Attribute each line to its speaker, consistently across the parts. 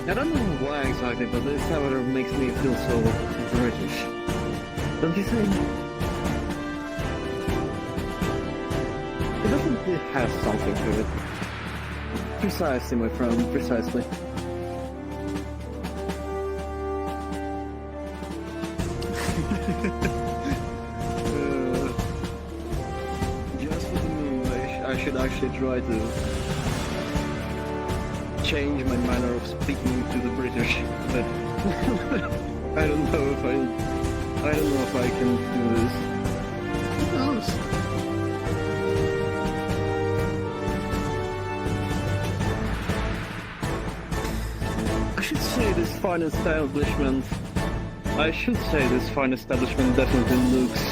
Speaker 1: I don't know why exactly, but this however makes me feel so British. Don't you think? It doesn't have something to it. Precisely, my friend, precisely. Just for the move, I should actually try to change my manner of speaking to the British, but I don't know if I can do this. Who knows? I should say this fine establishment definitely looks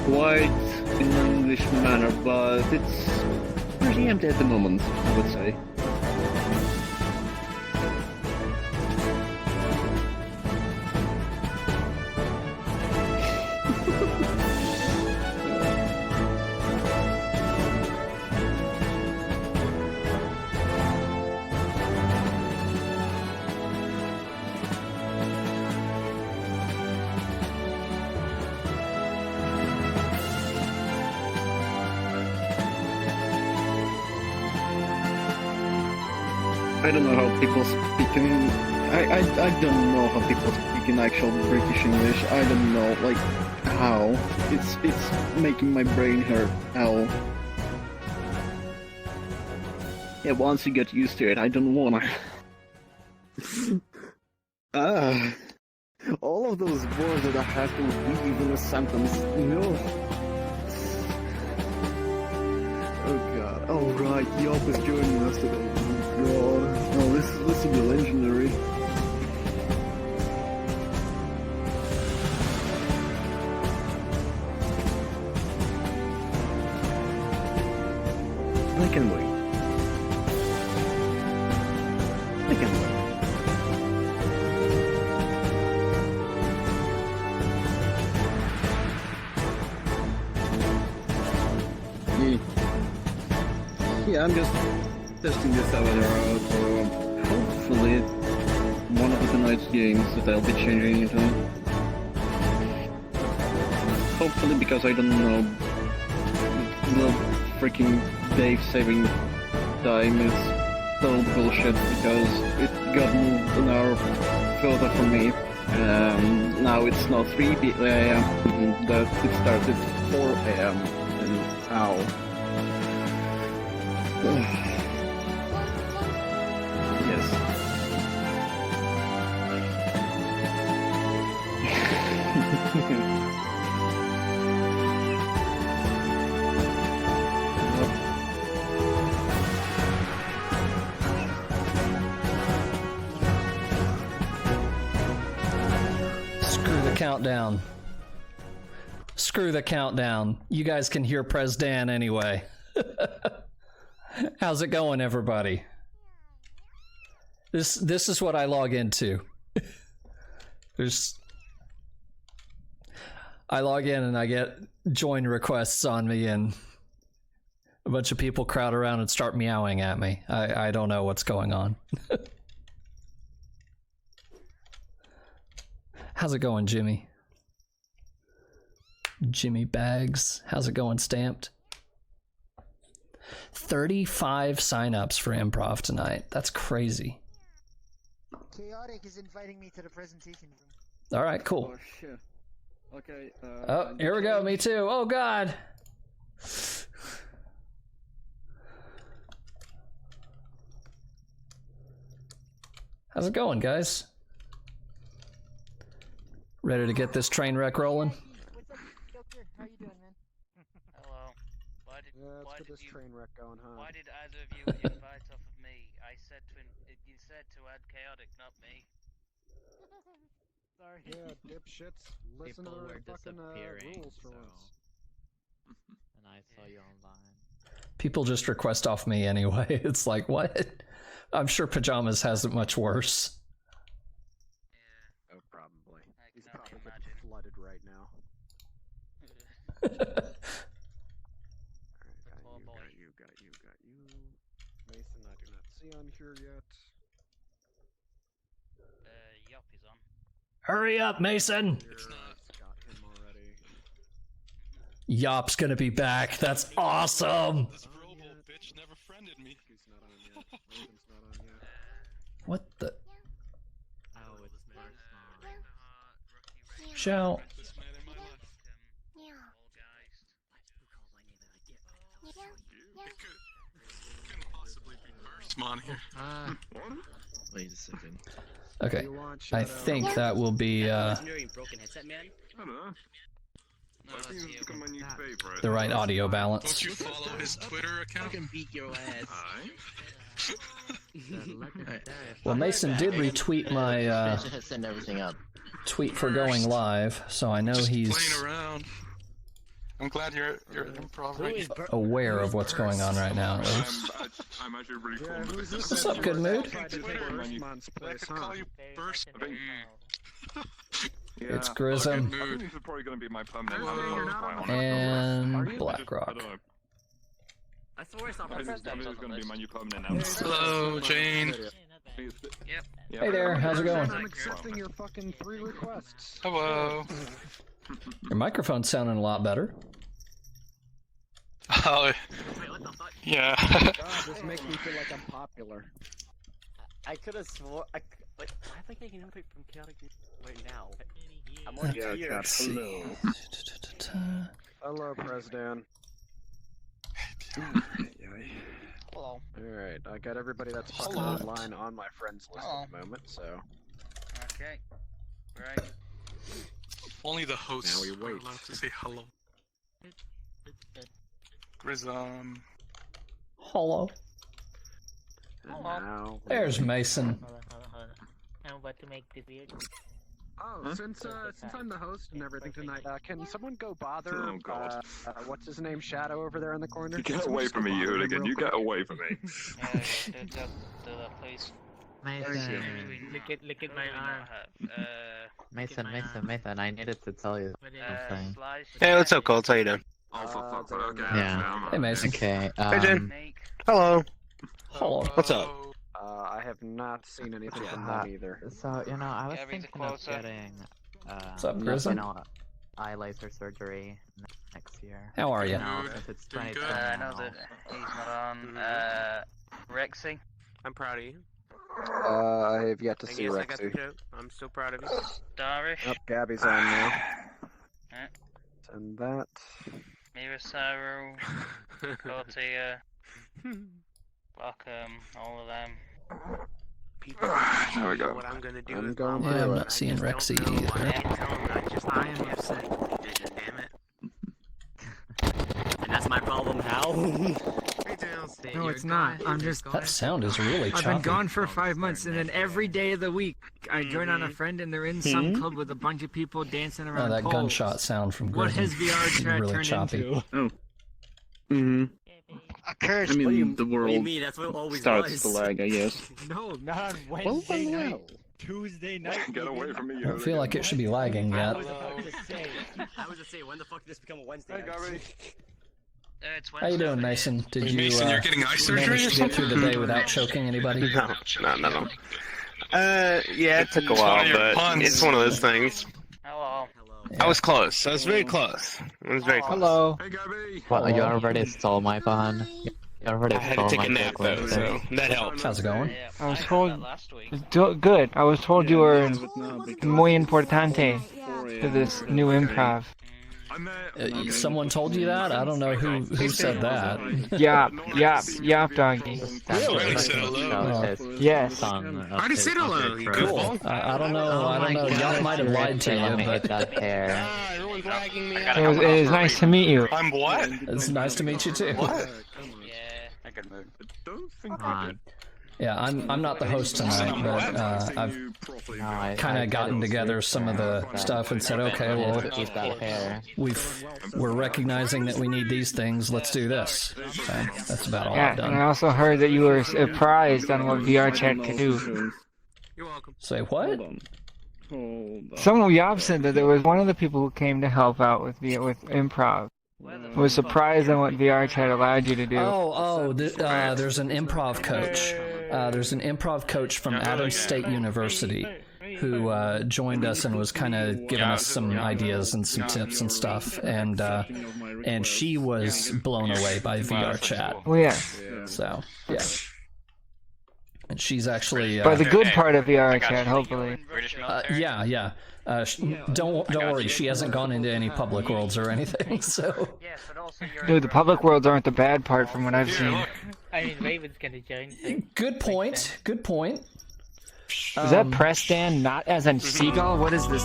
Speaker 1: quite in an English manner, but it's pretty empty at the moment, I would say. I don't know how people speak in... I don't know how people speak in actual British English. I don't know, like, how. It's making my brain hurt. How? Yeah, once you get used to it, I don't wanna... all of those words that I have to weave in a sentence, no. Oh god, oh right, Yelp is joining us today. Oh god, oh this will be legendary. I can wait. I can wait. Yeah, I'm just testing this out. Hopefully, one of tonight's games that I'll be changing into. Hopefully, because I don't know, the freaking Dave saving time is total bullshit because it got moved an hour further from me. Now it's not 3 a.m. That it started 4 a.m. and ow. Yes.
Speaker 2: Screw the countdown. Screw the countdown. You guys can hear Pres Dan anyway. How's it going, everybody? This is what I log into. I log in and I get join requests on me and a bunch of people crowd around and start meowing at me. I don't know what's going on. How's it going, Jimmy? Jimmy Bags. How's it going, Stamped? 35 signups for improv tonight. That's crazy.
Speaker 3: Chaotic is inviting me to the presentation.
Speaker 2: All right, cool.
Speaker 1: Oh shit. Okay.
Speaker 2: Oh, here we go. Me too. Oh god. How's it going, guys? Ready to get this train wreck rolling?
Speaker 3: What's up, Deogre? How you doing, man?
Speaker 4: Hello. Why did
Speaker 5: this
Speaker 4: you,
Speaker 5: train wreck going, huh?
Speaker 4: Why did either of you invite off of me? You said to add chaotic, not me.
Speaker 3: Sorry.
Speaker 5: Yeah, dipshits. Listen
Speaker 6: People
Speaker 5: to
Speaker 6: were
Speaker 5: the fucking
Speaker 6: disappearing,
Speaker 5: rules for
Speaker 6: so...
Speaker 5: once.
Speaker 6: And I saw you online.
Speaker 2: People just request off me anyway. It's like, what? I'm sure Pajamas has it much worse.
Speaker 4: Yeah.
Speaker 5: Oh, probably.
Speaker 4: I
Speaker 5: He's
Speaker 4: can
Speaker 5: probably
Speaker 4: only
Speaker 5: getting
Speaker 4: imagine.
Speaker 5: flooded right now.
Speaker 4: Poor boy.
Speaker 5: Got you. Mason, I do not see on here yet.
Speaker 2: Hurry up, Mason!
Speaker 5: It's not. Got him already.
Speaker 2: Yop's gonna be back. That's awesome!
Speaker 7: This robo bitch never friended me.
Speaker 5: He's not on yet. Raven's not on yet.
Speaker 2: What the?
Speaker 6: Oh, it's first
Speaker 2: Shout.
Speaker 7: This man in my life. It couldn't possibly be Firstmon here.
Speaker 8: Wait a second.
Speaker 2: Okay,
Speaker 5: You want
Speaker 2: I
Speaker 5: Shadow?
Speaker 2: think that will be
Speaker 8: Broken headset man.
Speaker 9: I don't know. I think it's become my new favorite.
Speaker 2: the right audio
Speaker 7: Don't
Speaker 2: balance.
Speaker 7: you follow his Twitter account?
Speaker 8: Fucking beat your ass.
Speaker 2: Well, Mason did retweet my
Speaker 8: Send everything up.
Speaker 2: tweet for going live, so I know
Speaker 7: Just
Speaker 2: he's
Speaker 7: playing around. I'm glad you're improv
Speaker 8: Who
Speaker 7: right
Speaker 8: is
Speaker 7: now.
Speaker 2: aware of what's going on right now. at least.
Speaker 9: I'm actually really
Speaker 5: Yeah,
Speaker 9: fond of
Speaker 5: who's
Speaker 9: this.
Speaker 5: this?
Speaker 2: What's up, good mood?
Speaker 5: Tried to take Firstmon's
Speaker 7: I
Speaker 5: place,
Speaker 7: could
Speaker 5: huh?
Speaker 7: call you Burst.
Speaker 9: I think, yeah,
Speaker 2: It's Grism
Speaker 9: I think this is probably going to be my permanent
Speaker 7: Hello.
Speaker 9: avatar
Speaker 7: You're
Speaker 9: as well.
Speaker 2: and
Speaker 9: I don't
Speaker 2: Blackrock.
Speaker 9: know.
Speaker 8: I swear it's not
Speaker 9: I think this is going to be my new permanent avatar.
Speaker 7: Hello, Jane.
Speaker 2: Hey there, how's it going?
Speaker 5: I'm accepting your fucking 3 requests.
Speaker 7: Hello.
Speaker 2: Your microphone's sounding a lot better.
Speaker 7: Oh,
Speaker 8: Wait, what the fuck?
Speaker 7: yeah.
Speaker 5: God, this makes me feel like I'm popular.
Speaker 8: I could have swore. Wait, why am I getting input from Chaotic right now? I'm on
Speaker 9: Yeah,
Speaker 8: here.
Speaker 9: Cat, hello.
Speaker 5: Hello, Presdan.
Speaker 4: Hello.
Speaker 5: Alright, I got everybody that's fucking
Speaker 2: Hello.
Speaker 5: online on my friends list at the moment, so.
Speaker 4: Okay. Right.
Speaker 7: Only the hosts
Speaker 5: Now we
Speaker 7: are
Speaker 5: wait.
Speaker 7: allowed to say hello. Grism.
Speaker 2: Hello.
Speaker 5: And now.
Speaker 2: There's Mason.
Speaker 10: Hold on. I'm about to make this weird.
Speaker 5: Oh, since I'm the host and everything tonight, can someone go bother,
Speaker 9: Oh, God.
Speaker 5: what's his name, Shadow over there in the corner?
Speaker 9: Get
Speaker 5: Can someone
Speaker 9: away
Speaker 5: just
Speaker 9: from
Speaker 5: go
Speaker 9: me, you
Speaker 5: bother him
Speaker 9: hooligan.
Speaker 5: real
Speaker 9: You
Speaker 5: quick?
Speaker 9: get away from me.
Speaker 4: Yeah, do that, please.
Speaker 6: Mason,
Speaker 10: Look at my arm.
Speaker 6: Mason, I needed to tell you something.
Speaker 4: Hey,
Speaker 11: what's up, Colt? How you doing?
Speaker 9: Oh, fuck,
Speaker 5: there
Speaker 9: okay.
Speaker 5: we
Speaker 6: Yeah.
Speaker 2: Hey, Mason.
Speaker 6: Okay,
Speaker 11: Jen.
Speaker 4: Snake.
Speaker 11: Hello.
Speaker 2: Hello.
Speaker 11: What's up?
Speaker 5: I have not seen anything from them either.
Speaker 6: So, you know, I was
Speaker 4: Yeah,
Speaker 6: thinking
Speaker 4: everything
Speaker 6: of
Speaker 4: closer.
Speaker 6: getting,
Speaker 2: What's up,
Speaker 6: you
Speaker 2: Grism?
Speaker 6: know, eye laser surgery next year.
Speaker 2: How are you?
Speaker 6: You know,
Speaker 7: Good.
Speaker 6: since it's
Speaker 7: Doing good.
Speaker 6: 2020
Speaker 4: I know
Speaker 6: now.
Speaker 4: that he's not on. Rexy.
Speaker 11: I'm proud of you.
Speaker 5: I have yet to
Speaker 11: I
Speaker 5: see
Speaker 11: guess I got the
Speaker 5: Rexy.
Speaker 11: joke. I'm so proud of you.
Speaker 4: Darish.
Speaker 5: Yep, Gabby's on now.
Speaker 4: Yeah.
Speaker 5: And that.
Speaker 4: Mirasaru. Tortilla. Blockham. All of them.
Speaker 11: People
Speaker 9: There we go.
Speaker 11: what I'm gonna do
Speaker 5: I'm
Speaker 11: is
Speaker 5: going
Speaker 2: Yeah,
Speaker 5: through
Speaker 2: I'm
Speaker 5: it.
Speaker 2: not seeing
Speaker 11: I just
Speaker 2: Rexy
Speaker 11: don't know.
Speaker 2: either.
Speaker 11: I can't tell them. I am upset. Damn it.
Speaker 8: And that's my problem, Hal.
Speaker 12: No, it's not. I'm just.
Speaker 2: That sound is really
Speaker 12: I've
Speaker 2: choppy.
Speaker 12: been gone for 5 months, and then every day of the week, I join on a friend, and they're in some club with a bunch of people dancing
Speaker 2: Oh,
Speaker 12: around
Speaker 2: that
Speaker 12: poles.
Speaker 2: gunshot sound from
Speaker 12: What
Speaker 2: Grism
Speaker 12: has VRChat
Speaker 2: really
Speaker 12: turned
Speaker 2: choppy.
Speaker 12: into?
Speaker 9: Mm-hmm.
Speaker 8: A curse.
Speaker 9: I
Speaker 8: what do you,
Speaker 9: mean, the
Speaker 8: what do you
Speaker 9: world
Speaker 8: mean? That's what it always
Speaker 9: starts
Speaker 8: was.
Speaker 9: to lag, I guess.
Speaker 12: No, not on
Speaker 9: Well,
Speaker 12: Wednesday
Speaker 9: well,
Speaker 12: night.
Speaker 9: well.
Speaker 12: Tuesday night.
Speaker 9: Get away from me,
Speaker 2: I
Speaker 9: you
Speaker 2: don't feel like it should be lagging
Speaker 8: I
Speaker 2: yet.
Speaker 8: was about to say. I was just saying, when the fuck did this become a Wednesday?
Speaker 9: Hey, Gabby.
Speaker 4: It's
Speaker 2: How you doing, Mason? Did you
Speaker 7: Mason, you're getting eye surgery or
Speaker 2: manage to get through
Speaker 7: something?
Speaker 2: the day without choking anybody?
Speaker 11: No.
Speaker 9: Yeah, it took
Speaker 7: a while, but it's one
Speaker 11: of those things.
Speaker 4: Hello.
Speaker 11: I was close. I was very close. I was very close.
Speaker 6: Hello.
Speaker 9: Hey, Gabby.
Speaker 6: Well, you already stole my pun. You already
Speaker 11: I had
Speaker 6: stole
Speaker 11: to take
Speaker 6: my
Speaker 11: a nap though,
Speaker 6: joke.
Speaker 11: so that helped.
Speaker 2: How's it going?
Speaker 4: Yeah,
Speaker 12: I was
Speaker 4: had
Speaker 12: told-
Speaker 4: that last week.
Speaker 12: Good. I was told you were
Speaker 9: Because
Speaker 12: muy importante
Speaker 9: 4
Speaker 12: to this new improv.
Speaker 9: I met
Speaker 2: Someone told you that? I don't know who said that.
Speaker 12: Yop, doggy.
Speaker 7: Really said hello.
Speaker 12: Yes.
Speaker 6: I
Speaker 11: already said hello, you
Speaker 2: Cool. I don't know. I don't know. Y'all might have lied to
Speaker 6: Let me
Speaker 2: you,
Speaker 6: hit
Speaker 2: but
Speaker 6: that hair.
Speaker 11: Ah, everyone's lagging me.
Speaker 12: It is nice to meet you.
Speaker 7: I'm what?
Speaker 2: it's nice to meet you too.
Speaker 7: What?
Speaker 4: Yeah.
Speaker 9: I don't think
Speaker 6: Come on.
Speaker 2: Yeah, I'm not the host tonight, but I've
Speaker 6: No, I
Speaker 2: kind of gotten together some of the stuff and said, okay,
Speaker 6: I
Speaker 2: well,
Speaker 6: need to keep that hair.
Speaker 2: we're recognizing that we need these things. Let's do this. So that's about all I've
Speaker 12: Yeah, and I
Speaker 2: done.
Speaker 12: also heard that you were surprised on what VRChat could do.
Speaker 11: You're welcome.
Speaker 2: Say what?
Speaker 9: Hold on.
Speaker 12: Someone Yop said that there was one of the people who came to help out with improv was surprised on what VRChat allowed you to do.
Speaker 2: There's an improv coach. There's an improv coach from Adams State University who joined us and was kind of giving us some ideas and some tips and stuff, and she was blown away by VRChat.
Speaker 12: Oh yeah.
Speaker 2: So yeah, and she's actually
Speaker 12: By the good part of VRChat, hopefully.
Speaker 2: yeah. Don't worry, she hasn't gone into any public worlds or anything. So.
Speaker 12: Dude, the public worlds aren't the bad part from what I've seen.
Speaker 10: I mean, Raven's gonna join. So.
Speaker 2: Good point. Good point.
Speaker 12: Is that Prestan not as a seagull? What is this?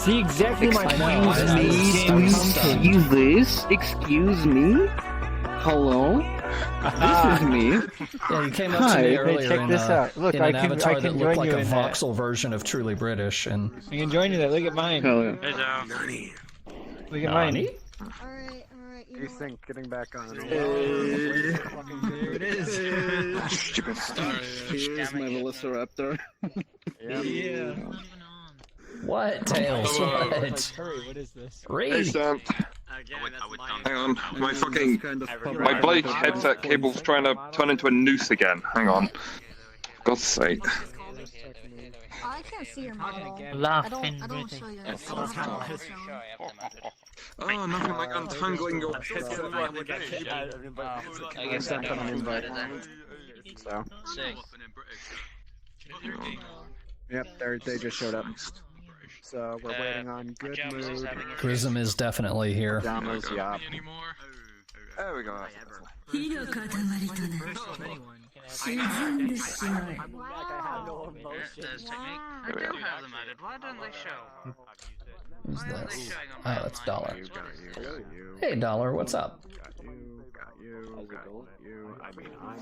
Speaker 12: See exactly my point.
Speaker 1: Excuse this? Excuse me? Hello? This is me.
Speaker 2: Yeah, you came up to me earlier
Speaker 12: check this out. Look,
Speaker 2: in
Speaker 12: I
Speaker 2: an
Speaker 12: can
Speaker 2: avatar that looked
Speaker 12: join
Speaker 2: like
Speaker 12: you
Speaker 2: a
Speaker 12: in that.
Speaker 2: voxel version of Truly British, and
Speaker 12: I can join you there. Look at mine.
Speaker 1: Hell yeah.
Speaker 12: Look at mine.
Speaker 3: Alright, you
Speaker 5: You think getting back on?
Speaker 1: Here it is. Here's my Velociraptor.
Speaker 5: Yeah.
Speaker 2: what Tails? What?
Speaker 12: Hurry, what is this?
Speaker 9: Hey
Speaker 2: Read.
Speaker 9: Sam, hang on. My
Speaker 1: This
Speaker 9: fucking
Speaker 1: kind of
Speaker 9: my bloody headset cable's trying to turn into a noose again. Hang on. God's sake.
Speaker 3: I can't see your model.
Speaker 10: Laughing.
Speaker 3: I don't show your
Speaker 9: Oh, nothing like untangling your headset.
Speaker 8: I guess I'm an invite.
Speaker 5: So.
Speaker 4: Sick.
Speaker 5: Yep, they just showed up. So we're waiting on good mood.
Speaker 2: Grism is definitely here.
Speaker 5: Damos, yeah.
Speaker 9: There we go.
Speaker 13: 火の塊とな沈んでしまえ
Speaker 4: There's technique. I do have them added. Why don't they show?
Speaker 2: Who's
Speaker 4: Why aren't they
Speaker 2: this?
Speaker 4: showing on
Speaker 2: Oh,
Speaker 4: my
Speaker 2: that's
Speaker 4: line?
Speaker 2: Dollar.
Speaker 5: Got you.
Speaker 2: Hey, Dollar, what's up?
Speaker 5: Got you. I mean, I'm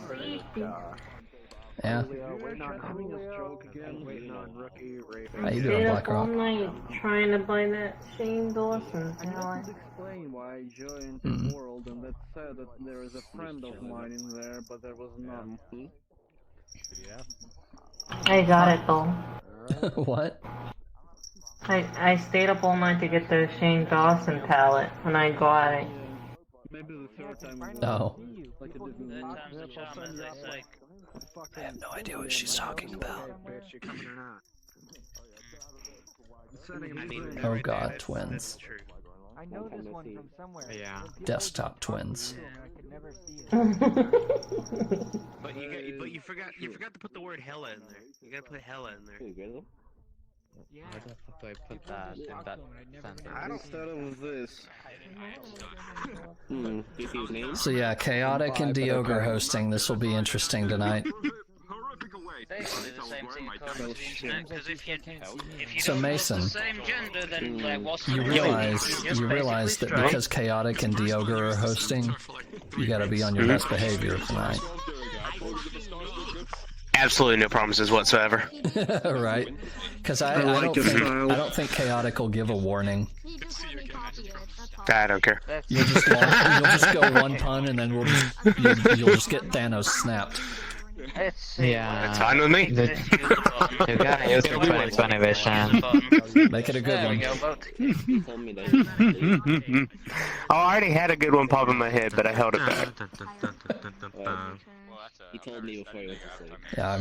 Speaker 2: Yeah.
Speaker 5: waiting on Stroke again. Waiting on Rookie, Raven.
Speaker 2: How you doing, BlackRock?
Speaker 10: Trying to buy that Shane Dawson.
Speaker 1: Explain why I joined the world, and that said that there is a friend of mine in there, but there was none.
Speaker 10: I got it though.
Speaker 2: What?
Speaker 10: I stayed up all night to get the Shane Dawson palette, and I got it.
Speaker 1: Maybe the third time.
Speaker 2: Oh.
Speaker 1: Like it didn't.
Speaker 4: Third time's the charm, as they say.
Speaker 2: I have no idea what she's talking about.
Speaker 5: Bitch, you coming or not?
Speaker 2: Oh god, twins.
Speaker 12: I know this one from somewhere.
Speaker 6: Yeah.
Speaker 2: Desktop twins.
Speaker 12: I could never see it.
Speaker 11: But you forgot to put the word hella in there. You gotta put hella in there.
Speaker 6: Where the fuck do I put that in that sentence?
Speaker 1: Instead of this.
Speaker 2: So yeah, Chaotic and Deogre hosting. This will be interesting tonight.
Speaker 4: Basically the same thing across the internet, because if you
Speaker 2: So
Speaker 4: don't
Speaker 2: Mason,
Speaker 4: post the same gender, then like what's the
Speaker 2: you
Speaker 4: point?
Speaker 2: realize that because Chaotic and Deogre are hosting, you gotta be on your best behavior tonight.
Speaker 11: Absolutely no promises whatsoever.
Speaker 2: Right? Because I don't think Chaotic will give a warning.
Speaker 11: I don't care.
Speaker 2: You'll just go one pun and then you'll just get Thanos snapped.
Speaker 6: Yeah.
Speaker 11: That's fine with me.
Speaker 6: You gotta use your 2020 vision.
Speaker 2: Make it a good one.
Speaker 11: Oh, I already had a good one pop in my head, but I held it back.
Speaker 8: He told me before he went to sleep.
Speaker 2: Yeah,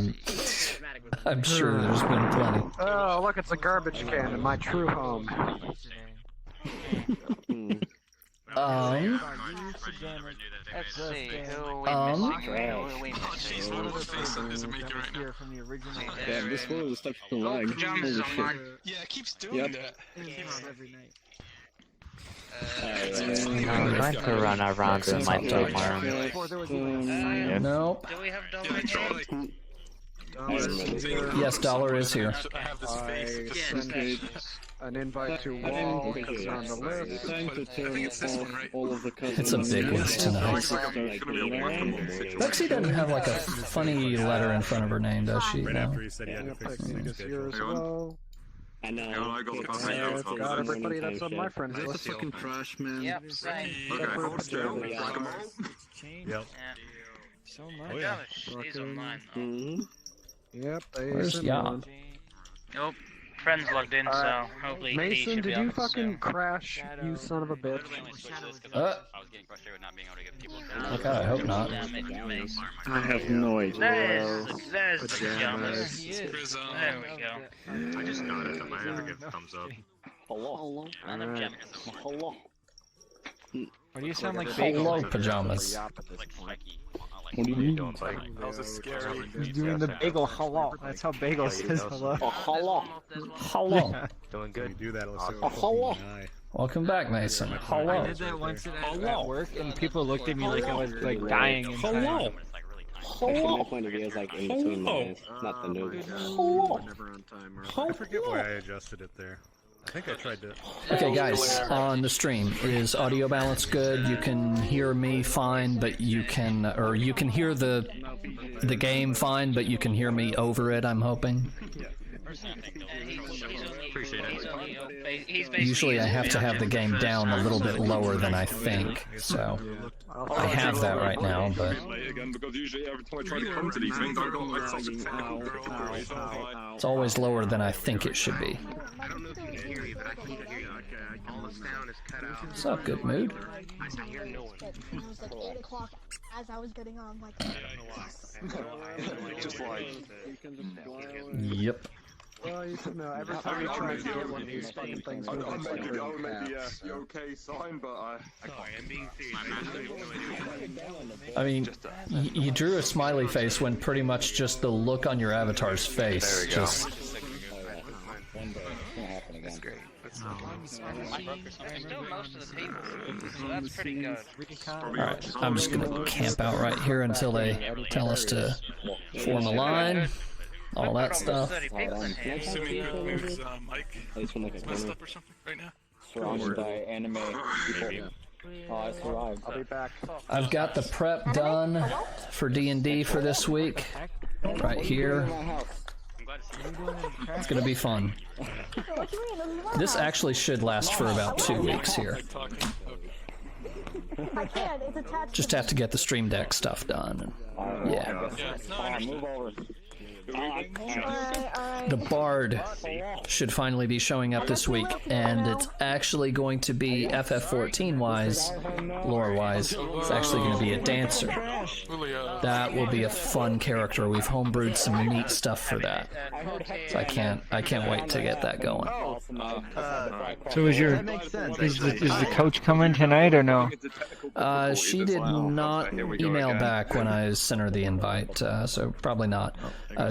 Speaker 2: I'm sure there's been plenty.
Speaker 5: Oh, look, it's a garbage can in my true home.
Speaker 4: Let's see, who are we missing? Who are we missing?
Speaker 1: Damn, this world is stuck to lag.
Speaker 4: Pajamas
Speaker 1: Holy
Speaker 4: online.
Speaker 1: shit.
Speaker 7: Yeah, it keeps doing that.
Speaker 6: I'm trying to run around in my dorm.
Speaker 2: Nope.
Speaker 4: Do we have Dollar?
Speaker 2: Yes, Dollar is here.
Speaker 5: I sent an invite to Wall because it's on the list.
Speaker 1: Time to turn off all of the
Speaker 2: It's a big list tonight. Lexi doesn't have like a funny letter in front of her name, does she? No.
Speaker 9: I know. I got
Speaker 5: Got everybody that's on my friends
Speaker 1: That's a
Speaker 5: list.
Speaker 1: fucking trash, man.
Speaker 4: Yep, same.
Speaker 9: Okay, hold still.
Speaker 7: Yep.
Speaker 4: Oh yeah. He's online.
Speaker 5: Yep, they
Speaker 2: Where's
Speaker 5: sent
Speaker 2: Ya?
Speaker 5: one.
Speaker 4: Nope. friend's logged in, so hopefully he
Speaker 5: Mason,
Speaker 4: should be
Speaker 5: did
Speaker 4: on
Speaker 5: you
Speaker 4: it
Speaker 5: fucking
Speaker 4: soon.
Speaker 5: crash, you son of a bitch?
Speaker 2: Oh god, I hope not.
Speaker 1: I have no idea.
Speaker 4: There's the pajamas. There we go.
Speaker 7: I just nodded at mine. I give a thumbs up.
Speaker 1: Hello. Hello.
Speaker 12: Why do you sound like
Speaker 2: Hello,
Speaker 12: Bagel?
Speaker 2: pajamas.
Speaker 1: What do you mean?
Speaker 7: How's it scary?
Speaker 12: He's doing the Bagel hello. That's how Bagel says hello.
Speaker 1: Hello.
Speaker 2: Hello.
Speaker 6: Doing good.
Speaker 7: Do that,
Speaker 1: Hello.
Speaker 2: Welcome back, Mason.
Speaker 12: I
Speaker 2: Hello.
Speaker 12: did that once at work, and people looked at me like I was like dying inside.
Speaker 1: Hello.
Speaker 8: My point of view is like in between lines, not the noob.
Speaker 1: Hello.
Speaker 7: I forget why I adjusted it there. I think I tried to.
Speaker 2: Okay, guys, on the stream, is audio balance good? You can hear me fine, but you can hear the game fine, but you can hear me over it, I'm hoping. Usually I have to have the game down a little bit lower than I think, so I have that right now, but
Speaker 9: Because usually every time I try to come to these things, I got like such a
Speaker 2: it's always lower than I think it should be.
Speaker 11: I don't know if you can hear me, but I can even hear you. Like, all the sound is cut out.
Speaker 2: What's up, good mood?
Speaker 11: I hear no one.
Speaker 14: It was like 8 o'clock as I was getting on, like...
Speaker 9: just like.
Speaker 2: Yep.
Speaker 5: Well, you should know, every time you try to get one of these fucking things,
Speaker 9: I'll
Speaker 5: it's
Speaker 9: make
Speaker 5: like
Speaker 9: the okay sign, but I
Speaker 11: Sorry, I'm being serious. I actually have no idea.
Speaker 2: I mean, you drew a smiley face when pretty much just the look on your avatar's face just...
Speaker 7: That's great. That's
Speaker 4: Still most of the people, so that's pretty good.
Speaker 2: Alright, I'm just gonna camp out right here until they tell us to form a line. All that stuff.
Speaker 7: Assuming good moves, Mike.
Speaker 8: It's
Speaker 7: Messed up or something right now.
Speaker 8: surrounded by anime people. Oh, I survived.
Speaker 5: I'll be back.
Speaker 2: I've got the prep done for D&D for this week. Right here. It's gonna be fun. This actually should last for about 2 weeks here.
Speaker 14: I can't, it's attached.
Speaker 2: Just have to get the Stream Deck stuff done. And yeah.
Speaker 8: Move over.
Speaker 2: The Bard should finally be showing up this week, and it's actually going to be FF14 wise, lore wise. It's actually going to be a dancer. That will be a fun character. We've homebrewed some neat stuff for that, so I can't wait to get that going.
Speaker 12: So is the coach coming tonight or no?
Speaker 2: She did not email back when I sent her the invite, so probably not.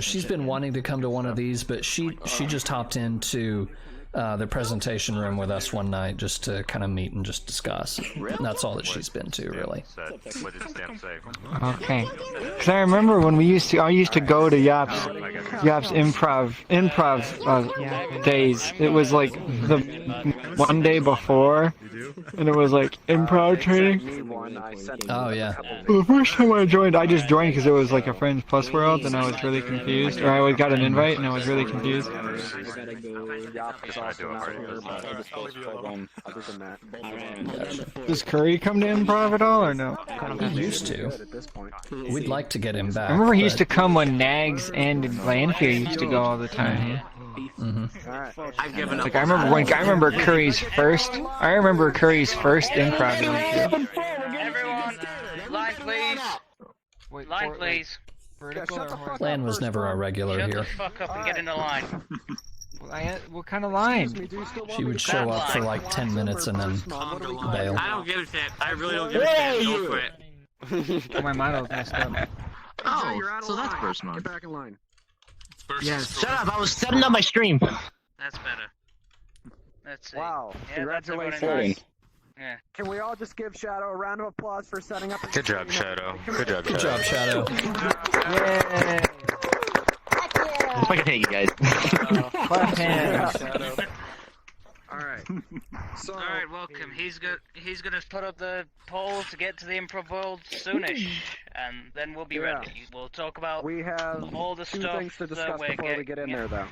Speaker 2: She's been wanting to come to one of these, but she just hopped into the presentation room with us one night just to kind of meet and just discuss. And that's all that she's been to, really.
Speaker 7: What did Stamp say?
Speaker 12: Okay. Because I remember when I used to go to Yap's improv days. It was like the one day before, and it was like improv training.
Speaker 2: Oh yeah.
Speaker 12: Well, the first time I joined, I just joined because it was like a Friends Plus World, and I was really confused. Or I got an invite, and I was really confused. Does Curry come to improv at all, or no?
Speaker 2: He used to. We'd like to get him back.
Speaker 12: I remember he used to come when Nags and Lanfear used to go all the time.
Speaker 11: I've given up.
Speaker 12: Like I remember Curry's first. I remember Curry's first improv.
Speaker 4: Everyone, line please. Line please.
Speaker 2: Lan was never a regular
Speaker 4: Shut
Speaker 2: here.
Speaker 4: the fuck up and get in the line.
Speaker 12: What kind of line?
Speaker 2: She would show up for like 10 minutes and then bail.
Speaker 11: I don't give a shit. I really don't give a shit. Go for it.
Speaker 12: My model's messed up.
Speaker 5: Oh, so that's personal. Get back in line.
Speaker 11: Yes.
Speaker 8: Shut up! I was setting up my stream.
Speaker 4: That's better. Let's see.
Speaker 5: Wow!
Speaker 4: Yeah, that's everyone in
Speaker 5: Congratulations.
Speaker 4: line. Yeah.
Speaker 5: Can we all just give Shadow a round of applause for setting up?
Speaker 7: Good job, Shadow. Good job,
Speaker 2: Good job, Shadow.
Speaker 12: Yay!
Speaker 8: Fucking hate you guys.
Speaker 12: Clap hands.
Speaker 5: All right. So.
Speaker 4: All right, welcome. He's gonna put up the poll to get to the improv world soonish, and then we'll be ready. We'll talk about
Speaker 5: We have
Speaker 4: all the
Speaker 5: two
Speaker 4: stuff
Speaker 5: things to
Speaker 4: that
Speaker 5: discuss
Speaker 4: we're
Speaker 5: before we get in
Speaker 4: getting-
Speaker 5: there, though.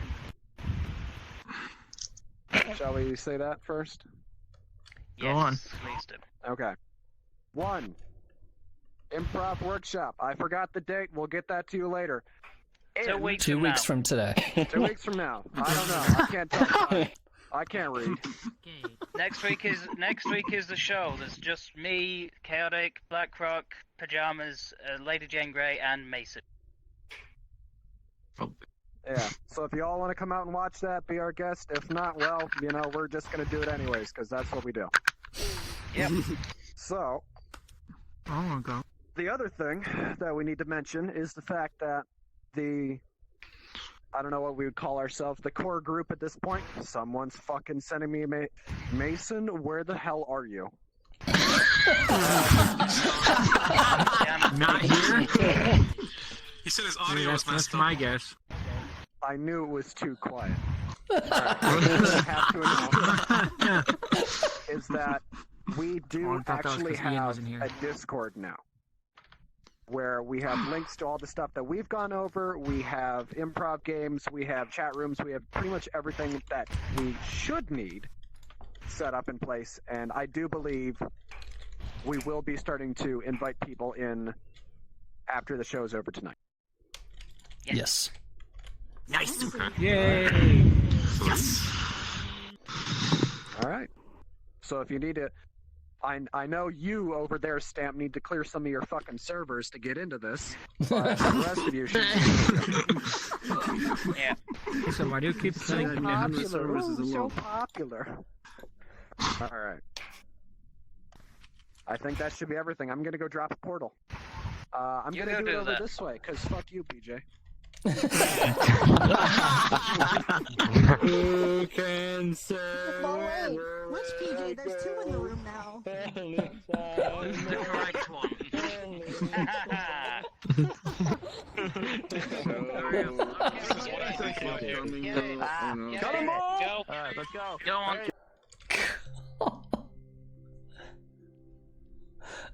Speaker 5: Shall we say that first?
Speaker 4: Yes,
Speaker 8: Go on.
Speaker 4: please do.
Speaker 5: Okay. 1. Improv workshop. I forgot the date. We'll get that to you later.
Speaker 4: 2 weeks
Speaker 2: 2
Speaker 4: from
Speaker 2: weeks
Speaker 4: now.
Speaker 2: from today.
Speaker 5: 2 weeks from now. I don't know. I can't tell time. I can't read.
Speaker 4: Next week is the show. There's just me, Chaotic, Black Rock, Pajamas, Lady Jane Grey, and Mason.
Speaker 5: Yeah. So if you all want to come out and watch that, be our guest. If not, well, you know, we're just gonna do it anyways, because that's what we do.
Speaker 4: Yep.
Speaker 5: So.
Speaker 12: I want to go.
Speaker 5: The other thing that we need to mention is the fact that I don't know what we would call ourselves, the core group at this point. Someone's fucking sending me Mason, where the hell are you?
Speaker 12: Not here?
Speaker 7: He said his audio was messed
Speaker 12: That's
Speaker 7: up.
Speaker 12: my guess.
Speaker 5: I knew it was too quiet. What I have to announce is that we do actually have a Discord now, where we have links to all the stuff that we've gone over. We have improv games, we have chat rooms, we have pretty much everything that we should need set up in place. And I do believe we will be starting to invite people in after the show's over tonight.
Speaker 2: Yes.
Speaker 11: Nice.
Speaker 5: Yay! Yes. All right. So if you need to, I know you over there, Stamp, need to clear some of your fucking servers to get into this. But the rest of you should.
Speaker 4: Yeah.
Speaker 12: So why do you keep
Speaker 5: So
Speaker 12: saying
Speaker 5: popular. Ooh, so popular. All right. I think that should be everything. I'm gonna go drop a portal. I'm
Speaker 4: You
Speaker 5: gonna
Speaker 4: go
Speaker 5: do it
Speaker 4: do
Speaker 5: over
Speaker 4: that.
Speaker 5: this way, cause fuck you, BJ.
Speaker 12: Who can say?
Speaker 14: No way. Which PJ? There's 2 in the room now.
Speaker 4: The correct one.
Speaker 5: Got 'em all!
Speaker 4: Go.
Speaker 5: Alright, let's go.
Speaker 4: Go on.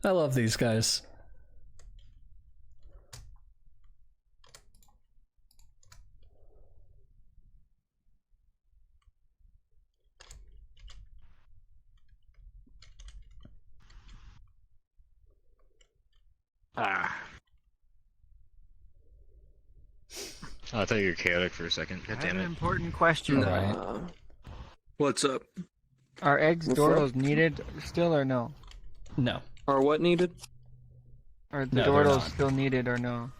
Speaker 2: I love these guys.
Speaker 15: I'll tell you chaotic for a second. God
Speaker 12: I have
Speaker 15: damn
Speaker 12: an
Speaker 15: it.
Speaker 12: important question.
Speaker 2: Right.
Speaker 16: What's up?
Speaker 12: Are eggs
Speaker 16: What's
Speaker 12: Dortles
Speaker 16: up?
Speaker 12: needed still or no?
Speaker 2: No.
Speaker 16: Are what needed?
Speaker 12: Are the
Speaker 2: No, they're
Speaker 12: Dortles
Speaker 2: not.
Speaker 12: still needed or no?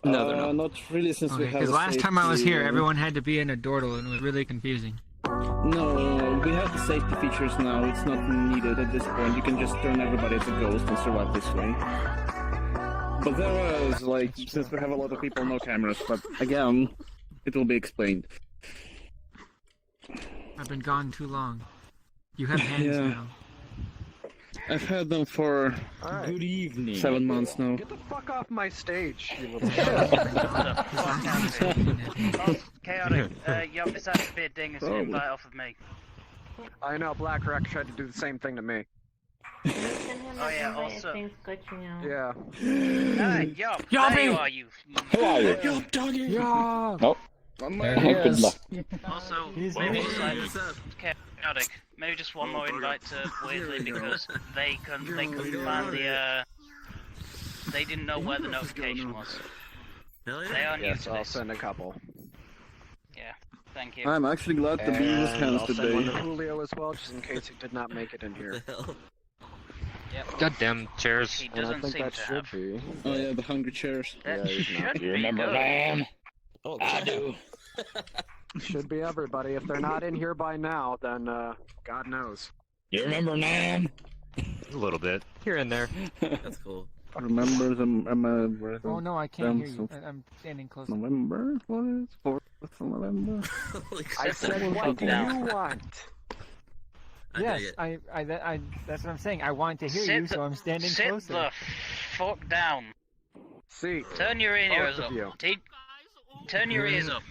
Speaker 16: No, they're not.
Speaker 1: Not really, since we
Speaker 12: Okay,
Speaker 1: have.
Speaker 12: because last time I was here,
Speaker 1: safety-
Speaker 12: everyone had to be in a Dortle, and it was really confusing.
Speaker 1: No, we have the safety features now. It's not needed at this point. You can just turn everybody as a ghost and survive this way. But there was, like, since we have a lot of people, no cameras. But again, it will be explained.
Speaker 12: I've been gone too long. You have hands
Speaker 1: Yeah.
Speaker 12: now.
Speaker 1: I've had them for
Speaker 5: Alright.
Speaker 1: good evening 7 months now.
Speaker 5: Get the fuck off my stage, you little
Speaker 4: Chaotic. Yup, this has to be a ding as an
Speaker 5: Probably.
Speaker 4: invite off of me.
Speaker 5: I know, Black Rock tried to do the same thing to me.
Speaker 4: Oh yeah, also.
Speaker 5: Yeah.
Speaker 4: Yup,
Speaker 5: Yobby!
Speaker 4: there you are, you.
Speaker 15: Who are you?
Speaker 5: Yup, doggy!
Speaker 12: Yeah!
Speaker 15: Nope.
Speaker 2: There he
Speaker 15: Good
Speaker 2: is.
Speaker 15: luck.
Speaker 4: Also,
Speaker 12: He's
Speaker 4: maybe
Speaker 12: there.
Speaker 4: just like chaotic. Maybe just one more invite to Weirdly because they couldn't find the they didn't know where the notification was. They are new
Speaker 5: Yes,
Speaker 4: to
Speaker 5: I'll
Speaker 4: this.
Speaker 5: send a couple.
Speaker 4: Yeah, thank you.
Speaker 1: I'm actually glad to be in this
Speaker 5: And
Speaker 1: hands
Speaker 5: I'll send one
Speaker 1: today.
Speaker 5: to Julio as well, just in case he did not make it in here.
Speaker 4: Yep.
Speaker 15: Goddamn chairs.
Speaker 4: He
Speaker 5: And I
Speaker 4: doesn't
Speaker 5: think
Speaker 4: seem
Speaker 5: that
Speaker 4: to
Speaker 5: should
Speaker 4: have.
Speaker 5: be.
Speaker 1: Oh yeah, the hungry chairs.
Speaker 4: That should
Speaker 15: You
Speaker 4: be
Speaker 15: remember
Speaker 4: good.
Speaker 15: Ram? I do.
Speaker 5: Should be everybody. If they're not in here by now, then God knows.
Speaker 15: You remember Nam? A little bit. Here and there.
Speaker 11: That's cool.
Speaker 1: Remember the
Speaker 12: Oh no, I can't hear you. I'm standing close.
Speaker 1: November was 4th of November.
Speaker 5: I said, what do you want?
Speaker 12: Yes, I, that's what I'm saying. I want to hear you, so I'm standing
Speaker 4: sit
Speaker 12: closer.
Speaker 4: the fuck down.
Speaker 5: See.
Speaker 4: Turn your ears
Speaker 5: Both
Speaker 4: up.
Speaker 5: of you.
Speaker 4: Turn your ears up.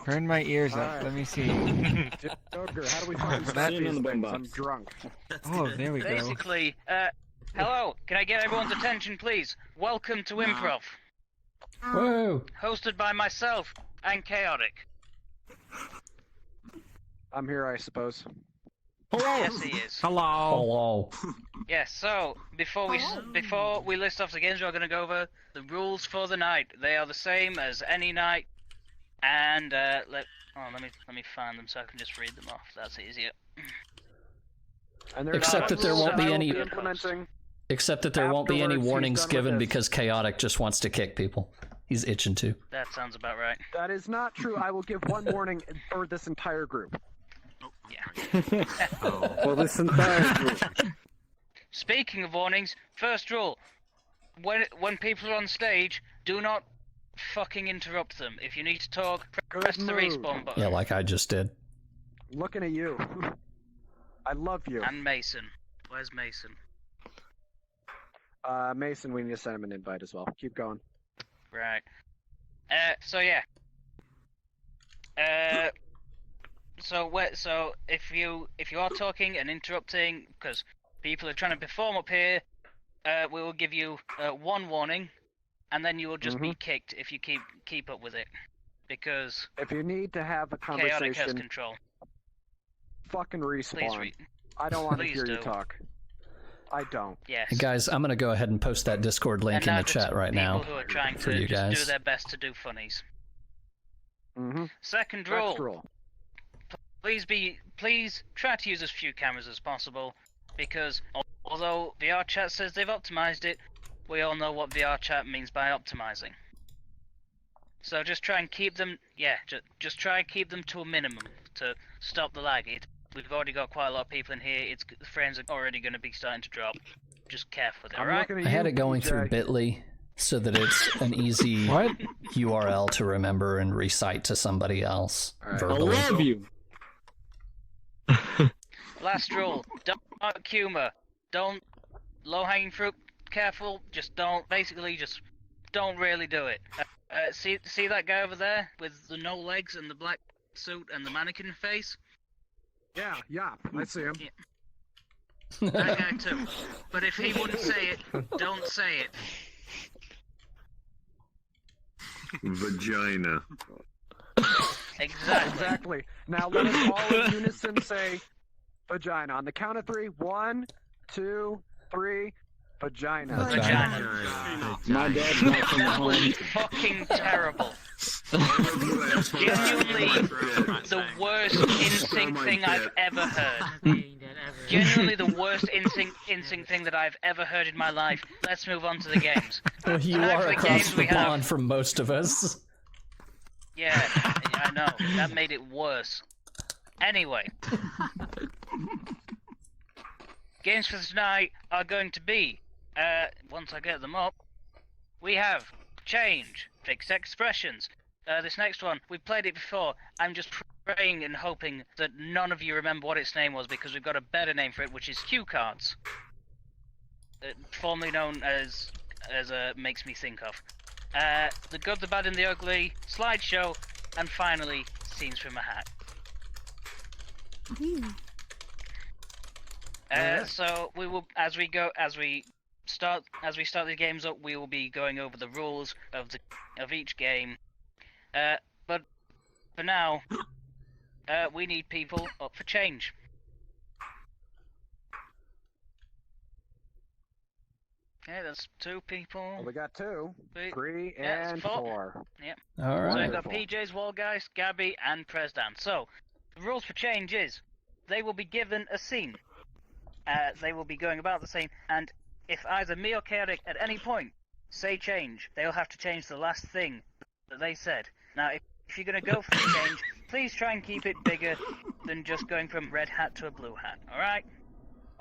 Speaker 12: Turn my ears up.
Speaker 5: Alright.
Speaker 12: Let me see.
Speaker 5: Deogre, how do we find
Speaker 12: That
Speaker 5: these
Speaker 1: is-
Speaker 5: things? I'm drunk.
Speaker 12: Oh, there we go.
Speaker 4: Basically, hello, can I get everyone's attention, please? Welcome to Improv,
Speaker 2: Whoa!
Speaker 4: hosted by myself and Chaotic.
Speaker 5: I'm here, I suppose.
Speaker 4: Yes, he is.
Speaker 2: Hello.
Speaker 4: Yes. So before we list off the games, we're going to go over the rules for the night. They are the same as any night, and let me find them so I can just read them off. That's easier.
Speaker 2: Except that there won't be any.
Speaker 5: Implementing.
Speaker 2: Except that there won't be any
Speaker 5: Afterwards, he's
Speaker 2: warnings
Speaker 5: done with
Speaker 2: given
Speaker 5: this.
Speaker 2: because Chaotic just wants to kick people. He's itching to.
Speaker 4: That sounds about right.
Speaker 5: That is not true. I will give one warning for this entire group.
Speaker 4: Yeah.
Speaker 5: For this entire group.
Speaker 4: Speaking of warnings, first rule: when people are on stage, do not fucking interrupt them. If you need to talk, press the respawn button.
Speaker 2: Yeah, like I just did.
Speaker 5: Looking at you. I love you.
Speaker 4: And Mason. Where's Mason?
Speaker 5: Mason, we need to send him an invite as well. Keep going.
Speaker 4: Right. So yeah. So if you are talking and interrupting because people are trying to perform up here, we will give you one warning, and then you will just be kicked if you keep up with it, because
Speaker 5: if you need to have a
Speaker 4: Chaotic has
Speaker 5: conversation,
Speaker 4: control.
Speaker 5: fucking respawn.
Speaker 4: Please
Speaker 5: I don't want to
Speaker 4: please
Speaker 5: hear you
Speaker 4: do.
Speaker 5: talk. I don't.
Speaker 4: Yes.
Speaker 2: Hey guys, I'm gonna go ahead and post that Discord link in the chat right now
Speaker 4: People who are trying
Speaker 2: for
Speaker 4: to
Speaker 2: you
Speaker 4: just
Speaker 2: guys.
Speaker 4: do their best to do funnies. Second
Speaker 5: Next
Speaker 4: rule.
Speaker 5: rule.
Speaker 4: Please try to use as few cameras as possible, because although VRChat says they've optimized it, we all know what VRChat means by optimizing. So just try and keep them, just try and keep them to a minimum to stop the lag. We've already got quite a lot of people in here. The frames are already going to be starting to drop. Just careful with it, alright?
Speaker 2: I had it going through Bitly so that it's an easy URL to remember and recite to somebody else verbally.
Speaker 16: I love you.
Speaker 4: Last rule: don't humor. Don't low-hanging fruit. Careful. Just don't. Basically, just don't really do it. See that guy over there with the no legs and the black suit and the mannequin face?
Speaker 5: Yeah, I see him.
Speaker 4: Yeah. That guy too. But if he wouldn't say it, don't say it.
Speaker 17: Vagina.
Speaker 4: Exactly.
Speaker 5: Now let us all in unison say vagina. On the count of 3, 1, 2, 3, vagina.
Speaker 16: My dad's not from
Speaker 4: That was
Speaker 16: home.
Speaker 4: fucking terrible. Genuinely the worst instinct thing I've ever heard. Genuinely the worst instinct thing that I've ever heard in my life. Let's move on to the games.
Speaker 2: Well, you
Speaker 4: Tonight
Speaker 2: are
Speaker 4: for the
Speaker 2: across
Speaker 4: games
Speaker 2: the
Speaker 4: we have.
Speaker 2: pond from most of us.
Speaker 4: Yeah, I know. That made it worse. Anyway. Games for tonight are going to be, once I get them up, we have Change, Fixed Expressions. This next one, we've played it before. I'm just praying and hoping that none of you remember what its name was, because we've got a better name for it, which is Cue Cards. Formerly known as Makes Me Think Of. The Good, the Bad and the Ugly, Slideshow, and finally, Scenes from a Hat. So we will, as we start the games up, we will be going over the rules of each game. But for now, we need people up for change. Okay, that's 2 people.
Speaker 5: Well, we got 2, 3, and 4.
Speaker 4: Yep.
Speaker 2: All right.
Speaker 4: So we've got PJ's, Wallgeist, Gabby, and Presdan. So the rules for change is they will be given a scene. They will be going about the scene, and if either me or Chaotic at any point say change, they'll have to change the last thing that they said. Now, if you're going to go for the change, please try and keep it bigger than just going from red hat to a blue hat. All right?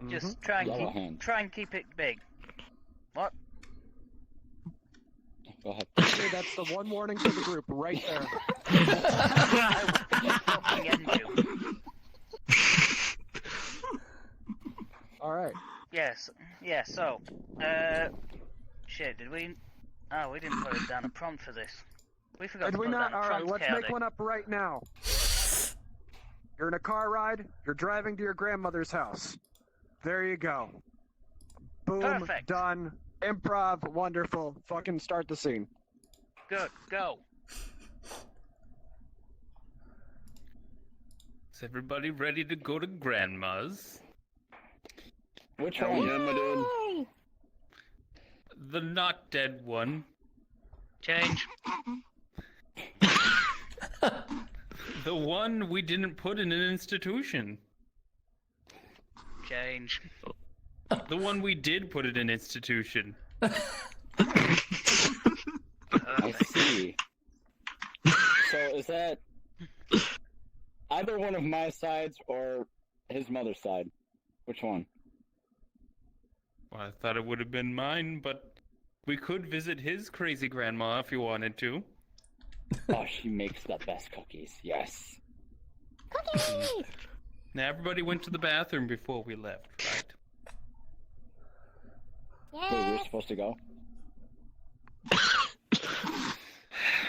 Speaker 4: Just try and keep it big. What?
Speaker 16: Go ahead.
Speaker 5: Okay, that's the one warning for the group right there.
Speaker 4: I will fucking end you.
Speaker 5: All right.
Speaker 4: Yes. Yeah. So, shit. Did we? Oh, we didn't put down a prompt for this. We forgot
Speaker 5: Did
Speaker 4: to
Speaker 5: we
Speaker 4: put
Speaker 5: not?
Speaker 4: down a
Speaker 5: All right,
Speaker 4: prompt.
Speaker 5: let's
Speaker 4: Chaotic.
Speaker 5: make one up right now. You're in a car ride. You're driving to your grandmother's house. There you go. Boom.
Speaker 4: Perfect.
Speaker 5: Done. Improv. Wonderful. Fucking start the scene.
Speaker 4: Good. Go.
Speaker 17: Is everybody ready to go to Grandma's?
Speaker 16: Which
Speaker 1: Hell
Speaker 16: one?
Speaker 1: yeah, my dude.
Speaker 17: The not dead one.
Speaker 4: Change.
Speaker 17: The one we didn't put in an institution.
Speaker 4: Change.
Speaker 17: The one we did put in an institution.
Speaker 16: I see. So is that either one of my sides or his mother's side? Which one?
Speaker 17: Well, I thought it would have been mine, but we could visit his crazy grandma if you wanted to.
Speaker 16: Oh, she makes the best cookies. Yes.
Speaker 14: Cookies!
Speaker 17: Now, everybody went to the bathroom before we left, right?
Speaker 16: Wait, we're supposed to go?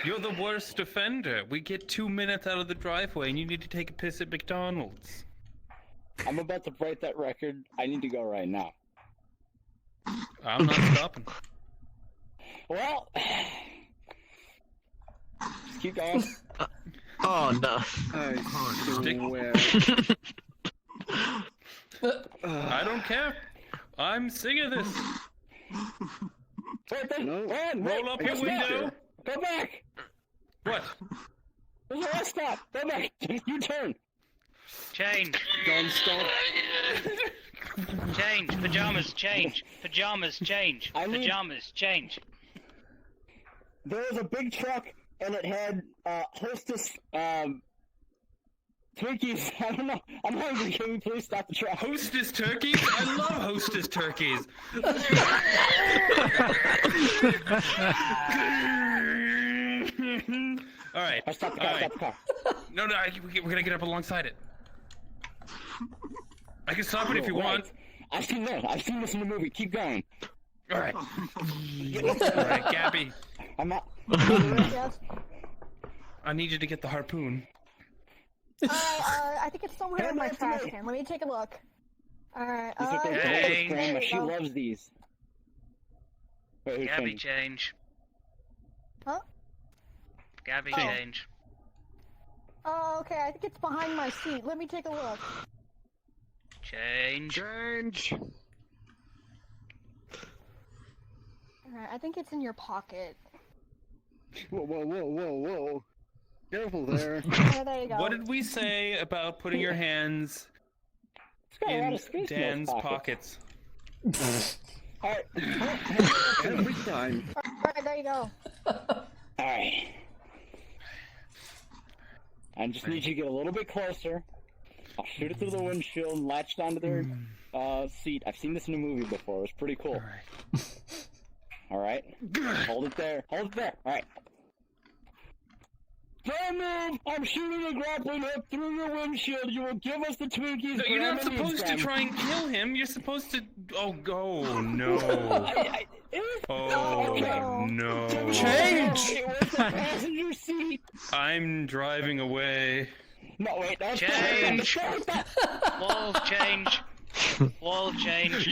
Speaker 17: You're the worst offender. We get 2 minutes out of the driveway and you need to take a piss at McDonald's.
Speaker 16: I'm about to break that record. I need to go right now.
Speaker 17: I'm not stopping.
Speaker 16: Well, just keep going.
Speaker 6: Oh no.
Speaker 17: I don't care. I'm sick of this.
Speaker 16: Wait,
Speaker 17: Roll up your window.
Speaker 16: Go back.
Speaker 17: What?
Speaker 16: There's a rest stop. Go back. You turn.
Speaker 4: Change.
Speaker 1: Don't stop.
Speaker 4: Change. Pajamas. Change. Pajamas. Change. Pajamas. Change.
Speaker 16: There was a big truck, and it had Hostess Twinkies. I don't know. I'm hungry. Can we please stop the truck?
Speaker 17: Hostess turkeys? I love Hostess turkeys. All right.
Speaker 16: Stop the car.
Speaker 17: All right.
Speaker 16: Stop the car.
Speaker 17: No, we're gonna get up alongside it. I can stop it if you want.
Speaker 16: I've seen this in the movie. Keep going.
Speaker 17: All right. All right, Gabby.
Speaker 16: I'm not.
Speaker 17: I need you to get the harpoon.
Speaker 14: I think it's somewhere in my trash can. Let me take a look. Alright,
Speaker 16: Grandma, she loves these. Wait, who's
Speaker 4: Gabby,
Speaker 16: changing?
Speaker 4: change.
Speaker 14: Huh?
Speaker 4: Gabby,
Speaker 14: Oh.
Speaker 4: change.
Speaker 14: Oh, okay, I think it's behind my seat. Let me take a look.
Speaker 4: Change.
Speaker 5: Change.
Speaker 14: Alright, I think it's in your pocket.
Speaker 1: Whoa, whoa, whoa, whoa, whoa. Careful there.
Speaker 14: Oh, there you go.
Speaker 17: What did we say about putting your hands in Dan's pockets?
Speaker 16: Alright.
Speaker 1: Every time.
Speaker 14: Alright, there you go.
Speaker 16: Alright. I just need you to get a little bit closer. I'll shoot it through the windshield and latched onto their seat. I've seen this in a movie before. It was pretty cool. Alright. Hold it there. Hold it there. Alright. Don't move! I'm shooting a grappling hook through your windshield. You will give us the Twinkies.
Speaker 17: No, you're not supposed to try and kill him. You're supposed to. Oh, go. No. Oh, no.
Speaker 16: Change! It was the passenger seat.
Speaker 17: I'm driving away.
Speaker 16: No, wait, that's
Speaker 4: Change. Wall change. Wall change.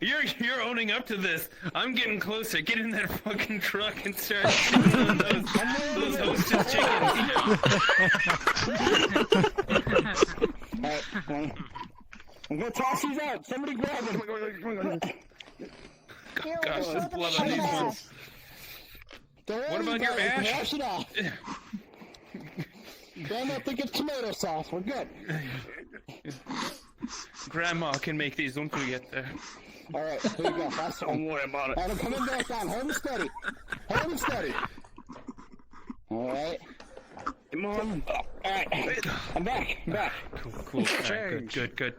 Speaker 17: You're owning up to this. I'm getting closer. Get in that fucking truck and start shooting those Hostess chickens.
Speaker 16: Alright, I'm gonna toss these out. Somebody grab them.
Speaker 17: Gosh, there's blood on these ones. What about your ash?
Speaker 16: Wash it off. Grandma, think it's tomato sauce. We're good.
Speaker 17: Grandma can make these once we get there.
Speaker 16: Alright, here you go. Last one.
Speaker 1: Don't worry about it.
Speaker 16: Alright, I'm coming back down. Hold him steady. Hold him steady. Alright.
Speaker 1: Come on.
Speaker 16: Alright. I'm back. I'm back.
Speaker 17: Cool. Right, good.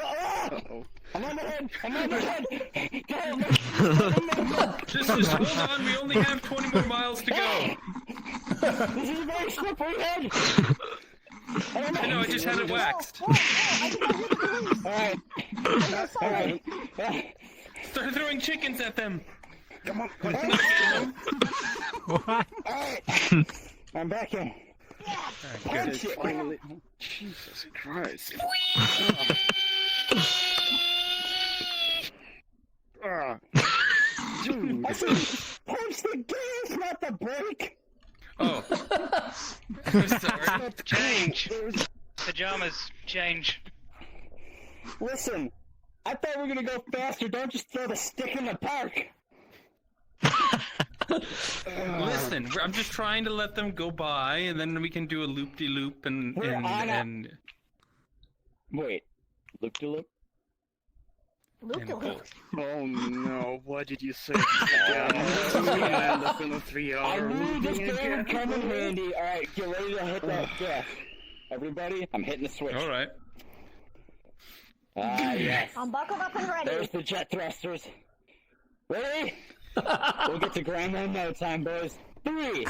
Speaker 16: Uh-oh. I'm on my head. I'm on my head.
Speaker 17: Just hold on. We only have 20 more miles to go.
Speaker 16: This is a very slippery head.
Speaker 17: I know, I just had it waxed.
Speaker 16: Alright. Alright.
Speaker 17: Start throwing chickens at them.
Speaker 1: Come on.
Speaker 12: What?
Speaker 16: Alright. I'm back in.
Speaker 1: Punch it. Finally. Jesus Christ. Dude.
Speaker 16: I said, punch the gas, not the brake.
Speaker 17: Oh.
Speaker 4: Sorry. Change. Pajamas. Change.
Speaker 16: Listen, I thought we were gonna go faster. Don't just throw the stick in the park.
Speaker 17: Listen, I'm just trying to let them go by, and then we can do a loop-de-loop and
Speaker 16: Wait, loop-de-loop?
Speaker 14: Loop-de-loop.
Speaker 11: Oh no, what did you say? I
Speaker 16: knew this game would come in handy. Alright, get ready to hit that death. Everybody, I'm hitting the switch.
Speaker 17: Alright.
Speaker 16: Ah, yes.
Speaker 14: I'm buckled up and ready.
Speaker 16: There's the jet thrusters. Ready? We'll get to Grandma in no time, boys. 3,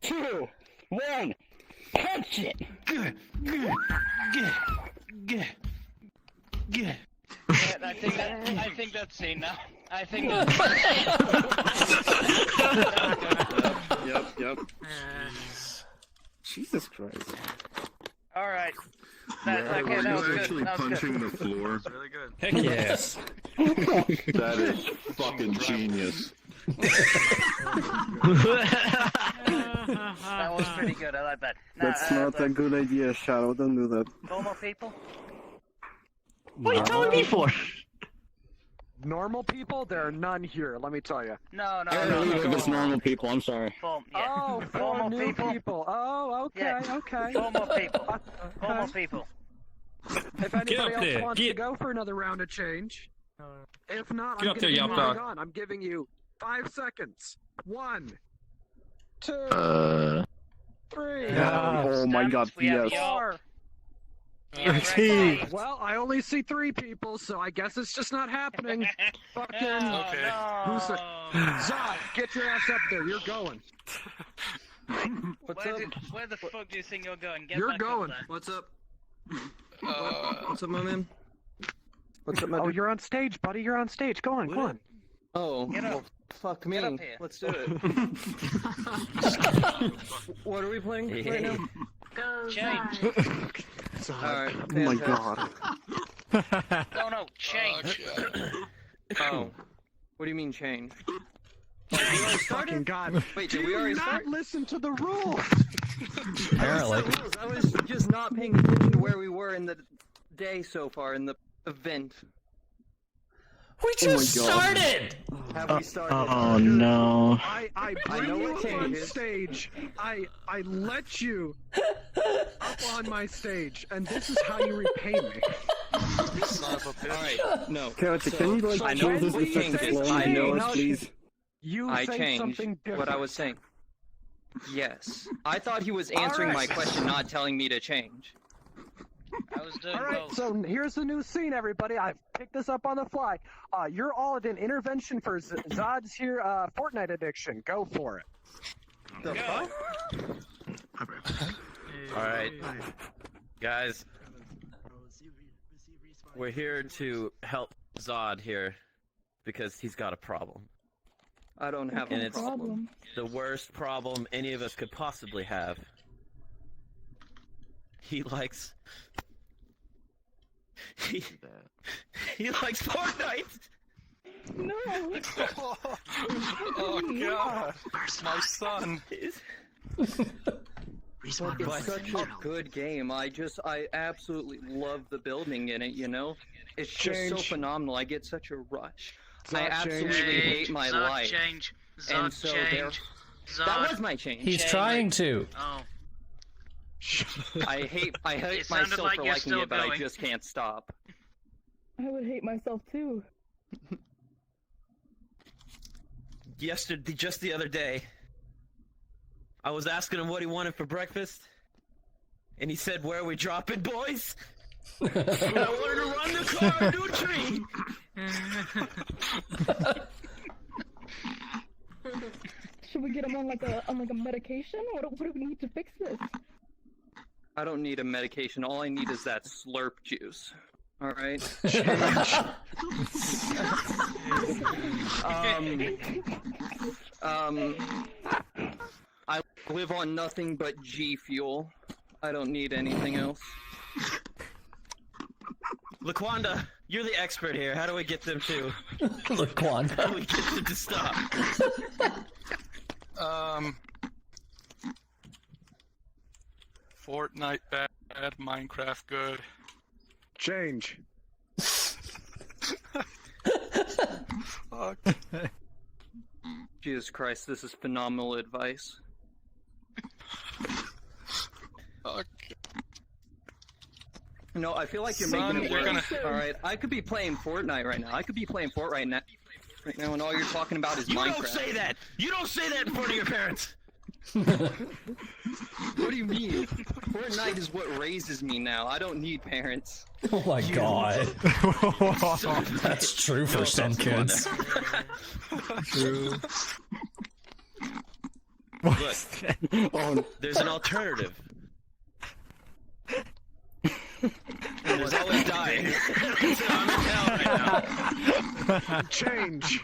Speaker 16: 2, 1, punch it!
Speaker 4: I think that's seen now. I think that's
Speaker 1: Yep. Jesus Christ.
Speaker 4: Alright. That was
Speaker 18: actually
Speaker 4: good.
Speaker 18: punching the floor?
Speaker 17: Really good.
Speaker 15: Heck yes.
Speaker 18: That is fucking genius.
Speaker 4: That was pretty good. I like that.
Speaker 1: That's not a good idea, Shadow. Don't do that.
Speaker 4: Normal people?
Speaker 5: What are you telling me for? Normal people? There are none here, let me tell you.
Speaker 4: No.
Speaker 16: It's normal people, I'm sorry.
Speaker 5: Oh, for new people. Oh, okay, okay.
Speaker 4: Normal people. Normal people.
Speaker 5: If anybody else wants to go for another round of change. If not, I'm
Speaker 17: Get up there,
Speaker 5: gonna be
Speaker 17: Yop Dog.
Speaker 5: moving on. I'm giving you 5 seconds. 1, 2, 3.
Speaker 1: Oh my God, yes.
Speaker 5: 4. Well, I only see 3 people, so I guess it's just not happening. Fucking.
Speaker 4: Okay.
Speaker 5: Who's the... Zod, get your ass up there. You're going.
Speaker 4: What's up? Where the fuck do you think you're going? Get
Speaker 5: You're
Speaker 4: back
Speaker 5: going.
Speaker 4: Up there.
Speaker 5: What's up?
Speaker 19: What's up, my man?
Speaker 5: What's up, my dude? You're on stage, buddy. You're on stage. Go on, go on.
Speaker 19: Oh,
Speaker 4: Get up.
Speaker 19: well, fuck me.
Speaker 4: Get up here.
Speaker 19: Let's do it. What are we playing right now?
Speaker 4: Change.
Speaker 19: Alright.
Speaker 1: Oh my God.
Speaker 4: No, change.
Speaker 19: Oh. What do you mean change?
Speaker 5: Fucking God.
Speaker 19: Wait, did we already start?
Speaker 5: Listen to the rules.
Speaker 2: Apparently.
Speaker 19: I was just not paying attention to where we were in the day so far in the event.
Speaker 2: We just started!
Speaker 19: Have we started?
Speaker 6: Oh no.
Speaker 5: I bring you up on stage. I let you up on my stage, and this is how you repay me.
Speaker 19: Alright, no.
Speaker 1: Can you like
Speaker 19: I know
Speaker 1: choose this effective flow?
Speaker 19: I know how
Speaker 1: please.
Speaker 19: I
Speaker 5: say
Speaker 19: changed
Speaker 5: something different.
Speaker 19: what I was saying. Yes. I thought he was answering my question, not telling me to change.
Speaker 4: I was doing
Speaker 5: Alright,
Speaker 4: both.
Speaker 5: so here's the new scene, everybody. I've picked this up on the fly. You're all at an intervention for Zod's here Fortnite addiction. Go for it.
Speaker 19: The fuck?
Speaker 11: Alright. Guys. We're here to help Zod here because he's got a problem.
Speaker 19: I don't have
Speaker 11: And
Speaker 19: a
Speaker 11: it's
Speaker 19: problem.
Speaker 11: the worst problem any of us could possibly have. He likes... He likes Fortnite!
Speaker 14: No!
Speaker 17: Oh God! My son!
Speaker 19: It's such a good game. I absolutely love the building in it, you know? It's just so phenomenal. I get such a rush. I absolutely hate my life.
Speaker 4: Change.
Speaker 19: And so that was my change.
Speaker 2: He's trying to.
Speaker 4: Oh.
Speaker 19: I hate
Speaker 4: It sounded
Speaker 19: myself
Speaker 4: like
Speaker 19: for
Speaker 4: you're
Speaker 19: liking
Speaker 4: still
Speaker 19: it, but I
Speaker 4: going.
Speaker 19: just can't stop.
Speaker 10: I would hate myself too.
Speaker 11: Yesterday, just the other day, I was asking him what he wanted for breakfast, and he said, "Where are we dropping, boys?" And I wanted to run the car into a tree.
Speaker 10: Should we get him on like a medication? What do we need to fix this?
Speaker 19: I don't need a medication. All I need is that slurp juice. All right. I live on nothing but G fuel. I don't need anything else.
Speaker 11: Laquanda, you're the expert here. How do we get them to?
Speaker 2: Laquanda.
Speaker 11: How do we get them to stop?
Speaker 17: Fortnite bad, Minecraft good.
Speaker 5: Change.
Speaker 17: Fuck.
Speaker 19: Jesus Christ, this is phenomenal advice.
Speaker 17: Fuck.
Speaker 19: No, I feel like you're
Speaker 17: Son,
Speaker 19: making it
Speaker 17: you're
Speaker 19: worse.
Speaker 17: gonna-
Speaker 19: Alright, I could be playing Fortnite right now. I could be playing Fortnite right now, and all you're talking about is
Speaker 11: You
Speaker 19: Minecraft.
Speaker 11: don't say that! You don't say that in front of your parents!
Speaker 19: What do you mean? Fortnite is what raises me now. I don't need parents.
Speaker 2: Oh my god. That's true for some kids.
Speaker 12: True.
Speaker 11: Look, there's an alternative. And there's always dying. So I'm in hell right now.
Speaker 5: Change.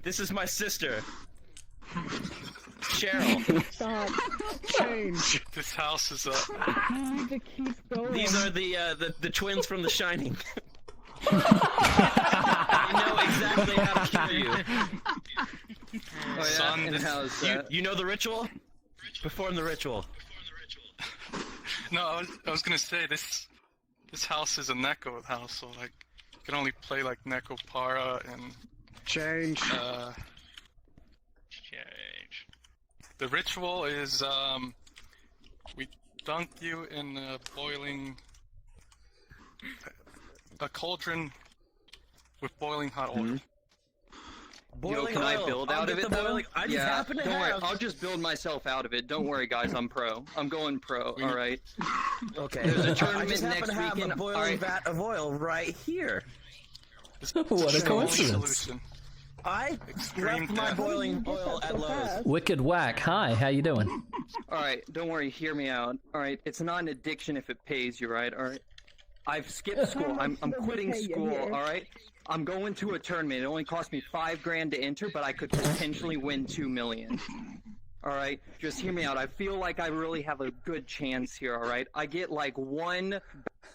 Speaker 11: This is my sister. Cheryl.
Speaker 14: Stop.
Speaker 5: Change.
Speaker 17: This house is up.
Speaker 11: These are the twins from The Shining. They know exactly how to kill you.
Speaker 19: Oh, yeah?
Speaker 17: Son,
Speaker 19: And
Speaker 17: this-
Speaker 19: how's
Speaker 11: You,
Speaker 19: that?
Speaker 11: you know the ritual? Perform the ritual.
Speaker 17: No, I was gonna say this house is a Neko house, so like you can only play like Neko Para and
Speaker 5: Change.
Speaker 17: Change. The ritual is we dunk you in a cauldron with boiling hot oil.
Speaker 19: Yo, can I build out of it though?
Speaker 11: I just happen to
Speaker 19: don't worry.
Speaker 11: have.
Speaker 19: I'll just build myself out of it. Don't worry, guys. I'm pro. I'm going pro. All right.
Speaker 11: Okay.
Speaker 19: There's a
Speaker 11: I
Speaker 19: tournament
Speaker 11: just happen
Speaker 19: next
Speaker 11: to have
Speaker 19: weekend.
Speaker 11: a boiling
Speaker 19: All right.
Speaker 11: vat of oil right here.
Speaker 2: What a
Speaker 17: It's the only
Speaker 2: coincidence.
Speaker 17: solution.
Speaker 11: I
Speaker 17: Extreme
Speaker 11: left my
Speaker 17: death.
Speaker 11: boiling oil at Lowe's.
Speaker 2: Wicked Whack, hi, how you doing?
Speaker 19: All right. Don't worry. Hear me out. All right. It's not an addiction if it pays you, right? All right. I've skipped school. I'm quitting school. All right. I'm going to a tournament. It only cost me $5,000 to enter, but I could potentially win $2 million. All right, just hear me out. I feel like I really have a good chance here. All right, I get like one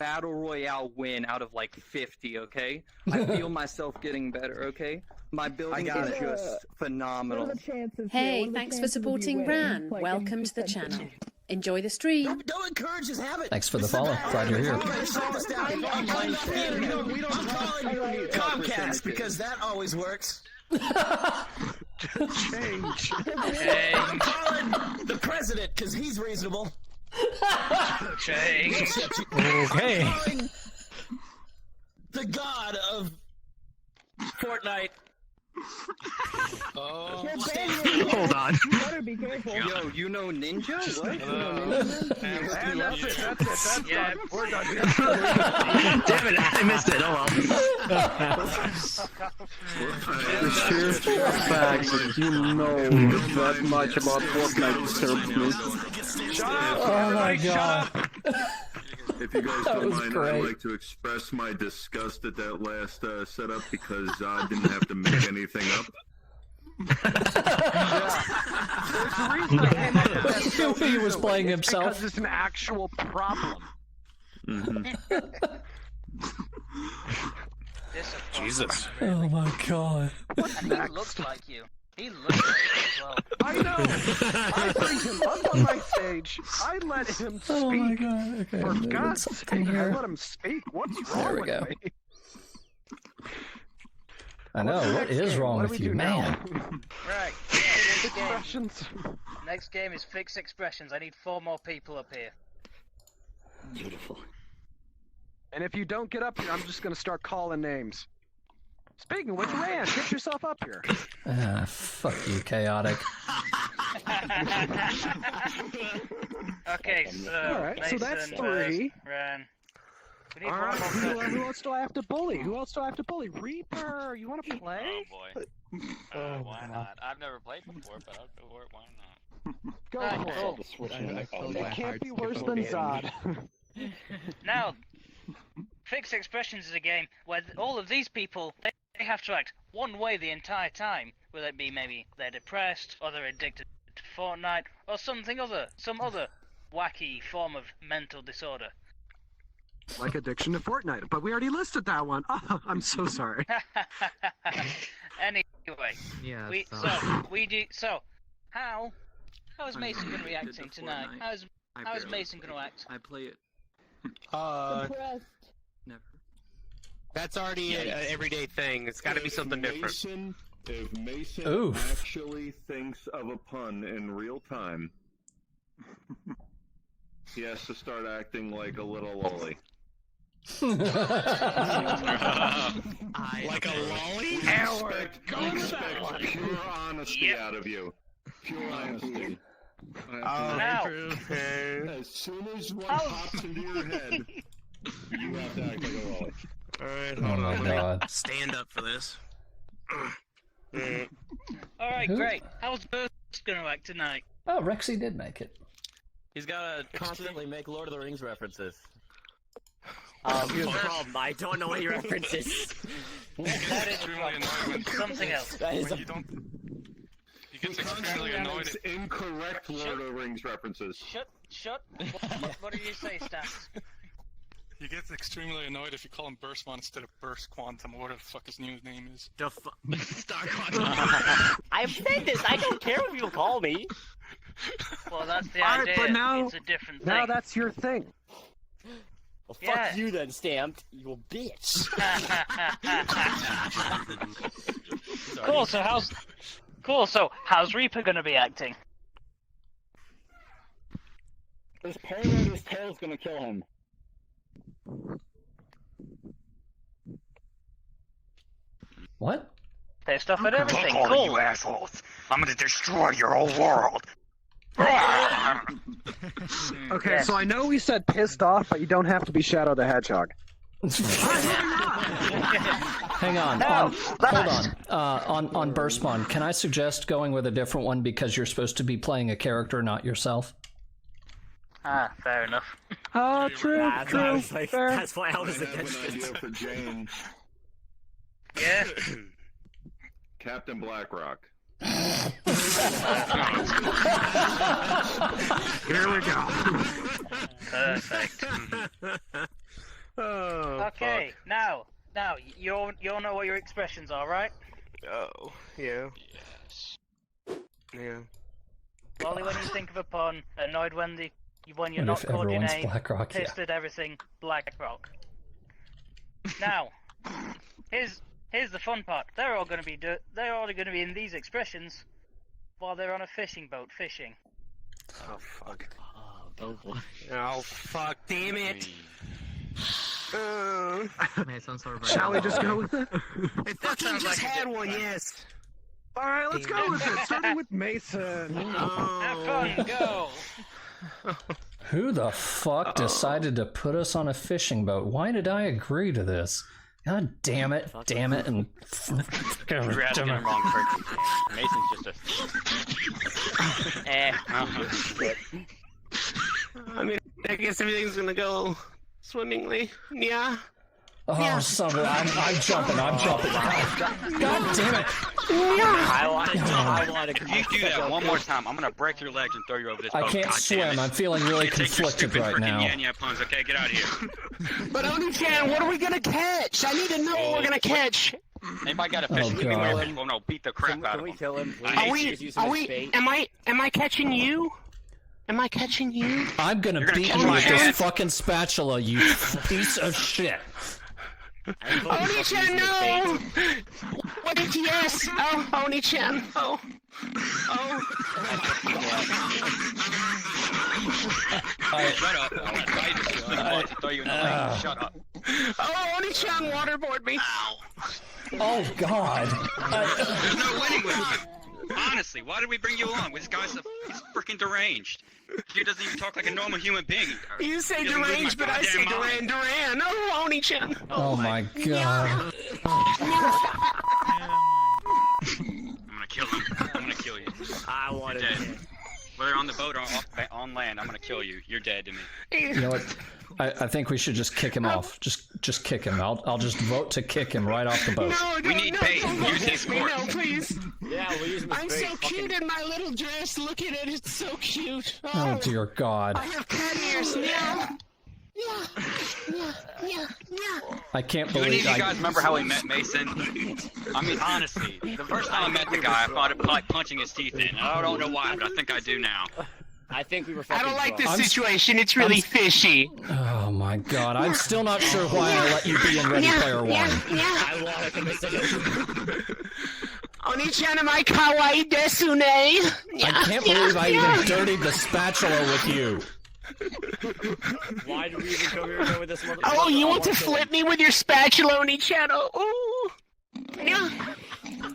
Speaker 19: battle royale win out of like 50. Okay, I feel myself getting better. Okay, my building is just phenomenal.
Speaker 14: Hey, thanks for supporting Ran. Welcome to the channel. Enjoy the stream.
Speaker 11: Don't encourage his habit.
Speaker 2: Thanks for the follow. Glad you're here.
Speaker 11: I'm calling Comcast because that always works.
Speaker 5: Change.
Speaker 11: I'm calling the president because he's reasonable.
Speaker 4: Change.
Speaker 12: Okay.
Speaker 11: I'm calling the god of Fortnite.
Speaker 17: Oh.
Speaker 12: Hold on.
Speaker 14: You better be careful.
Speaker 19: Yo, you know Ninja? What?
Speaker 5: And that's it. That's it.
Speaker 4: Yeah.
Speaker 5: Done. We're done.
Speaker 15: Damn it, I missed it. Oh
Speaker 1: The sheer fact that you know that much about Fortnite disturbs me.
Speaker 5: Shut up.
Speaker 2: Oh my
Speaker 5: Everybody shut
Speaker 2: god.
Speaker 5: up.
Speaker 18: If you guys
Speaker 2: That
Speaker 18: don't
Speaker 2: was
Speaker 18: mind,
Speaker 2: great.
Speaker 18: I'd like to express my disgust at that last setup because I didn't have to make anything up.
Speaker 5: There's a reason I came up with that so
Speaker 2: He was
Speaker 5: easily.
Speaker 2: playing
Speaker 5: It's
Speaker 2: himself.
Speaker 5: because it's an actual problem.
Speaker 17: Jesus.
Speaker 2: Oh my god.
Speaker 4: And he looks like you. He looks like you as well.
Speaker 5: I know. I bring him up on my stage. I let him speak.
Speaker 2: Oh my god. Okay.
Speaker 5: For
Speaker 2: moving
Speaker 5: God's
Speaker 2: something
Speaker 5: sake, I
Speaker 2: here.
Speaker 5: let him speak. What's
Speaker 2: There
Speaker 5: wrong
Speaker 2: we
Speaker 5: with
Speaker 2: go.
Speaker 5: me?
Speaker 2: I know,
Speaker 5: What's the
Speaker 2: what
Speaker 5: next
Speaker 2: is
Speaker 5: game?
Speaker 2: wrong
Speaker 5: What do
Speaker 2: with
Speaker 5: we
Speaker 2: you,
Speaker 5: do now?
Speaker 2: man?
Speaker 4: Right. Next game.
Speaker 5: Expressions.
Speaker 4: Next game is fixed expressions. I need 4 more people up here.
Speaker 15: Beautiful.
Speaker 5: And if you don't get up here, I'm just gonna start calling names. Speaking of which, Rand, get yourself up here.
Speaker 2: Ah, fuck you, chaotic.
Speaker 4: Okay, so
Speaker 5: Alright, so that's
Speaker 4: Mason,
Speaker 5: 3.
Speaker 4: Ran. We need
Speaker 5: Alright,
Speaker 4: one more
Speaker 5: who else do I have to bully? Who else do I have to bully? Reaper, you wanna play?
Speaker 8: Oh boy. Why not? I've never played before, but I'll go for it. Why not?
Speaker 5: Go
Speaker 4: Alright,
Speaker 5: for it. It can't be worse than Zod.
Speaker 4: Now, fixed expressions is a game where all of these people, they have to act one way the entire time, whether it be maybe they're depressed, or they're addicted to Fortnite, or some other wacky form of mental disorder.
Speaker 5: Like addiction to Fortnite, but we already listed that one. Oh, I'm so sorry.
Speaker 4: Anyway,
Speaker 6: Yeah.
Speaker 4: how How is Mason going to be acting tonight? How is Mason going to act?
Speaker 19: I play it.
Speaker 20: Never. That's already an everyday thing. It's got to be something different.
Speaker 18: If Mason
Speaker 2: Oof.
Speaker 18: actually thinks of a pun in real time, he has to start acting like a little lolly.
Speaker 20: Like a lolly?
Speaker 18: Expect pure honesty out of you. Pure honesty. As soon as one pops into your head, you have to act like a lolly.
Speaker 20: Alright,
Speaker 2: Oh my god.
Speaker 20: stand up for this.
Speaker 4: Alright, great. How's Burst going to act tonight?
Speaker 2: Oh, Rexy did make it.
Speaker 11: He's gotta constantly make Lord of the Rings references.
Speaker 8: Here's the problem. I don't know any references.
Speaker 4: That is
Speaker 17: Extremely annoying when
Speaker 4: something else.
Speaker 17: when you don't. He gets extremely annoyed.
Speaker 18: Makes incorrect Lord of the Rings references.
Speaker 4: Shut. What did you say, Stats?
Speaker 17: He gets extremely annoyed if you call him Burstmon instead of Burst Quantum, or whatever the fuck his new name is.
Speaker 20: Star Quantum.
Speaker 8: I've said this. I don't care what people call me.
Speaker 4: Well, that's the
Speaker 5: Alright,
Speaker 4: idea.
Speaker 5: but now,
Speaker 4: It's a different thing.
Speaker 5: now that's your thing.
Speaker 8: Well, fuck
Speaker 4: Yeah.
Speaker 8: you then, Stamped. You bitch.
Speaker 4: Cool. So how's Reaper gonna be acting?
Speaker 16: This Parado's tail's gonna kill him.
Speaker 2: What?
Speaker 4: Pissed off at everything.
Speaker 15: All
Speaker 4: Cool.
Speaker 15: you assholes! I'm gonna destroy your whole world.
Speaker 5: Okay,
Speaker 4: Yes.
Speaker 5: so I know we said pissed off, but you don't have to be Shadow the Hedgehog.
Speaker 2: Hang on. Hold on. On Burstmon, can I suggest going with a different one because you're supposed to be playing a character, not yourself?
Speaker 4: Ah, fair enough.
Speaker 5: True. Fair.
Speaker 8: That's why I was
Speaker 18: I have
Speaker 8: against
Speaker 18: an idea
Speaker 8: it.
Speaker 18: for Jane.
Speaker 4: Yeah.
Speaker 18: Captain Blackrock.
Speaker 20: Here we go.
Speaker 4: Perfect.
Speaker 20: Oh,
Speaker 4: Okay, now you all know what your expressions are, right?
Speaker 20: Oh, yeah. Yeah.
Speaker 4: Lolly when you think of a pun, annoyed when you're
Speaker 2: What
Speaker 4: not
Speaker 2: if
Speaker 4: called your
Speaker 2: everyone's
Speaker 4: name,
Speaker 2: BlackRock? Yeah.
Speaker 4: pissed at everything, BlackRock. Now, here's the fun part. They're all going to be in these expressions while they're on a fishing boat fishing.
Speaker 20: Oh, fuck. Oh, fuck. Damn it.
Speaker 5: Shall we just go with it?
Speaker 20: I fucking just had one, yes.
Speaker 5: Alright, let's go with it. Starting with Mason.
Speaker 4: Have fun, go!
Speaker 2: Who the fuck decided to put us on a fishing boat? Why did I agree to this? God damn it, and
Speaker 15: You're asking the wrong person. Mason's just
Speaker 20: I mean, I guess everything's gonna go swimmingly. Yeah.
Speaker 2: Oh, somebody, I'm jumping. God damn it.
Speaker 8: I want to.
Speaker 15: If you do that one more time, I'm gonna break your legs and throw you over this boat.
Speaker 2: I can't
Speaker 15: God
Speaker 2: swim.
Speaker 15: damn it.
Speaker 2: I'm feeling really
Speaker 15: You take your
Speaker 2: conflicted
Speaker 15: stupid
Speaker 2: right
Speaker 15: freaking
Speaker 2: now.
Speaker 15: Yanya puns, okay? Get out of here.
Speaker 20: But Oni-chan, what are we gonna catch? I need to know what we're gonna catch.
Speaker 15: Anybody got a fish? Leave me
Speaker 2: God.
Speaker 15: with people. No, beat the crap out
Speaker 8: Can
Speaker 15: of
Speaker 8: we
Speaker 15: them.
Speaker 8: kill him?
Speaker 15: I
Speaker 20: Are
Speaker 15: hate
Speaker 20: we? Am I catching you? Am I catching you?
Speaker 2: I'm gonna
Speaker 15: You're gonna
Speaker 2: beat
Speaker 15: catch
Speaker 2: you
Speaker 15: my
Speaker 2: with this
Speaker 15: head.
Speaker 2: fucking spatula, you piece of shit.
Speaker 20: Oni-chan, no! What did he ask? Oh, Oni-chan. Oh.
Speaker 15: Shut up. I'm gonna try to swim about to throw you in the lake. Shut up.
Speaker 20: Oh, Oni-chan waterboard me.
Speaker 2: Oh God.
Speaker 15: There's no winning with you. Honestly, why did we bring you along? This guy's he's freaking deranged. He doesn't even talk like a normal human being.
Speaker 20: You say
Speaker 15: He doesn't lose
Speaker 20: deranged,
Speaker 15: my
Speaker 20: but I say
Speaker 15: goddamn mind.
Speaker 20: Duran. Oh, Oni-chan.
Speaker 2: Oh my God.
Speaker 15: I'm gonna kill him. I'm gonna kill you.
Speaker 8: I want
Speaker 15: You're
Speaker 8: to.
Speaker 15: dead. Whether on the boat or on land, I'm gonna kill you. You're dead to me.
Speaker 2: You know what? I think we should just kick him off. Just kick him. I'll just vote to kick him right off the boat.
Speaker 15: We need bait. Use his court.
Speaker 20: No, please.
Speaker 8: Yeah, we'll use him as
Speaker 20: I'm
Speaker 8: bait.
Speaker 20: so cute in my little dress. Look at it. It's so cute.
Speaker 2: Oh dear God.
Speaker 20: I have cat ears. Meow. Yeah. Yeah. Yeah. Yeah.
Speaker 2: I can't
Speaker 15: Do any
Speaker 2: believe
Speaker 15: of you guys remember how we met Mason? I mean, honestly, the first time I met the guy, I thought it like punching his teeth in. I don't know why, but I think I do now.
Speaker 8: I think we were.
Speaker 20: I don't like this
Speaker 2: I'm-
Speaker 20: situation. It's really fishy.
Speaker 2: Oh my god, I'm still not sure why I let you be in Ready Player One.
Speaker 8: I want to commit to
Speaker 20: Oni-chan mai kawaii desu ne.
Speaker 2: I can't believe I even dirtied the spatula with you.
Speaker 8: Why did we even come here with this mother?
Speaker 20: Oh, you want to flip me with your spatula, Oni-chan? Oh, yeah.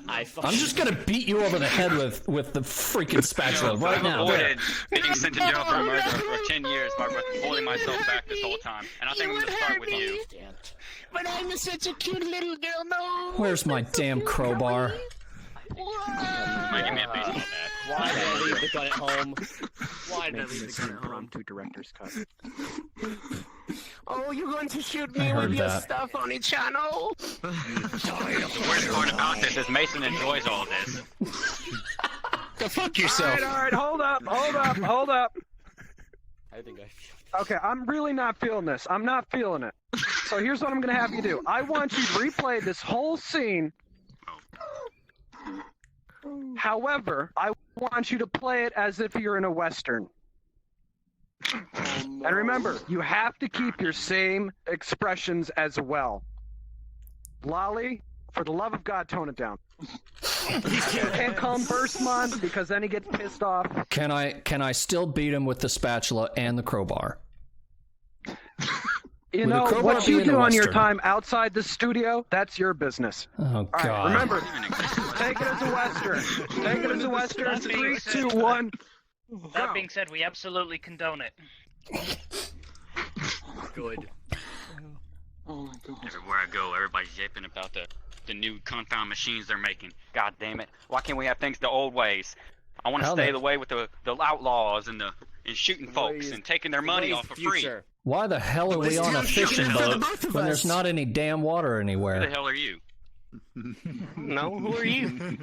Speaker 2: I'm just gonna beat you over the head with the freaking spatula right
Speaker 15: I've
Speaker 2: now.
Speaker 15: avoided getting sent to jail for murder for 10 years by holding myself back this whole time. And I think I'm gonna start with you.
Speaker 20: But I'm such a cute little girl, no.
Speaker 2: Where's my damn crowbar?
Speaker 15: Might give me a baseball bat.
Speaker 8: Why did I leave the gun at home? Why did I
Speaker 5: Making
Speaker 8: leave
Speaker 5: this
Speaker 8: the gun at home?
Speaker 5: impromptu director's cut.
Speaker 20: Oh, you're going to shoot
Speaker 2: I
Speaker 20: me
Speaker 2: heard
Speaker 20: with your
Speaker 2: that.
Speaker 20: stuff, Oni-chan? Oh.
Speaker 15: The worst part about this is Mason enjoys all this.
Speaker 20: Go fuck yourself.
Speaker 5: Alright, hold up.
Speaker 8: I think I feel.
Speaker 5: Okay, I'm really not feeling this. I'm not feeling it. So here's what I'm gonna have you do. I want you to replay this whole scene. However, I want you to play it as if you're in a Western. And remember, you have to keep your same expressions as well. Lolly, for the love of God, tone it down. You can't call him Burstmon because then he gets pissed off.
Speaker 2: Can I still beat him with the spatula and the crowbar?
Speaker 5: You
Speaker 2: Would
Speaker 5: know,
Speaker 2: a crowbar
Speaker 5: what
Speaker 2: be
Speaker 5: you
Speaker 2: in a
Speaker 5: do on your
Speaker 2: Western?
Speaker 5: time outside the studio, that's your business.
Speaker 2: Oh god.
Speaker 5: Alright, remember, take it as a Western. Take it as a Western. 3, 2, 1.
Speaker 4: That being said, we absolutely condone it.
Speaker 8: Good.
Speaker 15: Oh my god. Everywhere I go, everybody's yipping about the new confound machines they're making. God damn it. Why can't we have things the old ways? I want to
Speaker 2: How
Speaker 15: stay
Speaker 2: the-
Speaker 15: the way with the outlaws and shooting folks and taking their money off for free.
Speaker 2: Why the hell are we on a fishing boat when there's not any damn water
Speaker 15: Who the
Speaker 2: anywhere?
Speaker 15: hell are you?
Speaker 20: No, who are you?
Speaker 8: Who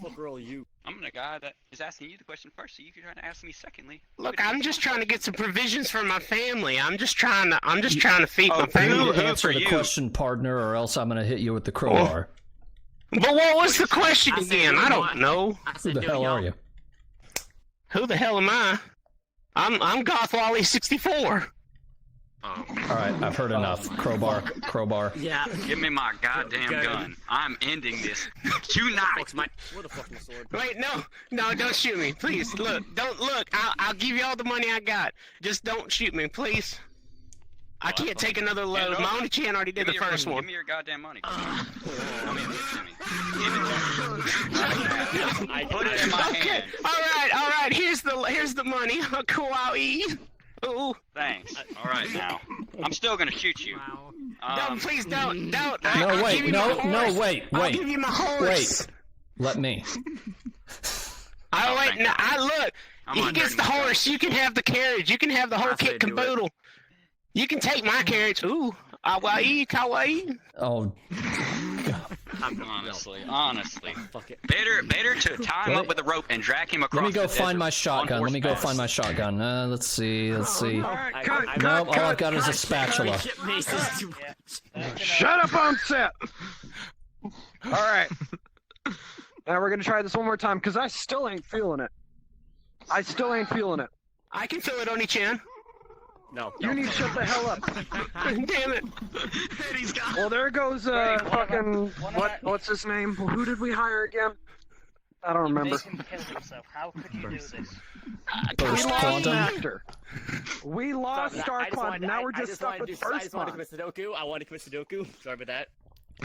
Speaker 8: the fuck are you?
Speaker 15: I'm the guy that is asking you the question first, so you can try to ask me secondly.
Speaker 20: Look, I'm just trying to get some provisions for my family. I'm just trying to feed my family.
Speaker 2: Answer the question, partner, or else I'm gonna hit you with the crowbar.
Speaker 20: But what was the question again? I don't know.
Speaker 2: Who the hell are you?
Speaker 20: Who the hell am I? I'm Goth Wally 64.
Speaker 15: Oh.
Speaker 2: Alright, I've heard enough. Crowbar.
Speaker 20: Yeah.
Speaker 15: Give me my goddamn gun. I'm ending this tonight.
Speaker 8: Where the fuck is my sword?
Speaker 20: Wait, no, don't shoot me, please. Don't look. I'll give you all the money I got. Just don't shoot me, please. I can't take another load. My only chan already did the first one.
Speaker 15: Give me your goddamn money. I mean, listen to me. Put it in my hand.
Speaker 20: All right. Here's the money. Kawaii. Ooh.
Speaker 15: Thanks. All right now. I'm still gonna shoot you.
Speaker 20: Don't, please don't.
Speaker 2: No,
Speaker 20: I'll
Speaker 2: wait,
Speaker 20: give you
Speaker 2: no,
Speaker 20: my
Speaker 2: no,
Speaker 20: horse.
Speaker 2: wait.
Speaker 20: I'll give you my horse.
Speaker 2: Wait. Let me.
Speaker 20: Wait, no, look. He gets the horse. You can have the carriage. You can have the whole kit caboodle. You can take my carriage. Ooh. Kawaii.
Speaker 2: Oh.
Speaker 15: Honestly. Better to tie him up with a rope and drag him across.
Speaker 2: Let me go
Speaker 15: the
Speaker 2: find
Speaker 15: desert
Speaker 2: my
Speaker 15: on
Speaker 2: shotgun. Let me go
Speaker 15: horseback.
Speaker 2: find my shotgun. Let's see.
Speaker 5: Cut,
Speaker 2: Nope, all I've got is a spatula.
Speaker 5: Shut up on set! Alright. Now we're gonna try this one more time, because I still ain't feeling it. I
Speaker 20: can feel it, Oni-chan.
Speaker 8: No.
Speaker 5: You need to shut the hell up.
Speaker 20: Damn it.
Speaker 5: Well, there goes, fucking, what's his name? Who did we hire again? I don't remember.
Speaker 4: Make him kill himself. How could you do this?
Speaker 2: Burst Quantum.
Speaker 5: We lost Star Quantum, now we're just stuck with
Speaker 8: I
Speaker 5: Burst
Speaker 8: just want to commit Sudoku. I want to commit Sudoku. Sorry about that.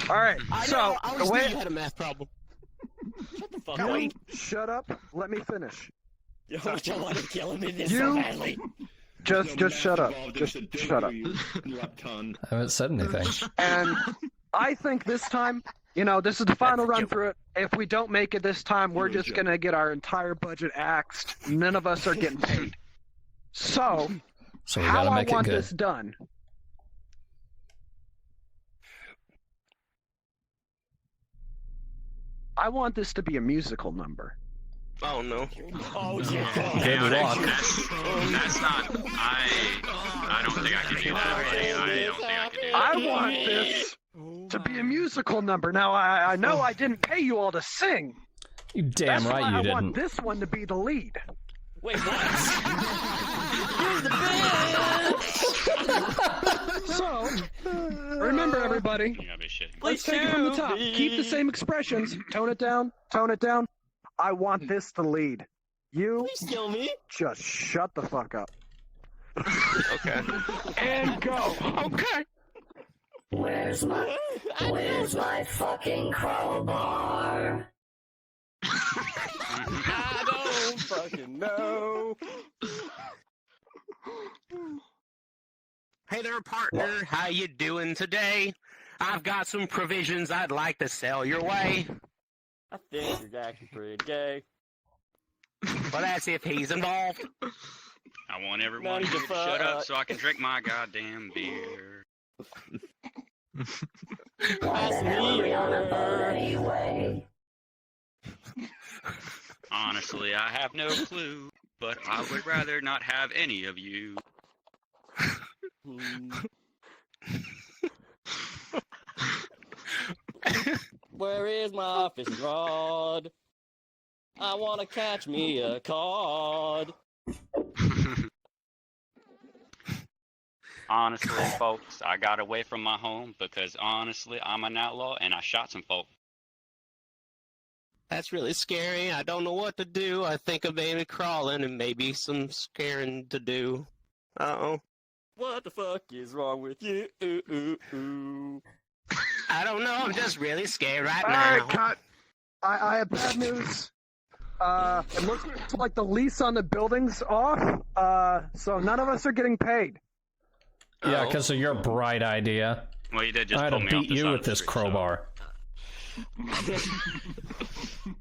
Speaker 5: Alright, so,
Speaker 20: I
Speaker 5: the
Speaker 20: always
Speaker 5: way...
Speaker 20: knew you had a math problem.
Speaker 8: Shut the fuck
Speaker 5: You
Speaker 8: up.
Speaker 5: shut up, let me finish.
Speaker 8: Yo, I don't want to kill him in this
Speaker 5: You-
Speaker 8: so badly.
Speaker 5: Just shut up. Just shut up.
Speaker 2: I haven't said anything.
Speaker 5: And I think this time, you know, this is the final run through it. If we don't make it this time, we're just gonna get our entire budget axed. None of us are getting paid. So
Speaker 2: we
Speaker 5: how
Speaker 2: gotta
Speaker 5: I
Speaker 2: make it
Speaker 5: want
Speaker 2: good.
Speaker 5: this done. I want this to be a musical number.
Speaker 20: Oh no.
Speaker 8: Oh yeah.
Speaker 2: Good luck.
Speaker 15: That's not. I don't think I can do that. I don't think I can do
Speaker 5: I want this to be a musical number. Now, I know I didn't pay you all to sing.
Speaker 2: You damn
Speaker 5: That's
Speaker 2: right
Speaker 5: why
Speaker 2: you
Speaker 5: I
Speaker 2: didn't.
Speaker 5: want this one to be the lead.
Speaker 8: Wait, what?
Speaker 5: So, remember everybody, let's take it from the top. Keep the same expressions. Tone it down. Tone it down. I want this to lead. You
Speaker 8: Please kill me.
Speaker 5: just shut the fuck up.
Speaker 11: Okay.
Speaker 5: And go.
Speaker 8: Okay.
Speaker 13: Where's my fucking crowbar?
Speaker 8: I don't fucking know.
Speaker 20: Hey there, partner. How you doing today? I've got some provisions I'd like to sell your way.
Speaker 8: I think you're actually pretty gay.
Speaker 20: Well, that's if he's involved.
Speaker 15: I want everyone to shut up so I can drink my goddamn beer.
Speaker 8: Pass me
Speaker 13: anyway.
Speaker 15: Honestly, I have no clue, but I would rather not have any of you.
Speaker 8: Where is my fishing rod? I wanna catch me a cod.
Speaker 15: Honestly, folks, I got away from my home because honestly, I'm an outlaw and I shot some folks.
Speaker 20: That's really scary. I don't know what to do. I think of maybe crawling and maybe some scaring to do. Uh-oh.
Speaker 8: What the fuck is wrong with you?
Speaker 20: I don't know. I'm just really scared right
Speaker 5: All
Speaker 20: now.
Speaker 5: right, cut. I have bad news. It looks like the lease on the building's off, so none of us are getting paid.
Speaker 2: Yeah, because of your bright idea.
Speaker 15: Well, you did just
Speaker 2: I had
Speaker 15: pull
Speaker 2: to
Speaker 15: me off
Speaker 2: beat
Speaker 15: the
Speaker 2: you
Speaker 15: side
Speaker 2: with
Speaker 15: of the
Speaker 2: this
Speaker 15: street,
Speaker 2: crowbar.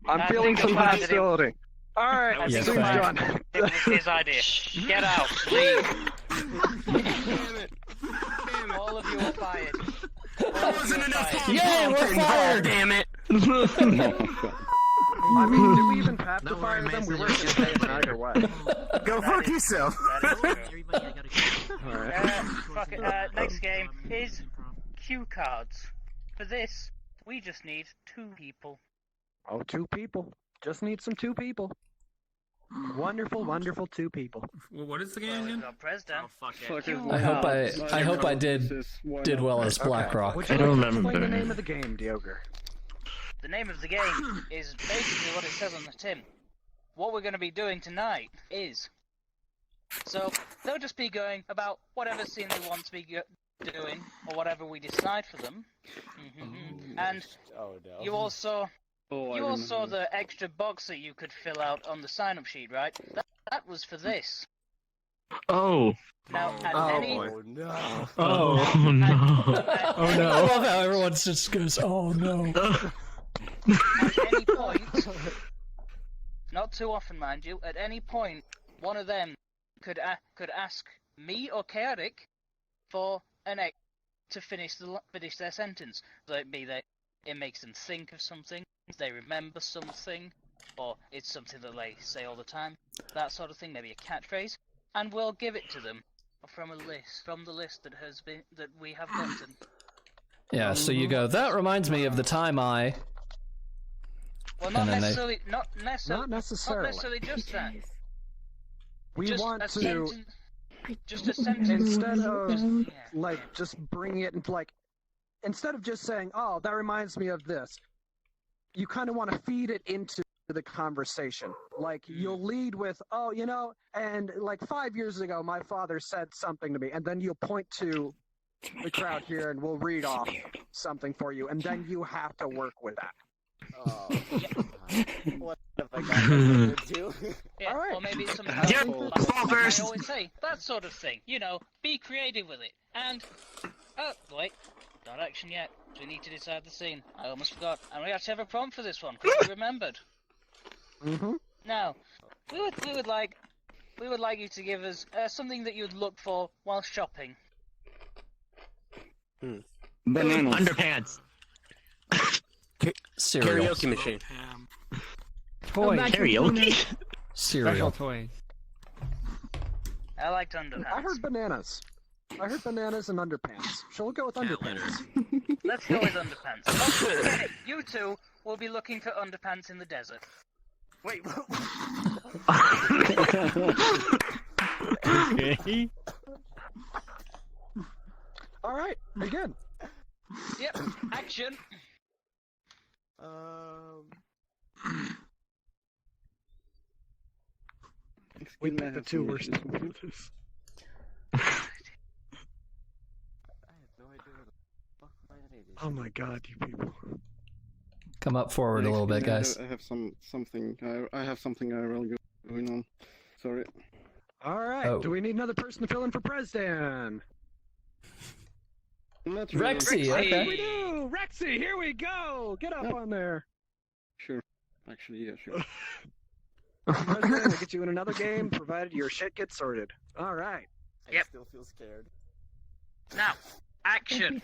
Speaker 5: I'm
Speaker 4: I
Speaker 5: feeling
Speaker 4: think
Speaker 5: some
Speaker 4: I found it.
Speaker 5: hostility. All right,
Speaker 4: I
Speaker 2: Yes,
Speaker 5: seems
Speaker 2: thanks.
Speaker 5: done.
Speaker 4: It was his idea. Get out, leave.
Speaker 20: Damn it.
Speaker 4: All of you are fired.
Speaker 20: That wasn't enough time.
Speaker 2: Yay, we're fired!
Speaker 20: Damn it.
Speaker 5: I mean, do we even have to fire them? We weren't going to pay them either way.
Speaker 11: Go fuck yourself.
Speaker 5: All right.
Speaker 4: Fuck it. Next game is cue cards. For this, we just need 2 people.
Speaker 5: Oh, 2 people. Just need some 2 people. Wonderful, wonderful 2 people.
Speaker 17: Well, what is the game again?
Speaker 4: Got Prez down.
Speaker 2: I hope I did well as Blackrock.
Speaker 5: Would you
Speaker 18: I don't
Speaker 5: like to
Speaker 18: remember.
Speaker 5: explain the name of the game, Deogre?
Speaker 4: The name of the game is basically what it says on the tin. What we're going to be doing tonight is... So, they'll just be going about whatever scene they want to be doing, or whatever we decide for them. And you all saw... You all saw the extra box that you could fill out on the sign-up sheet, right? That was for this.
Speaker 18: Oh.
Speaker 4: Now, at any...
Speaker 8: no.
Speaker 18: Oh no.
Speaker 2: Oh no. I love how everyone just goes, oh no.
Speaker 4: At any point, not too often, mind you, at any point, one of them could ask me or Chaotic for an X to finish their sentence. So it makes them think of something, they remember something, or it's something that they say all the time, that sort of thing, maybe a catchphrase, and we'll give it to them from the list that we have gotten.
Speaker 2: Yeah, so you go, that reminds me of the time I...
Speaker 4: Well, not
Speaker 2: And then
Speaker 4: necessarily, not necessarily just that.
Speaker 5: We
Speaker 4: Just
Speaker 5: want
Speaker 4: a
Speaker 5: to...
Speaker 4: sentence. Just a sentence.
Speaker 5: Instead of, like, just bringing it into, like... Instead of just saying, oh, that reminds me of this, you kind of want to feed it into the conversation. Like, you'll lead with, oh, you know, and like 5 years ago, my father said something to me, and then you'll point to the crowd here, and we'll read off something for you, and then you have to work with that.
Speaker 8: Oh, what have I got to do?
Speaker 4: Yeah,
Speaker 5: All right.
Speaker 4: or maybe it's something
Speaker 20: Yep,
Speaker 4: like
Speaker 20: fall
Speaker 4: I
Speaker 20: first.
Speaker 4: always say, that sort of thing. You know, be creative with it. And, oh, wait, not action yet. We need to decide the scene. I almost forgot. And we actually have a prompt for this one, because we remembered. Now, we would like you to give us something that you'd look for while shopping.
Speaker 18: Bananas.
Speaker 20: Underpants.
Speaker 2: Cereal.
Speaker 20: Karaoke machine.
Speaker 12: Toys.
Speaker 20: Karaoke?
Speaker 2: Cereal.
Speaker 12: Special toys.
Speaker 4: I liked underpants.
Speaker 5: I heard bananas. I heard bananas and underpants. Shall we go with underpants?
Speaker 4: Let's go with underpants. Okay, you two will be looking for underpants in the desert.
Speaker 8: Wait.
Speaker 5: Okay. All right. Again.
Speaker 4: Yep. Action.
Speaker 5: We picked the two worst computers. Oh my god, you people.
Speaker 2: Come up forward a little bit, guys.
Speaker 1: I have something. I have something really good going on. Sorry.
Speaker 5: All right.
Speaker 2: Oh.
Speaker 5: Do we need another person to fill in for President?
Speaker 1: Not
Speaker 2: Rexy, okay.
Speaker 5: We do. Rexy, here we go. Get up on there.
Speaker 1: Sure. Actually, yeah, sure.
Speaker 5: President, we'll get you in another game, provided your shit gets sorted. All right.
Speaker 8: I still feel scared.
Speaker 4: Now, action.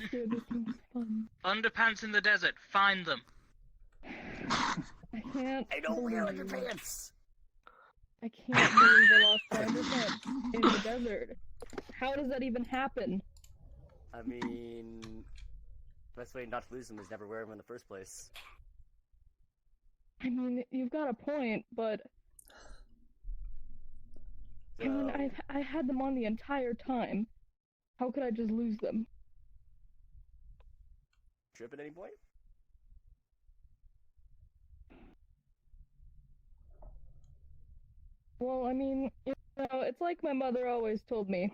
Speaker 4: Underpants in the desert. Find them.
Speaker 10: I can't.
Speaker 8: I don't wear underpants.
Speaker 10: I can't believe I lost my underpants in the desert. How does that even happen?
Speaker 8: I mean, the best way not to lose them is never wear them in the first place.
Speaker 10: I mean, you've got a point, but I mean, I had them on the entire time. How could I just lose them?
Speaker 8: Trip at any point?
Speaker 10: Well, I mean, you know, it's like my mother always told me.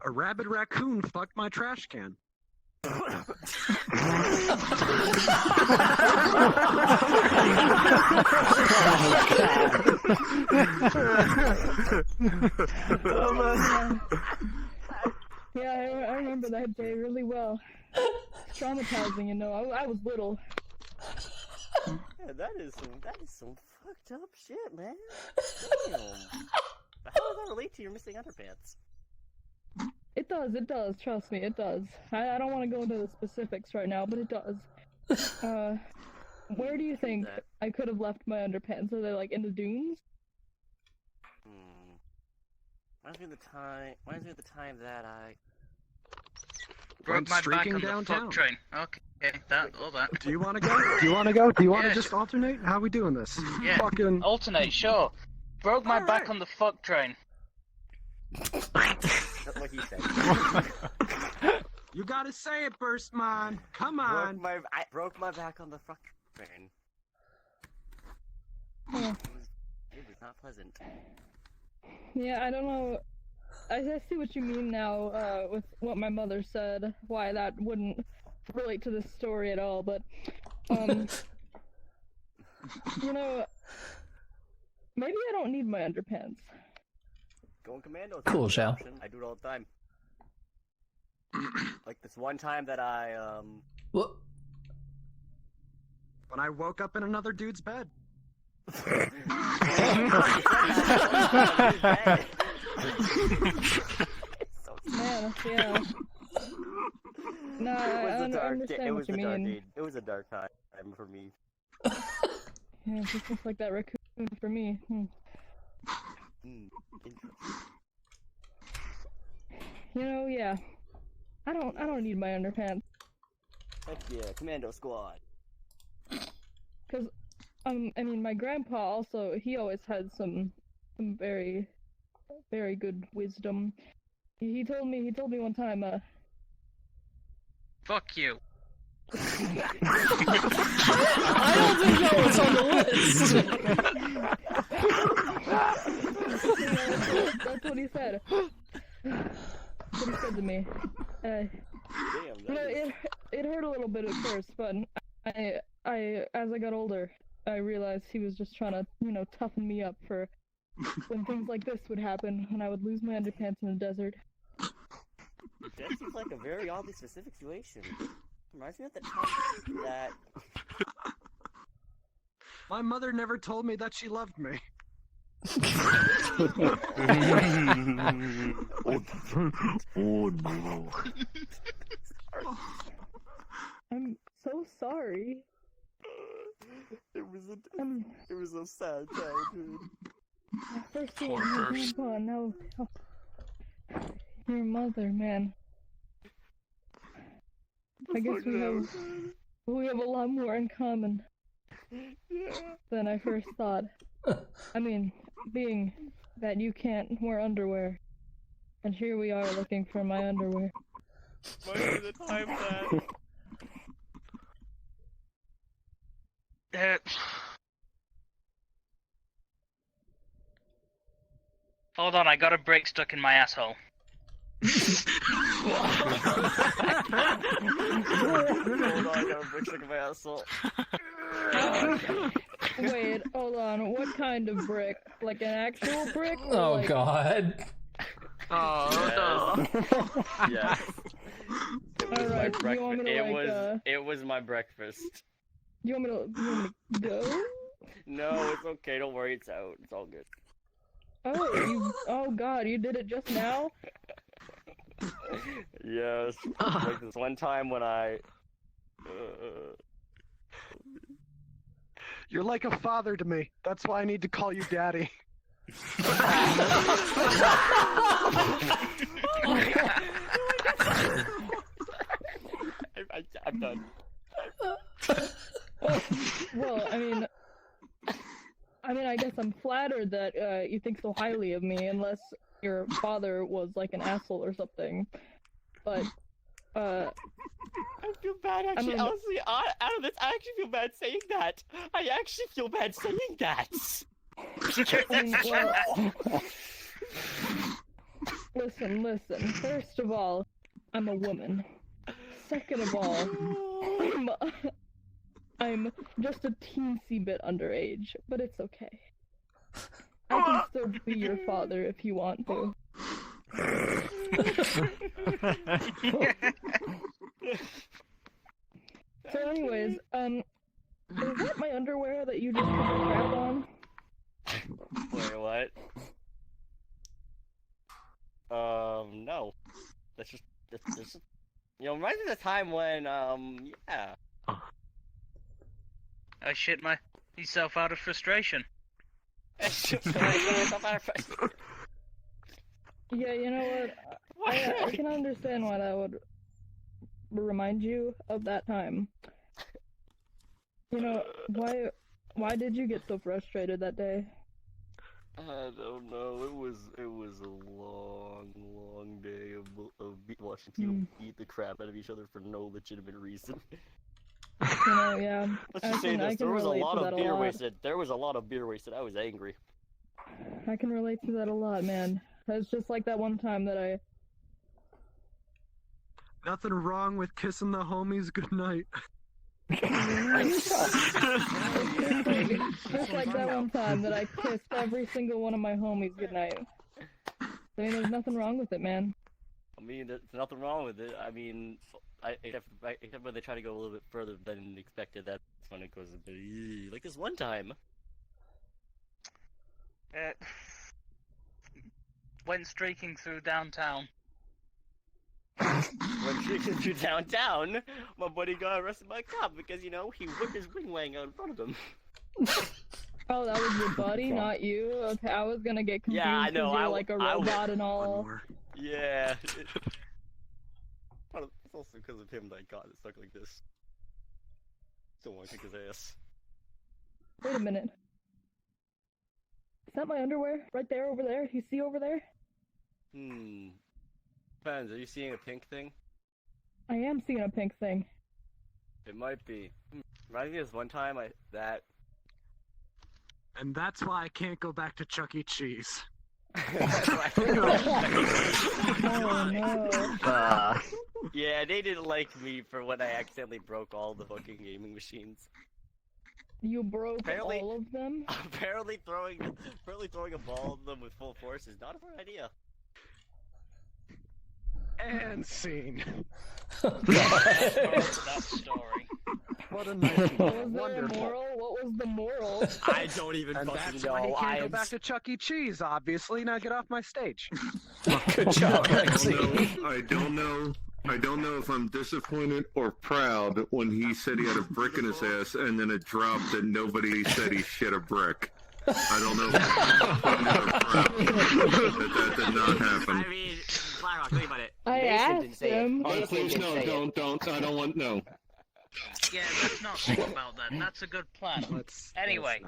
Speaker 5: A rabid raccoon fucked my trash can.
Speaker 10: Yeah, I remember that day really well. It's traumatizing, you know. I was little.
Speaker 8: Yeah, that is some fucked up shit, man. Damn. How does that relate to your missing underpants?
Speaker 10: It does, trust me, it does. I don't want to go into the specifics right now, but it does. Where do you think I could have left my underpants? Are they, like, in the dunes?
Speaker 8: Reminds me of the time that I
Speaker 4: broke my back on the fuck train. Okay, all that.
Speaker 5: Do you want to go? Do you want to go? Do you want to just alternate? How are we doing this?
Speaker 4: Yeah,
Speaker 5: Fucking...
Speaker 4: alternate, sure. Broke my back on the fuck train.
Speaker 8: That's what he said.
Speaker 5: You gotta say it, Burstman. Come on.
Speaker 8: I broke my back on the fuck train. It was not pleasant.
Speaker 10: Yeah, I don't know. I see what you mean now, with what my mother said, why that wouldn't relate to this story at all, but, you know, maybe I don't need my underpants.
Speaker 8: Going commando.
Speaker 2: Cool, Shao.
Speaker 8: I do it all the time. Like this one time that I,
Speaker 2: What?
Speaker 5: When I woke up in another dude's bed.
Speaker 10: Man, yeah. No, I understand what you mean.
Speaker 8: It was a dark time for me.
Speaker 10: Yeah, just looks like that raccoon for me. You know, yeah. I don't need my underpants.
Speaker 8: Heck yeah, commando squad.
Speaker 10: Cause, I mean, my grandpa also, he always had some very, very good wisdom. He told me one time,
Speaker 4: Fuck you.
Speaker 2: I don't think that was on the list.
Speaker 10: That's what he said. That's what he said to me. You know, it hurt a little bit at first, but I as I got older, I realized he was just trying to, you know, toughen me up for when things like this would happen, and I would lose my underpants in the desert.
Speaker 8: That seems like a very oddly specific situation. Reminds me of the time that...
Speaker 5: My mother never told me that she loved me.
Speaker 10: Oh no. I'm so sorry.
Speaker 8: It was a sad time, dude.
Speaker 10: First seeing my grandpa, Your mother, man. I guess we have a lot more in common than I first thought. I mean, being that you can't wear underwear, and here we are looking for my underwear.
Speaker 8: Most of the time, that.
Speaker 4: Hold on, I got a brick stuck in my asshole.
Speaker 8: Hold on, I got a brick stuck in my asshole.
Speaker 10: Wait, hold on. What kind of brick? Like an actual brick? Or
Speaker 2: Oh
Speaker 10: like...
Speaker 2: God.
Speaker 8: Oh no. Yes. It was my
Speaker 10: Alright, you want
Speaker 8: breakfast.
Speaker 10: me to,
Speaker 8: It was my breakfast.
Speaker 10: You want me to go?
Speaker 8: No, it's okay. Don't worry. It's out. It's all good.
Speaker 10: Oh God, you did it just now?
Speaker 8: Yes. Like this one time when I.
Speaker 5: You're like a father to me. That's why I need to call you daddy.
Speaker 8: I'm done.
Speaker 10: Well, I guess I'm flattered that you think so highly of me, unless your father was like an asshole or something. But,
Speaker 8: I feel bad actually. Honestly, out of this, I actually feel bad saying that. I actually feel bad saying that.
Speaker 10: Listen. First of all, I'm a woman. Second of all, I'm just a teensy bit underage, but it's okay. I can still be your father if you want to. So anyways, is that my underwear that you just put the crap on?
Speaker 8: Wait, what? No. That's just, reminds me of the time when, yeah.
Speaker 4: I shit myself out of frustration.
Speaker 10: Yeah, you know what? I can understand why that would remind you of that time. You know, why did you get so frustrated that day?
Speaker 8: I don't know. It was a long day of watching people beat the crap out of each other for no legitimate reason.
Speaker 10: You know, yeah.
Speaker 8: Let's just say this: there was a lot of beer wasted. There was a lot of beer wasted. I was angry.
Speaker 10: I can relate to that a lot, man. It's just like that one time that I.
Speaker 5: Nothing wrong with kissing the homies goodnight.
Speaker 10: Just like that one time that I kissed every single one of my homies goodnight. I mean, there's nothing wrong with it, man.
Speaker 8: I mean, there's nothing wrong with it. I mean, except when they try to go a little bit further than expected, that's when it goes a bit like this one time.
Speaker 4: Went streaking through downtown.
Speaker 8: When streaking through downtown, my buddy got arrested by a cop because, he whipped his wing wang out in front of him.
Speaker 10: Oh, that was your buddy, not you? Okay, I was gonna get confused.
Speaker 8: Yeah, I know.
Speaker 10: You're like a robot and all.
Speaker 8: Yeah. It's also because of him that I got it stuck like this. Don't want to kick his ass.
Speaker 10: Wait a minute. Is that my underwear? Right there, over there? You see over there?
Speaker 8: Depends. Are you seeing a pink thing?
Speaker 10: I am seeing a pink thing.
Speaker 8: It might be. Reminds me of this one time
Speaker 5: And that's why I can't go back to Chuck E. Cheese.
Speaker 10: Oh no.
Speaker 8: Yeah, they didn't like me for when I accidentally broke all the fucking gaming machines.
Speaker 10: You broke all of them?
Speaker 8: Apparently throwing a ball at them with full force is not a good idea.
Speaker 5: And scene.
Speaker 4: That story.
Speaker 5: What a nice
Speaker 10: Was there a moral? What was the moral?
Speaker 8: I don't even
Speaker 5: And
Speaker 8: fucking
Speaker 5: that's
Speaker 8: know.
Speaker 5: why he can't go back to Chuck E. Cheese, obviously. Now get off my stage.
Speaker 2: Good job,
Speaker 18: I don't know if I'm disappointed or proud when he said he had a brick in his ass and then it dropped that nobody said he shit a brick. I don't know. that did not happen.
Speaker 20: I mean, Blackrock, think about it.
Speaker 10: I asked him.
Speaker 18: Oh, please, no, don't. I don't want, no.
Speaker 4: Yeah, let's not think about that. That's a good plan. Anyway.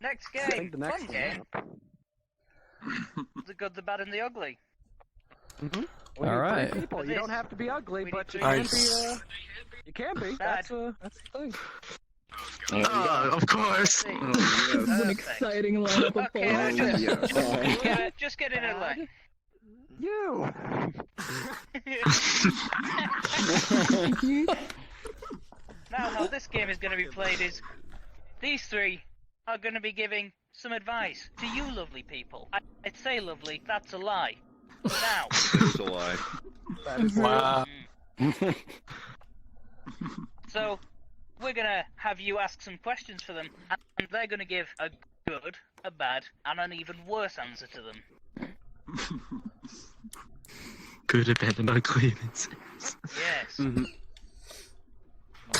Speaker 4: Next game. Fun game. The good, the bad, and the ugly.
Speaker 2: All right.
Speaker 5: People, you don't have to be ugly, but you
Speaker 2: Alright.
Speaker 5: can be. You can be. That's the thing.
Speaker 20: Of course.
Speaker 10: This is an exciting lineup of players.
Speaker 4: Just get in it like.
Speaker 5: You.
Speaker 4: Now, how this game is going to be played is these three are going to be giving some advice to you, lovely people. I'd say lovely, that's a lie. Now.
Speaker 18: It's a lie.
Speaker 12: Wow.
Speaker 4: So, we're going to have you ask some questions for them, and they're going to give a good, a bad, and an even worse answer to them.
Speaker 6: Good, bad, and ugly.
Speaker 4: Yes.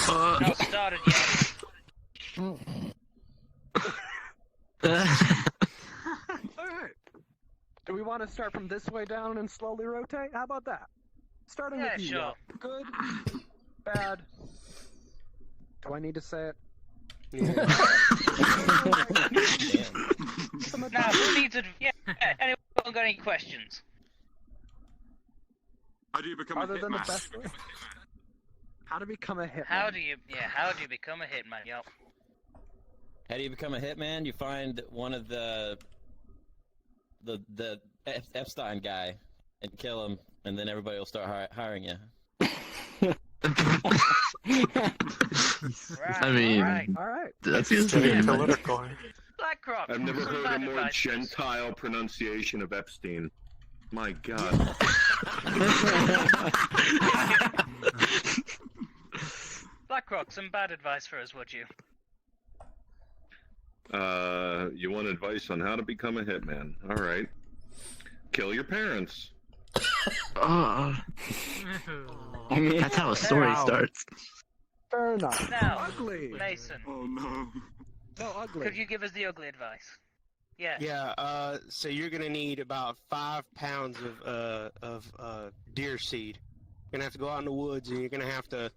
Speaker 6: Not
Speaker 4: started yet.
Speaker 5: Alright. Do we want to start from this way down and slowly rotate? How about that? Starting with you.
Speaker 4: Sure.
Speaker 5: Good, bad. Do I need to say it?
Speaker 4: Now, who needs anyone got any questions?
Speaker 18: How do you become
Speaker 5: Other
Speaker 18: a
Speaker 5: than the
Speaker 18: hitman?
Speaker 5: best way? How to become a hitman?
Speaker 4: How do you become a hitman? Yup.
Speaker 11: How do you become a hitman? You find one of the Epstein guy and kill him, and then everybody will start hiring you.
Speaker 6: I mean,
Speaker 5: all right.
Speaker 6: That seems to be
Speaker 20: political.
Speaker 4: Blackrock.
Speaker 18: I've never heard a more Gentile pronunciation of Epstein. My God.
Speaker 4: Blackrock, some bad advice for us, would you?
Speaker 18: You want advice on how to become a hitman? All right. Kill your parents.
Speaker 6: I mean, that's how a story starts.
Speaker 5: Fair enough.
Speaker 4: Now,
Speaker 5: Ugly.
Speaker 4: Mason.
Speaker 18: Oh no.
Speaker 5: No, ugly.
Speaker 4: Could you give us the ugly advice? Yeah.
Speaker 20: Yeah, so you're gonna need about 5 pounds of deer seed. You're gonna have to go out in the woods and you're gonna have to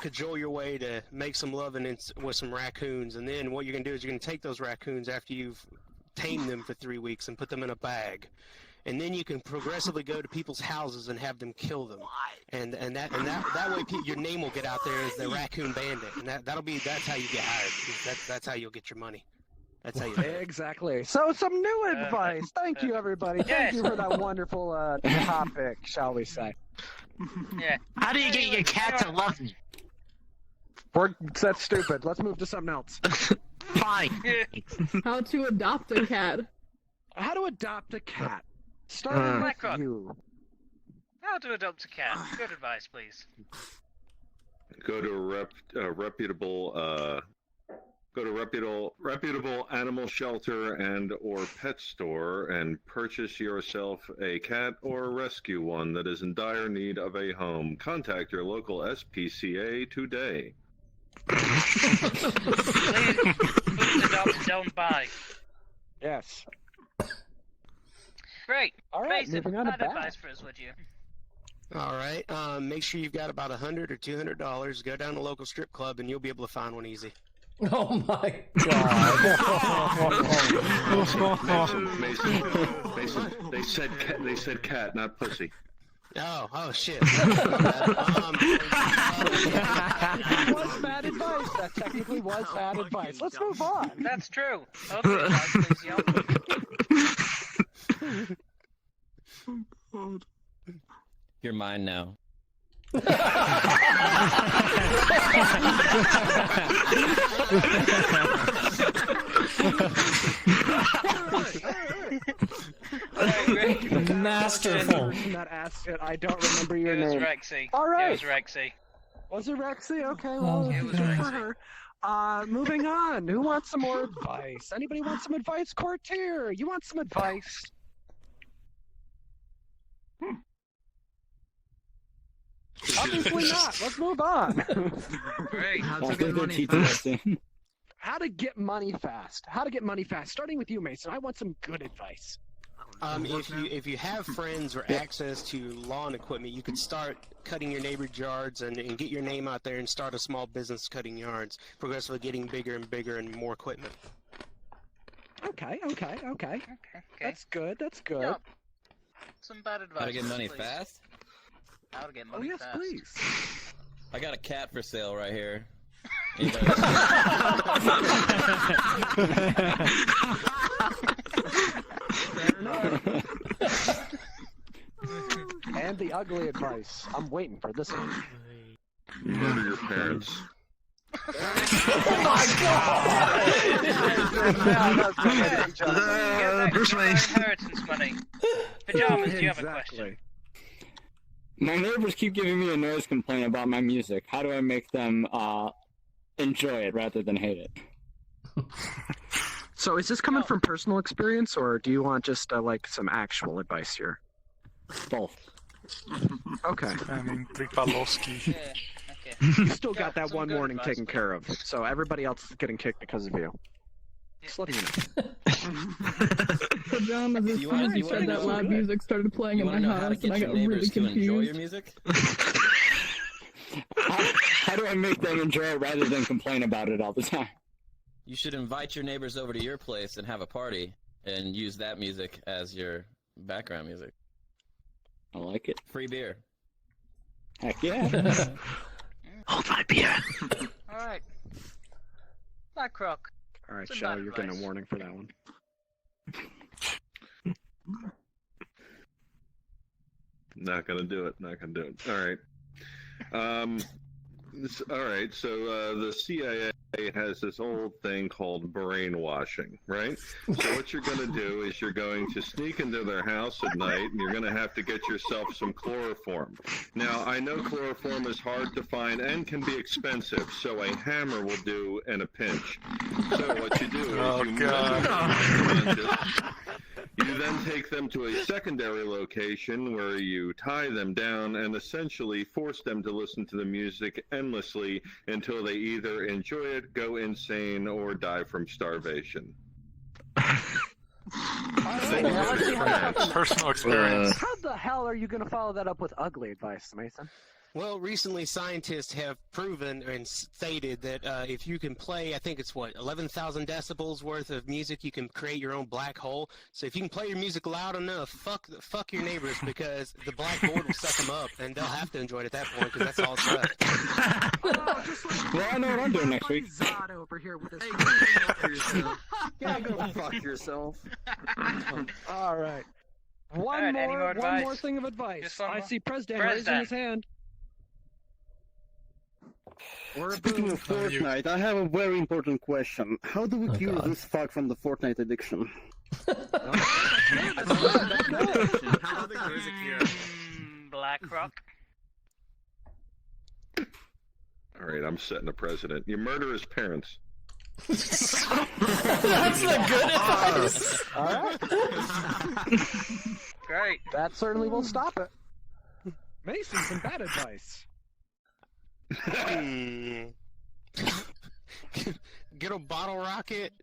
Speaker 20: cajole your way to make some loving with some raccoons. And then what you're gonna do is you're gonna take those raccoons after you've tamed them for 3 weeks and put them in a bag. And then you can progressively go to people's houses and have them kill them. And that way your name will get out there as the Raccoon Bandit. And that's how you get hired. That's how you'll get your money. That's how you do it.
Speaker 5: Exactly. So some new advice. Thank you, everybody. Thank you for that wonderful topic, shall we say?
Speaker 4: Yeah.
Speaker 20: How do you get your cat to love me?
Speaker 5: That's stupid. Let's move to something else.
Speaker 20: Fine.
Speaker 10: How to adopt a cat.
Speaker 5: How to adopt a cat. Starting with
Speaker 4: Blackrock.
Speaker 5: you.
Speaker 4: How to adopt a cat? Good advice, please.
Speaker 18: Go to reputable animal shelter and or pet store and purchase yourself a cat or rescue one that is in dire need of a home. Contact your local SPCA today.
Speaker 4: Please adopt, don't buy.
Speaker 5: Yes.
Speaker 4: Great.
Speaker 5: All right,
Speaker 4: Mason,
Speaker 5: moving on to
Speaker 4: bad
Speaker 5: bad.
Speaker 4: advice for us, would you?
Speaker 20: All right. Make sure you've got about $100 or $200. Go down to a local strip club and you'll be able to find one easy.
Speaker 2: Oh my
Speaker 18: Mason, they said cat, not pussy.
Speaker 20: Oh shit.
Speaker 5: That was bad advice. That technically was bad advice. Let's move on.
Speaker 4: That's true. Okay, advice, please, yo.
Speaker 11: You're mine now.
Speaker 2: Masterful.
Speaker 5: That asked it. I don't remember your
Speaker 4: It was
Speaker 5: name.
Speaker 4: Rexy.
Speaker 5: All right.
Speaker 4: It was Rexy.
Speaker 5: Was it Rexy? Okay, well,
Speaker 4: It was
Speaker 5: good for
Speaker 4: Rexy.
Speaker 5: her. Moving on. Who wants some more advice? Anybody want some advice? Courtier, you want some advice? Obviously not. Let's move on.
Speaker 4: Great.
Speaker 16: How to
Speaker 5: to get money fast. How to get money fast. Starting with you, Mason. I want some good advice.
Speaker 20: If you have friends or access to lawn equipment, you could start cutting your neighbor's yards and get your name out there and start a small business cutting yards, progressively getting bigger and bigger and more equipment.
Speaker 5: Okay. That's good.
Speaker 4: Yeah. Some bad advice.
Speaker 11: How to get money
Speaker 4: please.
Speaker 11: fast?
Speaker 4: How to get money fast.
Speaker 5: Oh, yes, please.
Speaker 11: I got a cat for sale right here.
Speaker 5: And the ugly advice. I'm waiting for this one.
Speaker 18: Murder your parents.
Speaker 2: Oh my god!
Speaker 4: Bruce Wayne. Inheritance money. Pajamas, do you have a question?
Speaker 16: My neighbors keep giving me a noise complaint about my music. How do I make them enjoy it rather than hate it?
Speaker 5: So is this coming from personal experience, or do you want just like some actual advice here?
Speaker 16: Both.
Speaker 5: Okay.
Speaker 7: I mean, Tripalowski.
Speaker 4: Yeah, okay.
Speaker 5: You still got that one warning taken care of, so everybody else is getting kicked because of you. Just letting you know.
Speaker 10: Pajamas, as soon as you said that, loud music started playing in my house, and I got really confused.
Speaker 11: Enjoy your music?
Speaker 16: How do I make them enjoy it rather than complain about it all the time?
Speaker 11: You should invite your neighbors over to your place and have a party, and use that music as your background music.
Speaker 16: I like it.
Speaker 11: Free beer.
Speaker 16: Heck yeah.
Speaker 5: Hold my beer.
Speaker 4: Alright. Black Rock.
Speaker 5: Alright,
Speaker 4: Some
Speaker 5: Shell,
Speaker 4: bad
Speaker 5: you're getting a
Speaker 4: advice.
Speaker 5: warning for that one.
Speaker 18: Not gonna do it. All right. All right. So the CIA has this old thing called brainwashing, right? So what you're gonna do is you're going to sneak into their house at night, and you're gonna have to get yourself some chloroform. Now, I know chloroform is hard to find and can be expensive, so a hammer will do in a pinch. So what you do is you then take them to a secondary location where you tie them down and essentially force them to listen to the music endlessly until they either enjoy it, go insane, or die from starvation.
Speaker 7: Personal experience.
Speaker 5: How the hell are you going to follow that up with ugly advice, Mason?
Speaker 20: Well, recently scientists have proven and stated that if you can play, I think it's 11,000 decibels worth of music, you can create your own black hole. So if you can play your music loud enough, fuck your neighbors, because the black void will suck them up, and they'll have to enjoy it at that point, because that's all it's left.
Speaker 16: Well, I know what I'm doing next week.
Speaker 5: Zod over here with his
Speaker 19: Yeah, go fuck yourself.
Speaker 5: All right.
Speaker 4: Alright, any more
Speaker 5: One
Speaker 4: advice?
Speaker 5: more thing of advice.
Speaker 4: Just one
Speaker 5: I
Speaker 4: more?
Speaker 5: see President raising his hand.
Speaker 21: Speaking of Fortnite, I have a very important question. How do we cure this fuck from the Fortnite addiction?
Speaker 4: Black Rock.
Speaker 18: All right, I'm setting a precedent. You murder his parents.
Speaker 2: That's the good advice.
Speaker 5: All right.
Speaker 4: Great.
Speaker 5: That certainly will stop it. Mason, some bad advice.
Speaker 20: Get a bottle rocket.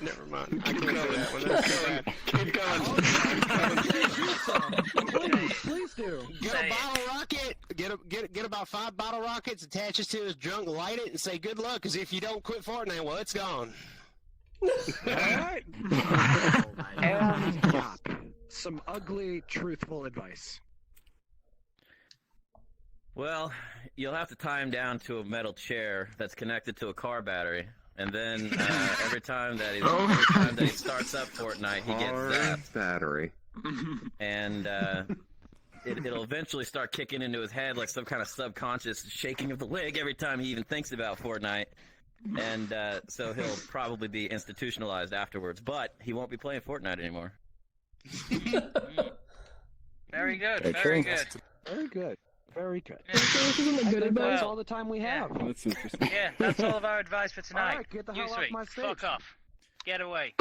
Speaker 20: Never mind. I can't do that one. That's so bad. Keep going.
Speaker 5: Please do.
Speaker 20: Get a bottle rocket. Get about 5 bottle rockets. Attach it to his junk. Light it and say good luck. Because if you don't quit Fortnite, well, it's gone.
Speaker 5: All right. And Yop, some ugly, truthful advice.
Speaker 11: Well, you'll have to tie him down to a metal chair that's connected to a car battery, and then every time that he starts up Fortnite, he gets zapped.
Speaker 18: Battery.
Speaker 11: And it'll eventually start kicking into his head like some kind of subconscious shaking of the leg every time he even thinks about Fortnite. And so he'll probably be institutionalized afterwards, but he won't be playing Fortnite anymore.
Speaker 4: Very good.
Speaker 16: Very
Speaker 4: Very
Speaker 16: true.
Speaker 4: good.
Speaker 5: Very good. Very good.
Speaker 10: This isn't a good
Speaker 5: I think that's
Speaker 10: advice.
Speaker 5: all the time we have.
Speaker 16: That's interesting.
Speaker 4: Yeah, that's all of our advice for tonight.
Speaker 5: All right, get the
Speaker 4: You
Speaker 5: hell off
Speaker 4: three,
Speaker 5: my stage.
Speaker 4: fuck off. Get away.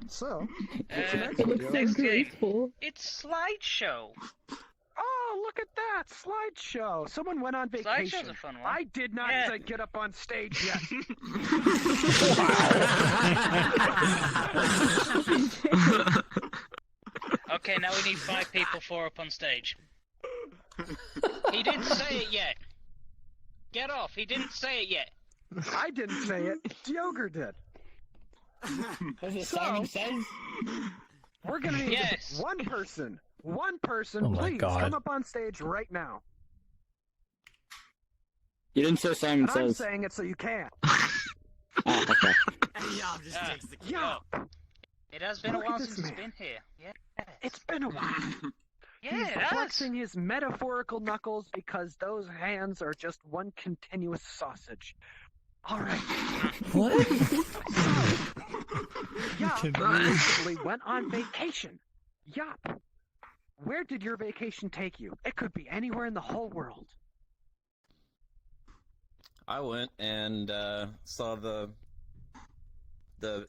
Speaker 5: So,
Speaker 4: next game. It's slideshow.
Speaker 5: Oh, look at that! Slideshow! Someone went on vacation.
Speaker 4: Slideshow's a fun one.
Speaker 5: I did not say get up on stage yet.
Speaker 4: Okay, now we need 5 people, 4 up on stage. He didn't say it yet. Get off, he didn't say it yet.
Speaker 5: I didn't say it. Deogre did.
Speaker 16: That's what Simon says?
Speaker 5: We're gonna need one person. One person,
Speaker 2: Oh my
Speaker 5: please
Speaker 2: God.
Speaker 5: come up on stage right now.
Speaker 16: You didn't say Simon
Speaker 5: And I'm
Speaker 16: says.
Speaker 5: saying it so you can.
Speaker 16: Oh, okay.
Speaker 4: Yup. It has been
Speaker 5: Look
Speaker 4: a
Speaker 5: at
Speaker 4: while
Speaker 5: this
Speaker 4: since it's
Speaker 5: man.
Speaker 4: been here. Yeah.
Speaker 5: It's been a while.
Speaker 4: Yeah,
Speaker 5: He's
Speaker 4: it has.
Speaker 5: flexing his metaphorical knuckles because those hands are just one continuous sausage. All right.
Speaker 2: What?
Speaker 5: Yup recently went on vacation. Yup. Where did your vacation take you? It could be anywhere in the whole world.
Speaker 11: I went and saw the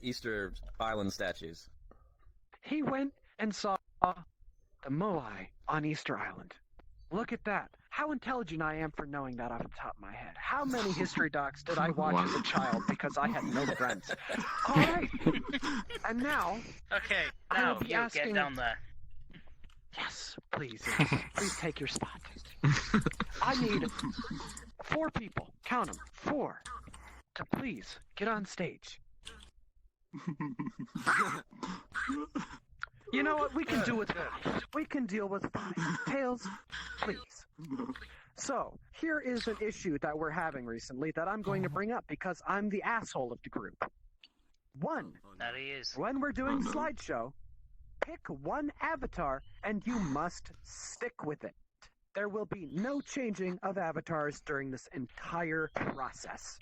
Speaker 11: Easter Island statues.
Speaker 5: He went and saw the Moai on Easter Island. Look at that. How intelligent I am for knowing that off the top of my head. How many history docs did I watch as a child because I had no friends? All right. And now,
Speaker 4: Okay,
Speaker 5: I
Speaker 4: now
Speaker 5: will be
Speaker 4: you
Speaker 5: asking...
Speaker 4: get down there.
Speaker 5: Yes, please. Please take your spot. I need 4 people. Count them. 4. To please get on stage. You know what? We can do with 5. We can deal with 5. Tails, please. So, here is an issue that we're having recently that I'm going to bring up because I'm the asshole of the group. 1.
Speaker 4: There he is.
Speaker 5: When we're doing slideshow, pick one avatar and you must stick with it. There will be no changing of avatars during this entire process.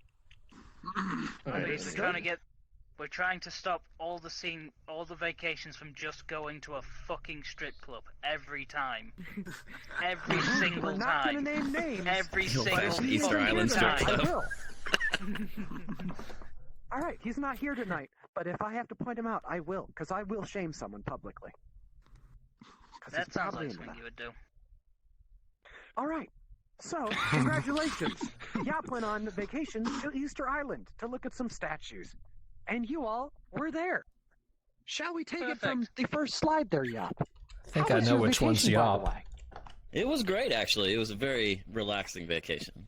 Speaker 4: We're trying to stop all the vacations from just going to a fucking strip club every time. Every single
Speaker 5: We're not
Speaker 4: time.
Speaker 5: gonna name names.
Speaker 4: Every
Speaker 11: You'll
Speaker 4: single
Speaker 11: find an Easter
Speaker 4: fucking
Speaker 11: Island strip
Speaker 4: time.
Speaker 5: I
Speaker 11: club.
Speaker 5: will. All right, he's not here tonight, but if I have to point him out, I will, because I will shame someone publicly.
Speaker 4: That sounds like something you would do.
Speaker 5: All right. So, congratulations. Yop went on vacation to Easter Island to look at some statues. And you all were there. Shall we take it from the first slide there, Yop?
Speaker 2: I think I know which one's Yop.
Speaker 11: It was great, actually. It was a very relaxing vacation.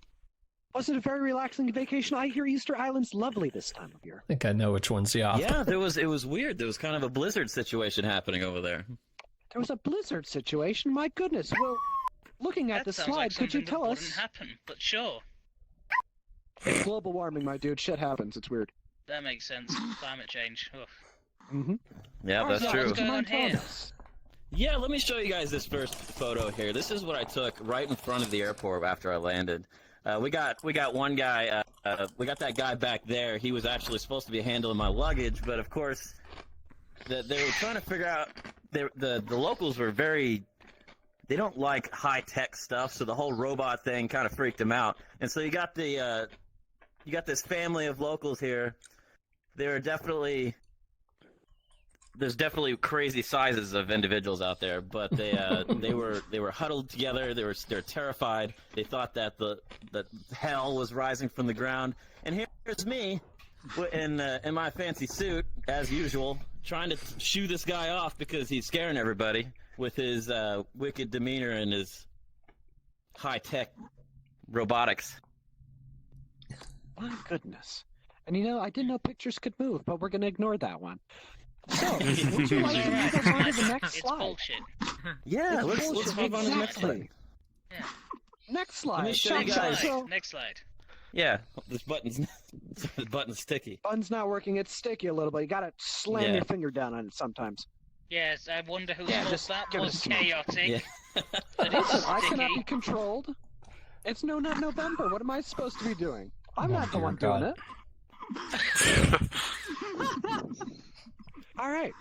Speaker 5: Was it a very relaxing vacation? I hear Easter Island's lovely this time of year.
Speaker 2: I think I know which one's Yop.
Speaker 11: Yeah, it was weird. There was kind of a blizzard situation happening over there.
Speaker 5: There was a blizzard situation? My goodness. Well, looking at the slide, could you tell us?
Speaker 4: Wouldn't happen, but sure.
Speaker 5: It's global warming, my dude. Shit happens. It's weird.
Speaker 4: That makes sense. Climate change. Ugh.
Speaker 5: Mm-hmm.
Speaker 11: Yeah, that's true.
Speaker 4: What's going on here?
Speaker 11: Yeah, let me show you guys this first photo here. This is what I took right in front of the airport after I landed. We got one guy. We got that guy back there. He was actually supposed to be handling my luggage, but of course, they were trying to figure out. The locals were very. They don't like high tech stuff, so the whole robot thing kind of freaked them out. And so you got this family of locals here. There's definitely crazy sizes of individuals out there, but they were huddled together. They're terrified. They thought that that hell was rising from the ground. And here's me in my fancy suit as usual, trying to shoo this guy off because he's scaring everybody with his wicked demeanor and his high tech robotics.
Speaker 5: My goodness. And you know, I didn't know pictures could move, but we're going to ignore that one. So, would you like to move us on to the next slide?
Speaker 4: Bullshit.
Speaker 11: Yeah,
Speaker 5: It's
Speaker 11: let's move on to the next slide.
Speaker 5: Exactly. Next slide.
Speaker 11: Let me show you guys.
Speaker 4: Next slide.
Speaker 11: Yeah, this button's sticky.
Speaker 5: Button's not working. It's sticky a little bit. You got to slam your finger down on it sometimes.
Speaker 4: Yes, I wonder whose
Speaker 5: Yeah,
Speaker 4: fault
Speaker 5: just
Speaker 4: that
Speaker 5: give it a
Speaker 4: was
Speaker 5: smack.
Speaker 4: chaotic.
Speaker 11: Yeah.
Speaker 4: But
Speaker 5: Listen,
Speaker 4: it's
Speaker 5: I cannot
Speaker 4: sticky.
Speaker 5: be controlled. It's not November. What am I supposed to be doing? I'm
Speaker 2: Oh,
Speaker 5: not the
Speaker 2: dear
Speaker 5: one
Speaker 2: God.
Speaker 5: doing it. All right.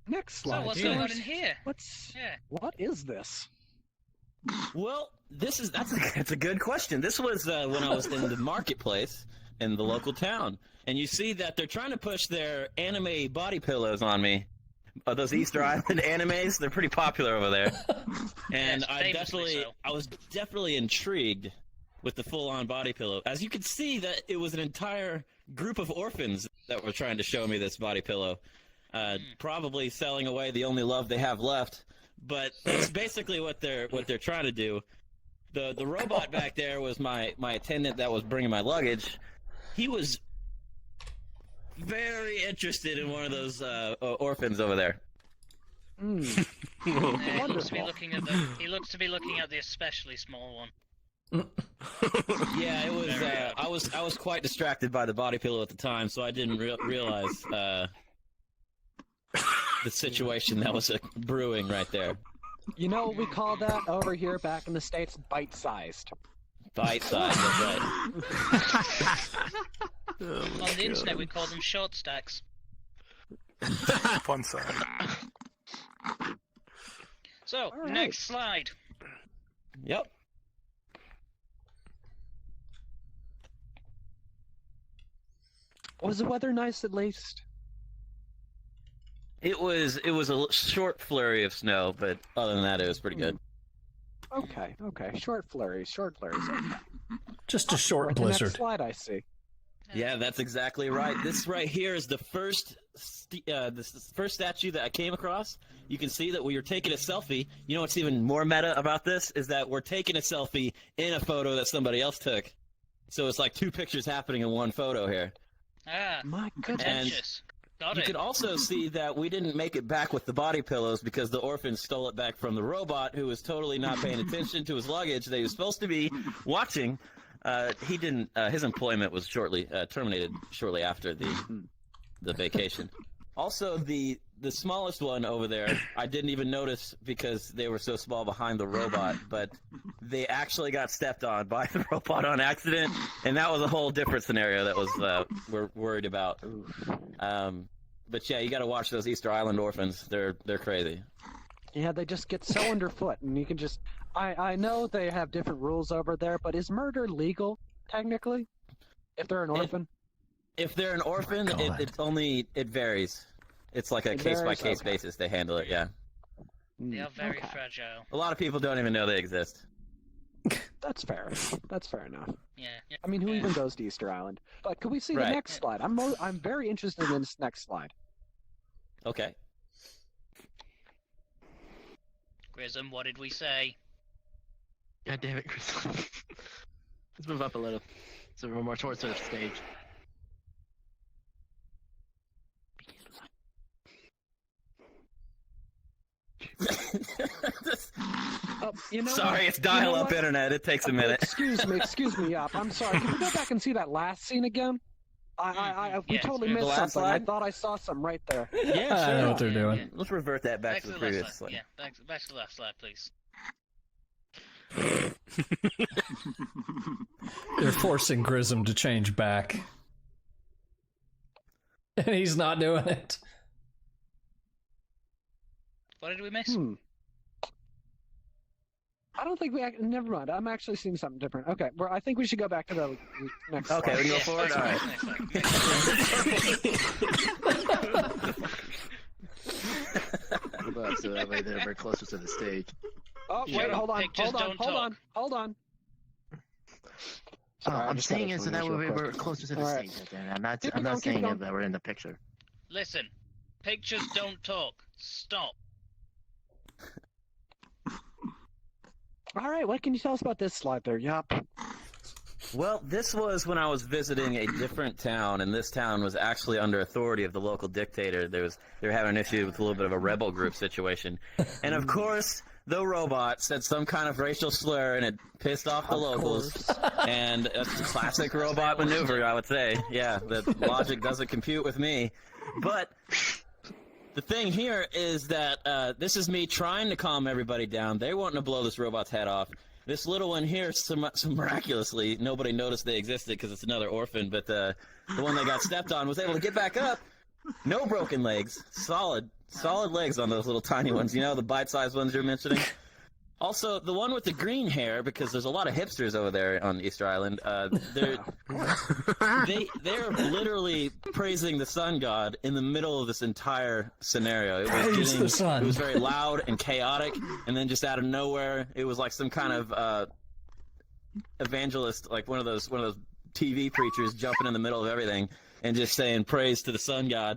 Speaker 5: Next slide.
Speaker 4: So what's going on in here?
Speaker 5: What is this?
Speaker 11: Well, that's a good question. This was when I was in the marketplace. in the local town. And you see that they're trying to push their anime body pillows on me. Those Easter Island animes, they're pretty popular over there. And
Speaker 4: Yes,
Speaker 11: I was definitely intrigued with the full-on body pillow. As you can see, that it was an entire group of orphans that were trying to show me this body pillow. Probably selling away the only love they have left. But it's basically what they're trying to do. The robot back there was my attendant that was bringing my luggage. He was very interested in one of those orphans over there.
Speaker 4: Yeah, he looks to be looking at the especially small one.
Speaker 11: Yeah, it was. I was quite distracted by the body pillow at the time, so I didn't realize the situation that was brewing right there.
Speaker 5: You know what we call that over here back in the States? Bite-sized.
Speaker 11: Bite-sized, that's right.
Speaker 4: On the internet, we call them short stacks.
Speaker 7: Fun side.
Speaker 4: So, next slide.
Speaker 11: Yep.
Speaker 5: Was the weather nice at least?
Speaker 11: It was a short flurry of snow, but other than that, it was pretty good.
Speaker 5: Okay. Short flurries. Okay.
Speaker 2: Just a short
Speaker 5: Right,
Speaker 2: blizzard.
Speaker 5: The next slide I see.
Speaker 11: Yeah, that's exactly right. This right here is the first statue that I came across. You can see that we were taking a selfie. You know what's even more meta about this is that we're taking a selfie in a photo that somebody else took. So it's like two pictures happening in one photo here.
Speaker 4: Ah,
Speaker 5: my
Speaker 4: goodness.
Speaker 11: You could also see that we didn't make it back with the body pillows because the orphan stole it back from the robot, who was totally not paying attention to his luggage that he was supposed to be watching. He didn't. His employment was terminated shortly after the vacation. Also, the smallest one over there, I didn't even notice because they were so small behind the robot, but they actually got stepped on by the robot on accident, and that was a whole different scenario that was we're worried about. But yeah, you got to watch those Easter Island orphans. They're crazy.
Speaker 5: Yeah, they just get so underfoot, and you can just. I know they have different rules over there, but is murder legal technically? If they're an orphan.
Speaker 11: If they're an orphan, it varies. It's like a case-by-case basis they handle it, yeah.
Speaker 4: They are very fragile.
Speaker 11: A lot of people don't even know they exist.
Speaker 5: That's fair. That's fair enough.
Speaker 4: Yeah.
Speaker 5: I mean, who even goes to Easter Island? But could we see the next slide? I'm very interested in this next slide.
Speaker 11: Okay.
Speaker 4: Grism, what did we say?
Speaker 3: God damn it, Grism. Let's move up a little. So we're more towards the stage.
Speaker 11: Sorry, it's dial-up internet. It takes a minute.
Speaker 5: Excuse me, Yop. I'm sorry. Can we go back and see that last scene again? We totally missed something.
Speaker 11: Slide?
Speaker 5: I thought I saw some right there.
Speaker 11: Yeah,
Speaker 2: I know what they're doing.
Speaker 11: Yeah. Let's revert that back to the previous slide.
Speaker 4: Yeah, back to the last slide, please.
Speaker 2: They're forcing Grism to change back. And he's not doing it.
Speaker 4: What did we miss?
Speaker 5: I don't think never mind. I'm actually seeing something different. Okay, well, I think we should go back to the next slide.
Speaker 11: Okay, we go forward? All right.
Speaker 3: So that way they're closer to the stage.
Speaker 5: Oh, wait, hold on. Sorry,
Speaker 3: I'm saying it so that way we're closer to the stage. I'm not saying it that we're in the picture.
Speaker 4: Listen, pictures don't talk. Stop.
Speaker 5: All right, what can you tell us about this slide there, Yop?
Speaker 11: Well, this was when I was visiting a different town, and this town was actually under authority of the local dictator. They were having an issue with a little bit of a rebel group situation. And of course, the robot said some kind of racial slur, and it pissed off the locals. And it's a classic robot maneuver, I would say. Yeah, the logic doesn't compute with me. But the thing here is that this is me trying to calm everybody down. They wanting to blow this robot's head off. This little one here, miraculously, nobody noticed they existed because it's another orphan, but the one that got stepped on was able to get back up. No broken legs. Solid legs on those little tiny ones. You know, the bite-sized ones you're mentioning? Also, the one with the green hair, because there's a lot of hipsters over there on Easter Island. They're literally praising the sun god in the middle of this entire scenario.
Speaker 2: Praise the sun.
Speaker 11: It was very loud and chaotic, and then just out of nowhere, it was like some kind of evangelist, like one of those TV preachers jumping in the middle of everything and just saying praise to the sun god.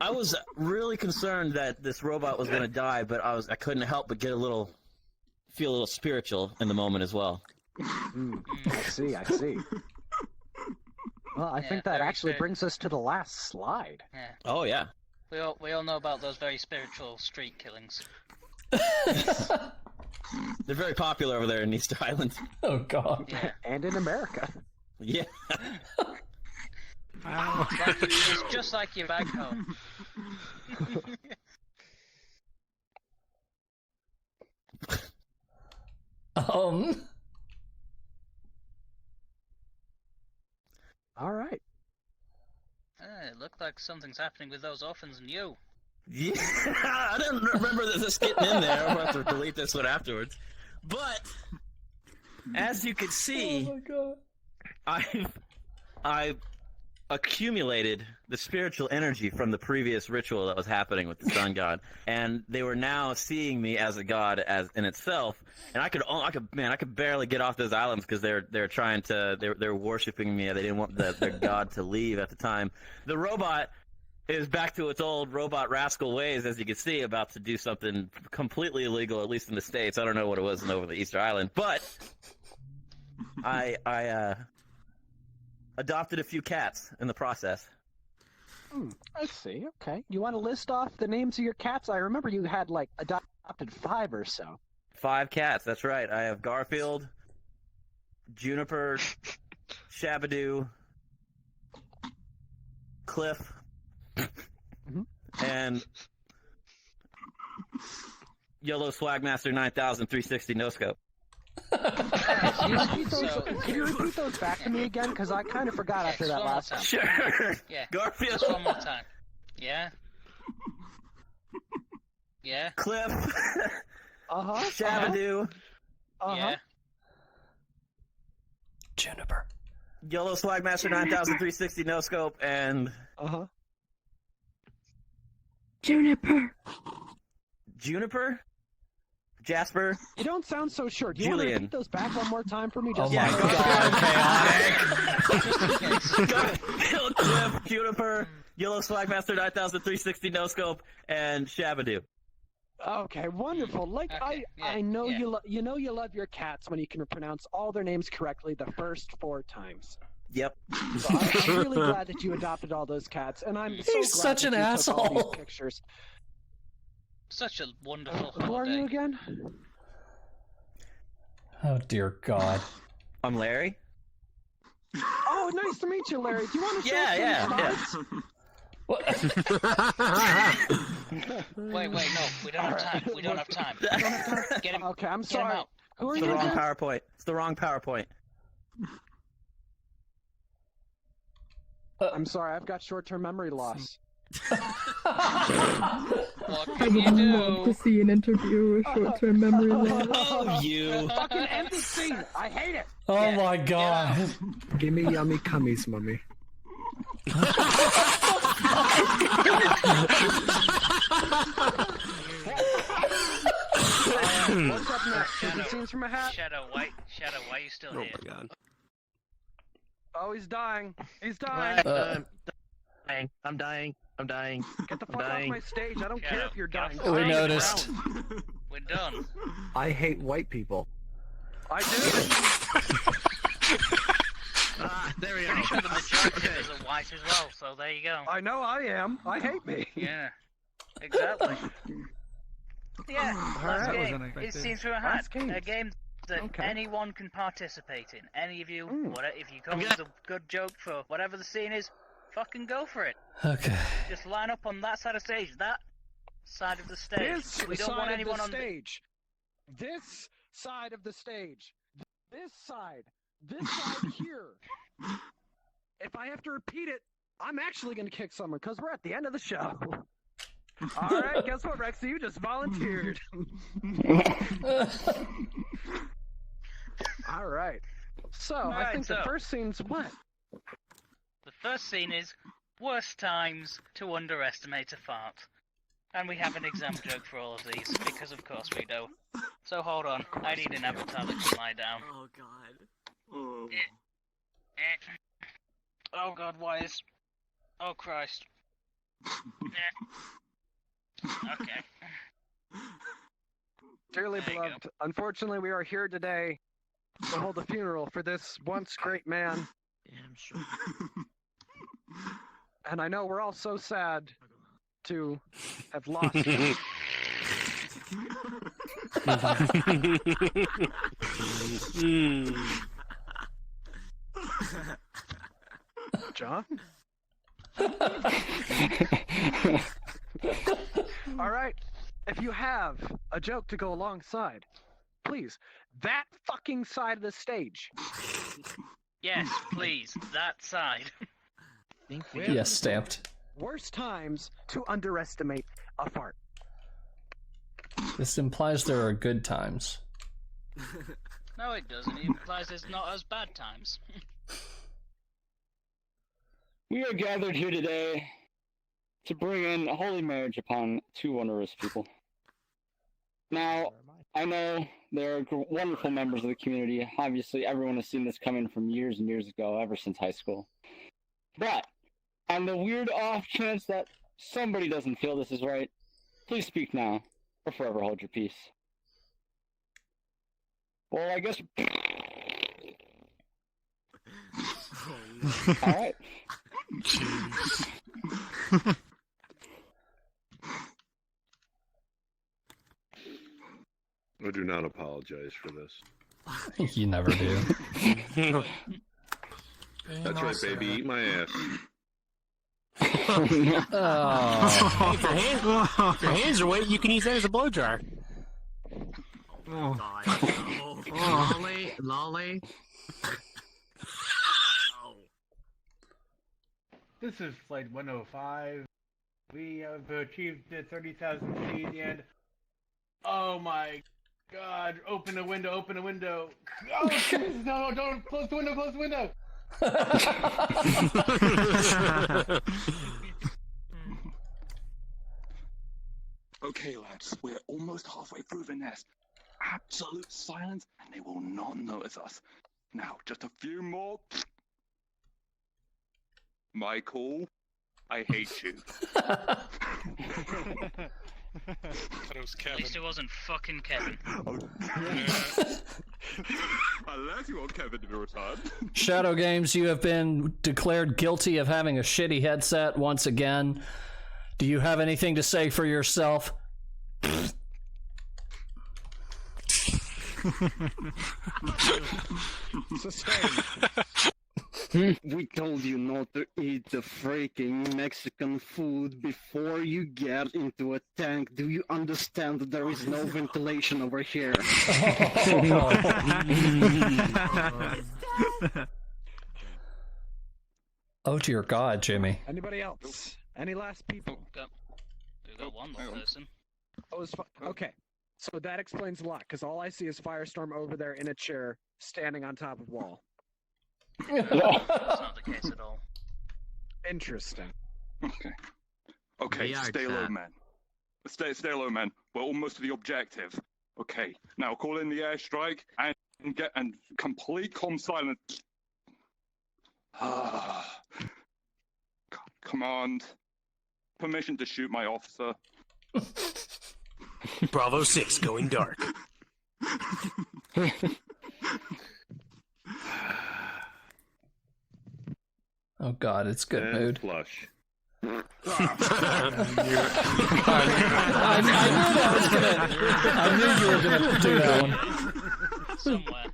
Speaker 11: I was really concerned that this robot was going to die, but I couldn't help but feel a little spiritual in the moment as well.
Speaker 5: I see. Well, I think that actually brings us to the last slide.
Speaker 4: Yeah.
Speaker 11: Oh yeah.
Speaker 4: We all know about those very spiritual street killings.
Speaker 11: They're very popular over there in Easter Island.
Speaker 2: Oh god.
Speaker 4: Yeah.
Speaker 5: And in America.
Speaker 11: Yeah.
Speaker 4: It's just like you're back home.
Speaker 5: All right.
Speaker 4: It looked like something's happening with those orphans and you.
Speaker 11: Yeah, I didn't remember this getting in there. I'm going to have to delete this one afterwards. But as you can see,
Speaker 2: oh my god,
Speaker 11: I've accumulated the spiritual energy from the previous ritual that was happening with the sun god, and they were now seeing me as a god as in itself, and I could barely get off those islands because they're worshiping me. They didn't want their god to leave at the time. The robot is back to its old robot rascal ways, as you can see, about to do something completely illegal, at least in the States. I don't know what it was over the Easter Island, but I adopted a few cats in the process.
Speaker 5: I see. Okay. You want to list off the names of your cats? I remember you had, like, adopted 5 or so.
Speaker 11: 5 cats, that's right. I have Garfield, Juniper, Shabadoo, Cliff, and YOLO Swagmaster 9000 no scope.
Speaker 5: Can you repeat those back to me again? Because I kind of forgot after that last time.
Speaker 11: Sure.
Speaker 4: Yeah.
Speaker 11: Garfield.
Speaker 4: Just one more time. Yeah. Yeah.
Speaker 11: Cliff.
Speaker 5: Uh-huh.
Speaker 11: Shabadoo.
Speaker 5: Uh-huh.
Speaker 4: Yeah.
Speaker 2: Juniper.
Speaker 11: YOLO Swagmaster 9000 no scope, and
Speaker 5: Uh-huh.
Speaker 10: Juniper.
Speaker 11: Juniper? Jasper?
Speaker 5: You don't sound so sure. Do you want to
Speaker 11: Julian.
Speaker 5: repeat those back one more time for me?
Speaker 2: Oh
Speaker 5: Just
Speaker 2: my god,
Speaker 11: Garfield, Cliff, Juniper, YOLO Swagmaster 9000 no scope, and Shabadoo.
Speaker 5: Okay, wonderful. Like I know you love your cats when you can pronounce all their names correctly the first 4 times.
Speaker 11: Yep.
Speaker 5: So I'm really glad that you adopted all those cats, and I'm so glad
Speaker 2: He's such
Speaker 5: that
Speaker 2: an
Speaker 5: you took all
Speaker 2: asshole.
Speaker 5: these pictures.
Speaker 4: Such a wonderful
Speaker 5: Who are
Speaker 4: holiday.
Speaker 5: you again?
Speaker 2: Oh dear god.
Speaker 11: I'm Larry.
Speaker 5: Oh, nice to meet you, Larry. Do you want to show us
Speaker 11: Yeah.
Speaker 4: Wait, no, we don't have time. We don't have time. Get him.
Speaker 5: Okay, I'm
Speaker 4: Get him
Speaker 5: sorry.
Speaker 4: out.
Speaker 5: Who are
Speaker 11: It's the
Speaker 5: you
Speaker 11: wrong
Speaker 5: again?
Speaker 11: PowerPoint. It's the wrong PowerPoint.
Speaker 5: I'm sorry, I've got short-term memory loss.
Speaker 4: What
Speaker 10: I
Speaker 4: can you
Speaker 10: would love
Speaker 4: do?
Speaker 10: to see an interview with short-term memory loss.
Speaker 11: Oh, you.
Speaker 5: Fucking end the scene. I hate it.
Speaker 2: Oh my god.
Speaker 21: Give me yummy cummies, mummy.
Speaker 5: What's up next? Shooting scenes from a hat?
Speaker 4: Shadow, why are you still here?
Speaker 21: my god.
Speaker 5: Oh, he's dying. He's dying.
Speaker 3: I'm dying.
Speaker 5: Get the fuck off my stage. I don't care if you're dying.
Speaker 2: We noticed.
Speaker 4: We're done.
Speaker 21: I hate white people.
Speaker 5: I do.
Speaker 3: There we
Speaker 4: Pretty sure the majority of us are white as well, so there you go.
Speaker 5: I know I am. I hate me.
Speaker 4: Yeah, exactly. Yeah, last
Speaker 5: Alright.
Speaker 4: game is Scenes from a Hat,
Speaker 5: Last game.
Speaker 4: a game that
Speaker 5: Okay.
Speaker 4: anyone can participate in. Any of you, whatever, if you come up with a good joke for whatever the scene is, fucking go for it.
Speaker 2: Okay.
Speaker 4: Just line up on that side of stage, that side of the stage.
Speaker 5: This
Speaker 4: We don't
Speaker 5: side
Speaker 4: want
Speaker 5: of
Speaker 4: anyone
Speaker 5: the
Speaker 4: on
Speaker 5: stage. This side of the stage. This side. This side here. If I have to repeat it, I'm actually going to kick someone because we're at the end of the show. Alright, guess what, Rexy? You just volunteered. Alright. So, I think the first scene's what?
Speaker 4: The first scene is worst times to underestimate a fart. And we have an exam joke for all of these, because of course we do. So hold on, I need an avatar that can lie down.
Speaker 7: Oh god. Oh.
Speaker 4: Oh god, why is... Oh Christ. Okay.
Speaker 5: Dearly beloved, unfortunately we are here today to hold a funeral for this once great man.
Speaker 3: Damn sure.
Speaker 5: And I know we're all so sad to have lost him. John? Alright, if you have a joke to go alongside, please, that fucking side of the stage.
Speaker 4: Yes, please, that side.
Speaker 2: Yes, stamped.
Speaker 5: Worst times to underestimate a fart.
Speaker 2: This implies there are good times.
Speaker 4: No, it doesn't. It implies it's not as bad times.
Speaker 16: We are gathered here today to bring in a holy marriage upon two wondrous people. Now, I know there are wonderful members of the community. Obviously, everyone has seen this coming from years and years ago, ever since high school. But, on the weird off chance that somebody doesn't feel this is right, please speak now, or forever hold your peace. Well, I guess... Alright.
Speaker 7: Jeez.
Speaker 18: I do not apologize for this.
Speaker 2: You never do.
Speaker 18: That's right, baby. Eat my ass.
Speaker 20: Hey, if your hands are wet, you can use that as a blow jar.
Speaker 3: Oh god. Lolly, lolly.
Speaker 9: This is Flight 105. We have achieved the 30,000 feet and... Oh my god, open a window, open a window. Oh, Jesus, no, don't, close the window, close the window.
Speaker 22: Okay, lads, we're almost halfway through the nest. Absolute silence, and they will not notice us. Now, just a few more. Michael, I hate you.
Speaker 7: It was
Speaker 4: At least it wasn't fucking Kevin.
Speaker 22: Unless you want Kevin to be returned.
Speaker 2: Shadow Games, you have been declared guilty of having a shitty headset once again. Do you have anything to say for yourself?
Speaker 5: Sustained.
Speaker 21: We told you not to eat the freaking Mexican food before you get into a tank. Do you understand that there is no ventilation over here?
Speaker 2: Oh dear God, Jimmy.
Speaker 5: Anybody else? Any last people?
Speaker 4: We've got one more person.
Speaker 5: Oh, it's okay. So that explains a lot, because all I see is Firestorm over there in a chair, standing on top of wall.
Speaker 4: That's not the case at all.
Speaker 5: Interesting.
Speaker 22: Okay. Okay, stay low, man. Stay low, man. We're almost to the objective. Okay, now call in the airstrike and complete calm silence. Command. Permission to shoot my officer.
Speaker 20: Bravo 6 going dark.
Speaker 2: Oh God, it's good
Speaker 18: and
Speaker 2: mood.
Speaker 18: Flush.
Speaker 2: I knew you were gonna do that one.
Speaker 4: Somewhere.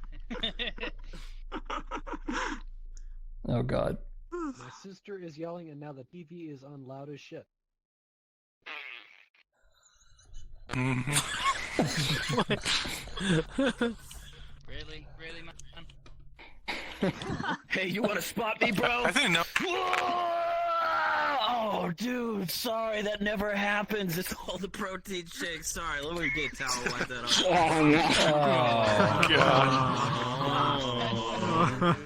Speaker 2: Oh God.
Speaker 23: My sister is yelling, and now the TV is on loud as shit.
Speaker 4: Really, man?
Speaker 11: Hey, you wanna spot me, bro?
Speaker 7: I didn't know.
Speaker 11: Oh, dude, sorry, that never happens. It's all the protein shakes. Sorry, let me get a towel and wipe that off.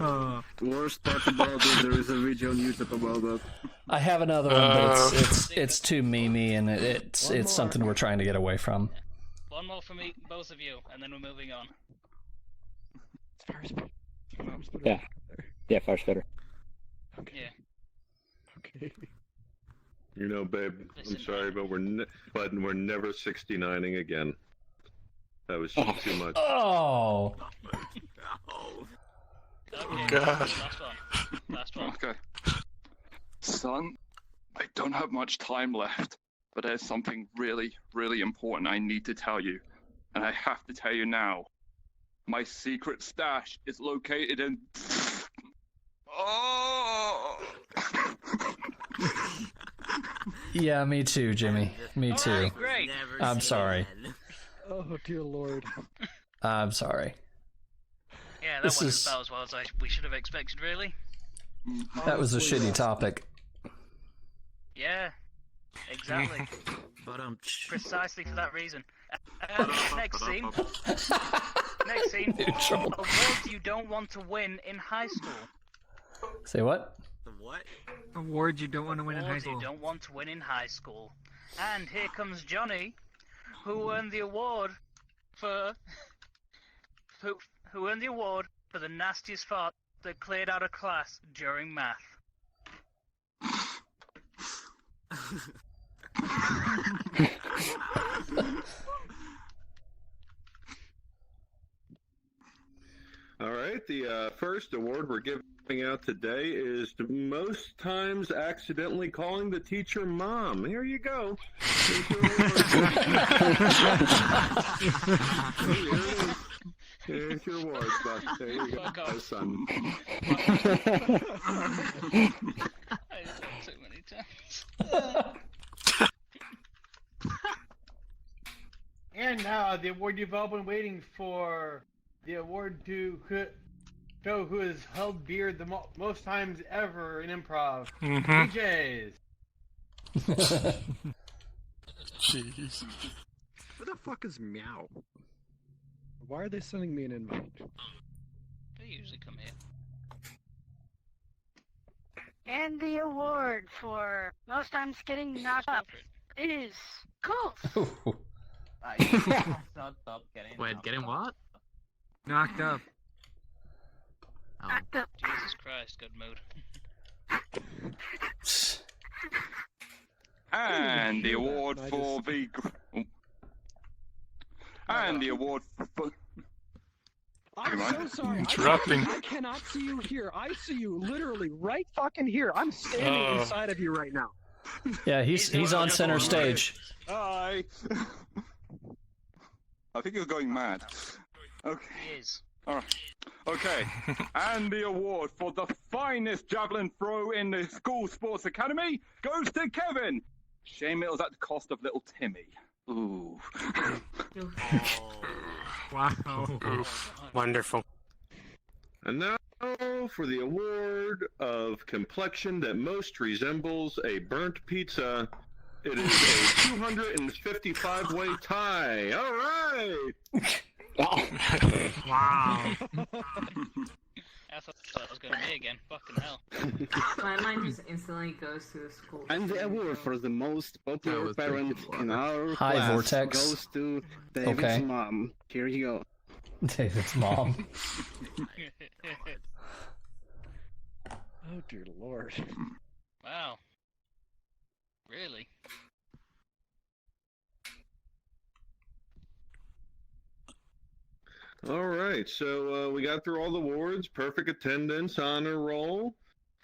Speaker 21: Oh, worst part about it, there is a video on YouTube about that.
Speaker 2: I have another one, but it's too memey, and it's something we're trying to get away from.
Speaker 4: One more from both of you, and then we're moving on.
Speaker 16: Yeah. Yeah, fire spitter.
Speaker 4: Yeah.
Speaker 5: Okay.
Speaker 18: You know, babe, I'm sorry, but we're never 69ing again. That was just too much.
Speaker 2: Oh.
Speaker 4: Okay,
Speaker 22: God.
Speaker 4: Last one.
Speaker 22: Okay. Son, I don't have much time left, but there's something really, really important I need to tell you. And I have to tell you now. My secret stash is located in... Oh!
Speaker 2: Yeah, me too, Jimmy. Me too.
Speaker 4: Alright, great.
Speaker 2: I'm sorry.
Speaker 5: Oh dear lord.
Speaker 2: I'm sorry.
Speaker 4: Yeah, that
Speaker 2: This
Speaker 4: wasn't
Speaker 2: is-
Speaker 4: about as well as we should have expected, really.
Speaker 2: That was a shitty topic.
Speaker 4: Yeah, exactly. Precisely for that reason. Next scene. Next scene.
Speaker 2: Neutral.
Speaker 4: Awards you don't want to win in high school.
Speaker 2: Say what?
Speaker 11: The what?
Speaker 12: Awards you don't want to win in high
Speaker 4: Awards
Speaker 12: school.
Speaker 4: you don't want to win in high school. And here comes Johnny, who earned the award for who earned the award for the nastiest fart that cleared out a class during math.
Speaker 18: All right, the first award we're giving out today is the most times accidentally calling the teacher mom. Here you go. Here's your award, Buck. There you go, son.
Speaker 4: I did that too many times.
Speaker 9: And now the award you've all been waiting for. The award to show who has held beer the most times ever in improv. DJs.
Speaker 5: Jeez. Who the fuck is Meow? Why are they sending me an invite?
Speaker 4: They usually come here.
Speaker 13: And the award for most times getting knocked up is Colt.
Speaker 3: Wait, getting what?
Speaker 12: Knocked up.
Speaker 13: Knocked up.
Speaker 4: Jesus Christ, good mood.
Speaker 22: And the award for the... And the award for...
Speaker 5: I'm so sorry.
Speaker 17: Interrupting.
Speaker 5: I cannot see you here. I see you literally right fucking here. I'm standing inside of you right now.
Speaker 2: Yeah, he's on center stage.
Speaker 22: Hi. I think you're going mad. Okay.
Speaker 4: He is.
Speaker 22: Alright. Okay. And the award for the finest javelin throw in the school sports academy goes to Kevin. Shame it was at the cost of little Timmy. Ooh.
Speaker 20: Wow. Wonderful.
Speaker 18: And now for the award of complexion that most resembles a burnt pizza. It is a 255-way tie. All right.
Speaker 4: Wow. I thought that was going to be again. Fucking hell.
Speaker 14: My mind just instantly goes to the school.
Speaker 21: And the award for the most popular parent in our
Speaker 2: Hi,
Speaker 21: class
Speaker 2: Vortex.
Speaker 21: goes to David's
Speaker 2: Okay.
Speaker 21: mom. Here you go.
Speaker 2: David's mom.
Speaker 5: Oh dear lord.
Speaker 4: Wow. Really?
Speaker 18: All right, so we got through all the awards, perfect attendance, honor roll,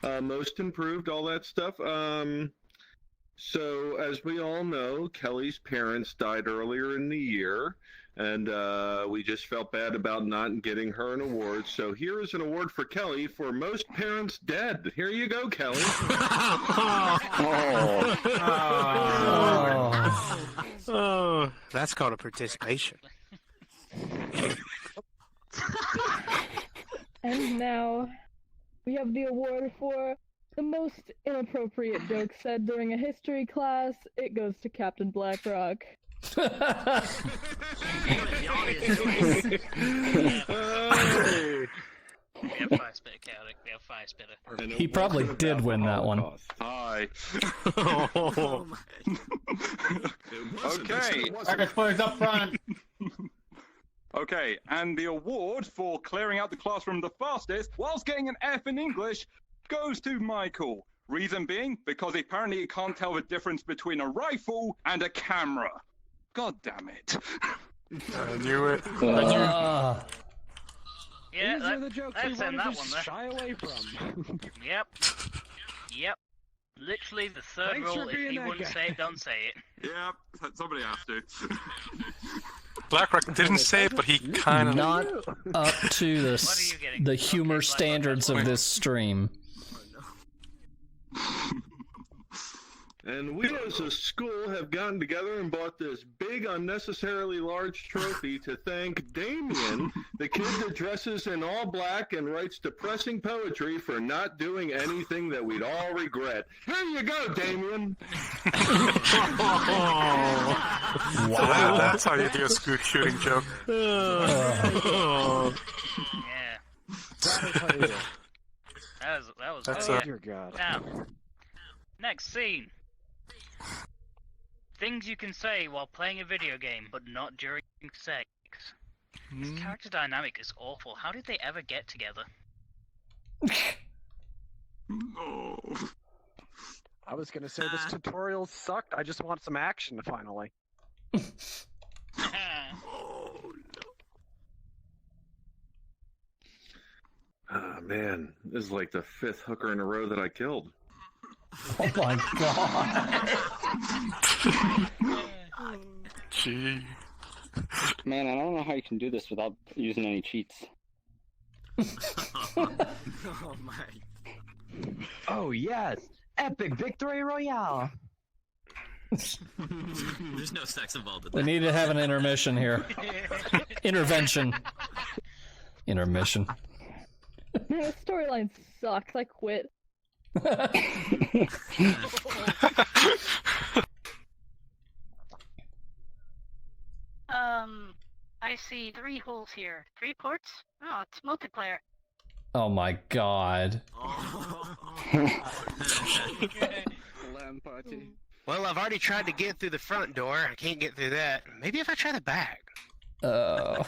Speaker 18: most improved, all that stuff. So as we all know, Kelly's parents died earlier in the year, and we just felt bad about not getting her an award. So here is an award for Kelly for most parents dead. Here you go, Kelly.
Speaker 20: Oh, that's called a participation.
Speaker 10: And now we have the award for the most inappropriate joke said during a history class, it goes to Captain Blackrock.
Speaker 4: We have fire spitter chaotic. We have fire spitter.
Speaker 2: He probably did win that one.
Speaker 22: Hi.
Speaker 9: Okay.
Speaker 22: Okay.
Speaker 9: Spoilers up front.
Speaker 22: Okay, and the award for clearing out the classroom the fastest whilst getting an F in English goes to Michael. Reason being, because apparently he can't tell the difference between a rifle and a camera. God damn it.
Speaker 7: I knew it.
Speaker 4: Yeah,
Speaker 5: These are the jokes we
Speaker 4: that's
Speaker 5: want
Speaker 4: in
Speaker 5: to
Speaker 4: that
Speaker 5: just
Speaker 4: one there.
Speaker 5: shy away from.
Speaker 4: Yep. Yep. Literally the third
Speaker 5: Thanks for
Speaker 4: rule, if
Speaker 5: being
Speaker 4: he
Speaker 5: that
Speaker 4: wouldn't
Speaker 5: guy.
Speaker 4: say it, don't say it.
Speaker 22: Yeah, somebody has to.
Speaker 7: Blackrock didn't say it, but he kind of...
Speaker 2: Not up to the humor standards of this stream.
Speaker 18: And we as a school have gotten together and bought this big, unnecessarily large trophy to thank Damien, the kid that dresses in all black and writes depressing poetry for not doing anything that we'd all regret. Here you go, Damien!
Speaker 7: Wow, that's how you do a scoot shooting joke.
Speaker 4: Yeah. That was
Speaker 7: That's
Speaker 4: good.
Speaker 7: a-
Speaker 5: Dear God.
Speaker 4: Now, next scene. Things you can say while playing a video game, but not during sex. This character dynamic is awful. How did they ever get together?
Speaker 22: No.
Speaker 5: I was gonna say this tutorial sucked. I just want some action finally.
Speaker 18: Ah, man, this is like the 5th hooker in a row that I killed.
Speaker 2: Oh my god.
Speaker 7: Gee.
Speaker 16: Man, I don't know how you can do this without using any cheats.
Speaker 1: Oh my.
Speaker 19: Oh yes! Epic victory royale!
Speaker 1: There's no sex involved in
Speaker 2: We
Speaker 1: that.
Speaker 2: need to have an intermission here. Intervention. Intermission.
Speaker 10: Man, this storyline sucks. I quit.
Speaker 13: I see 3 holes here. 3 ports? Oh, it's multiplayer.
Speaker 2: Oh my god.
Speaker 21: LAN party.
Speaker 20: Well, I've already tried to get through the front door. I can't get through that. Maybe if I try the back.
Speaker 2: Oh.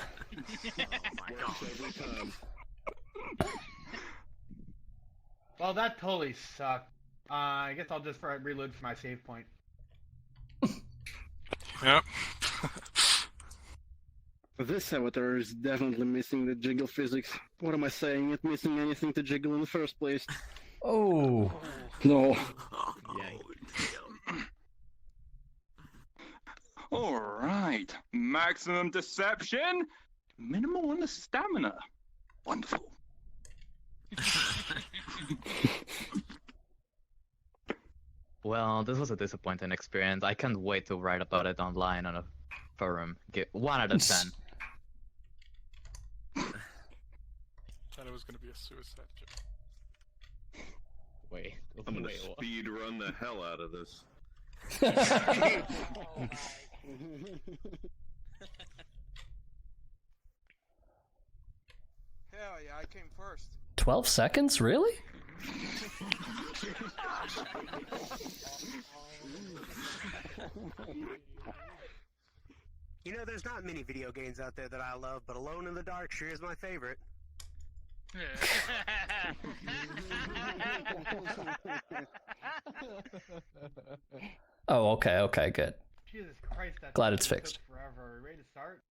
Speaker 9: Well, that totally sucked. I guess I'll just reload for my save point.
Speaker 7: Yep.
Speaker 21: This avatar is definitely missing the jiggle physics. What am I saying? It missing anything to jiggle in the first place.
Speaker 2: Oh.
Speaker 21: No.
Speaker 22: Alright. Maximum deception, minimal on the stamina. Wonderful.
Speaker 6: Well, this was a disappointing experience. I can't wait to write about it online on a forum. Get 1 out of 10.
Speaker 7: Thought it was gonna be a suicide joke.
Speaker 6: Wait.
Speaker 18: I'm gonna speed run the hell out of this.
Speaker 8: Hell yeah, I came first.
Speaker 2: 12 seconds? Really?
Speaker 20: You know, there's not many video games out there that I love, but Alone in the Dark sure is my favorite.
Speaker 2: Oh, okay, okay, good.
Speaker 9: Jesus Christ, that
Speaker 2: Glad it's
Speaker 9: took
Speaker 2: fixed.
Speaker 9: forever. Are we ready to start?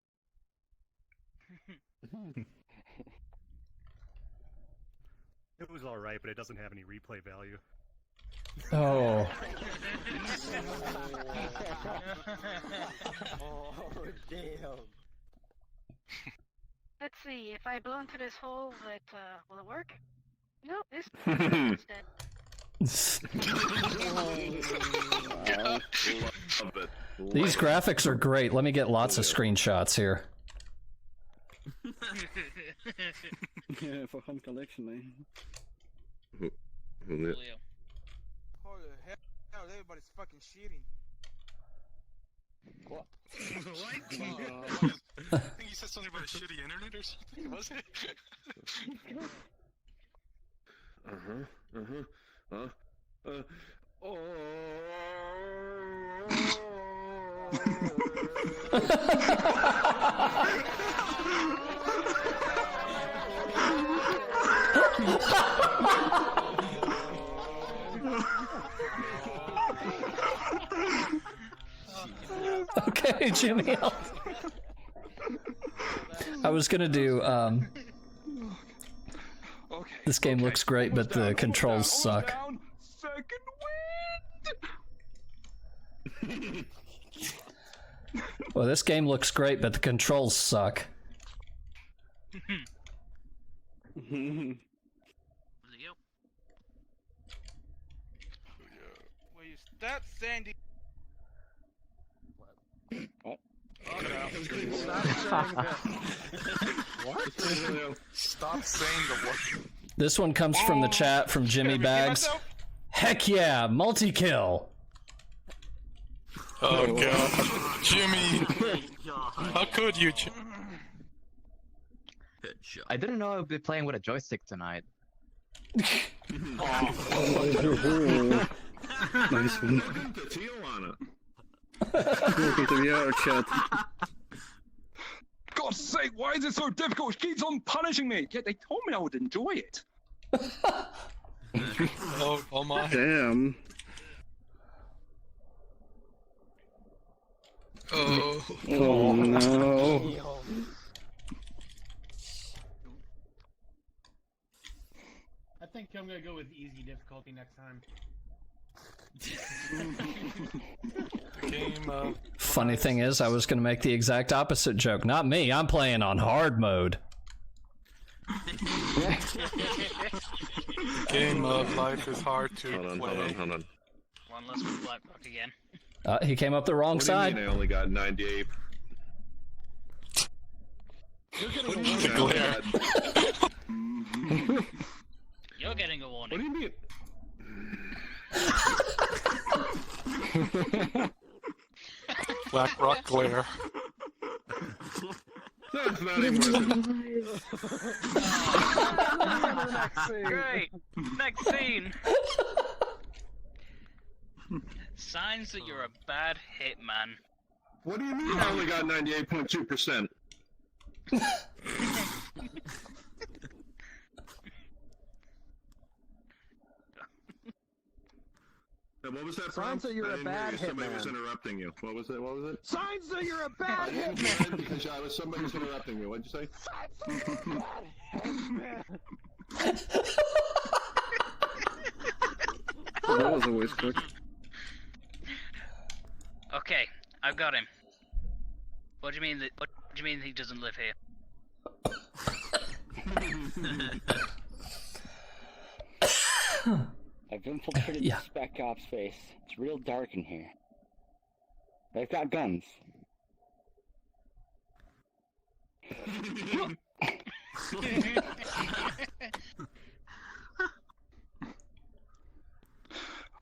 Speaker 15: It was alright, but it doesn't have any replay value.
Speaker 2: Oh.
Speaker 1: Oh, damn.
Speaker 13: Let's see, if I blow into this hole, will it work? No, this is dead.
Speaker 2: These graphics are great. Let me get lots of screenshots here.
Speaker 21: Yeah, for home collection, man.
Speaker 18: Julio.
Speaker 8: but it's fucking cheating.
Speaker 7: What? I think you said something about a shitty internet or something, was it?
Speaker 2: Okay, Jimmy. I was gonna do, this game looks great, but the controls suck. Well, this game looks great, but the controls suck.
Speaker 8: Will you stop Sandy?
Speaker 16: What?
Speaker 7: What? Stop saying the word.
Speaker 2: This one comes from the chat from Jimmy Bags. Heck yeah, multi-kill.
Speaker 7: Oh god, Jimmy! How could you?
Speaker 6: I didn't know I would be playing with a joystick tonight.
Speaker 21: Nice one.
Speaker 18: The teal on it.
Speaker 21: Welcome to VRChat.
Speaker 22: God's sake, why is it so difficult? It keeps on punishing me. Yet they told me I would enjoy it.
Speaker 7: Oh my.
Speaker 21: Damn.
Speaker 7: Oh
Speaker 21: no.
Speaker 9: I think I'm gonna go with easy difficulty next time.
Speaker 2: Funny thing is, I was gonna make the exact opposite joke. Not me, I'm playing on hard mode.
Speaker 7: The game of life is hard to play.
Speaker 18: Hold on.
Speaker 4: One less for Black Rock again.
Speaker 2: He came up the wrong side.
Speaker 18: What do you mean I only got 98?
Speaker 7: The glare.
Speaker 4: You're getting a warning.
Speaker 18: What do you mean?
Speaker 7: Black Rock glare.
Speaker 18: That's not even
Speaker 4: Great! Next scene! Signs that you're a bad hitman.
Speaker 18: What do you mean I only got 98.2%? What was that?
Speaker 5: Signs that you're a bad
Speaker 18: Somebody was
Speaker 5: hitman.
Speaker 18: interrupting you. What was it? What was it?
Speaker 5: Signs that you're a bad
Speaker 18: I didn't
Speaker 5: hitman.
Speaker 18: hear it because somebody was interrupting you. What'd you say?
Speaker 5: Signs that you're a bad hitman.
Speaker 21: That was a voice click.
Speaker 4: Okay, I've got him. What do you mean what do you mean he doesn't live here?
Speaker 16: I've infiltrated the Spec Ops base. It's real dark in here. They've got guns.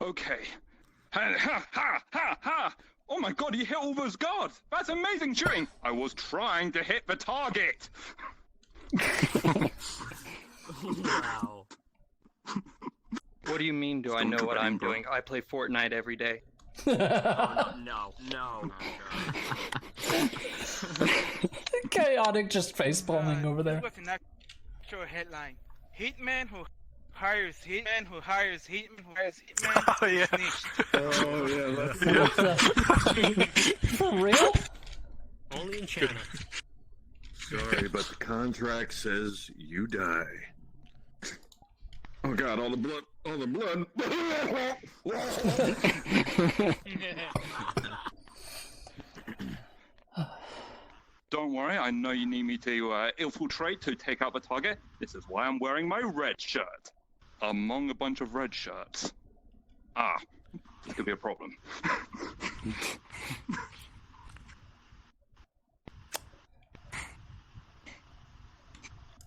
Speaker 22: Okay. Ha ha ha ha! Oh my god, you hit all those guards! That's amazing shooting! I was trying to hit the target!
Speaker 4: Wow.
Speaker 19: What do you mean, do I know what I'm doing? I play Fortnite every day.
Speaker 1: No.
Speaker 2: Chaotic just facepalming over there.
Speaker 8: This was an actual headline. Hitman who hires hitman who hires hitman who hires hitman.
Speaker 7: Oh yeah.
Speaker 8: Snitched.
Speaker 21: Oh yeah, that's
Speaker 2: For real?
Speaker 1: Only in China.
Speaker 18: Sorry, but the contract says you die. Oh god, all the blood.
Speaker 22: Don't worry, I know you need me to infiltrate to take out the target. This is why I'm wearing my red shirt. Among a bunch of red shirts. Ah, this could be a problem.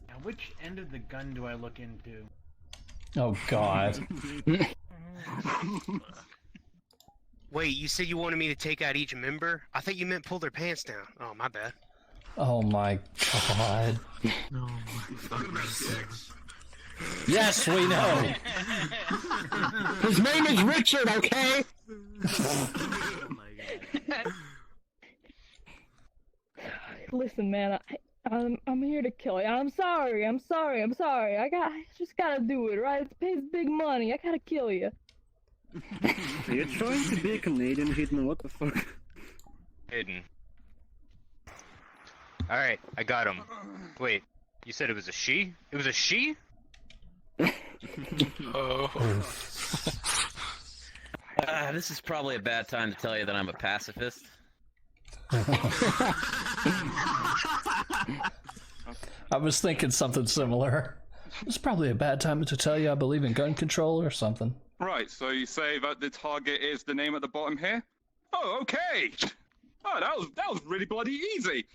Speaker 9: Now, which end of the gun do I look into?
Speaker 2: Oh god.
Speaker 20: Wait, you said you wanted me to take out each member? I thought you meant pull their pants down. Oh, my bad.
Speaker 2: Oh my god.
Speaker 1: No.
Speaker 2: Yes, we know.
Speaker 21: His name is Richard, okay?
Speaker 10: Listen, man, I'm here to kill you. I'm sorry. I just gotta do it, right? It pays big money. I gotta kill you.
Speaker 21: Are you trying to be a Canadian hitman? What the fuck?
Speaker 3: Hidden. Alright, I got him. Wait, you said it was a she? It was a she?
Speaker 7: Oh.
Speaker 11: This is probably a bad time to tell you that I'm a pacifist.
Speaker 2: I was thinking something similar. It's probably a bad time to tell you I believe in gun control or something.
Speaker 22: Right, so you say that the target is the name at the bottom here? Oh, okay! Oh, that was really bloody easy!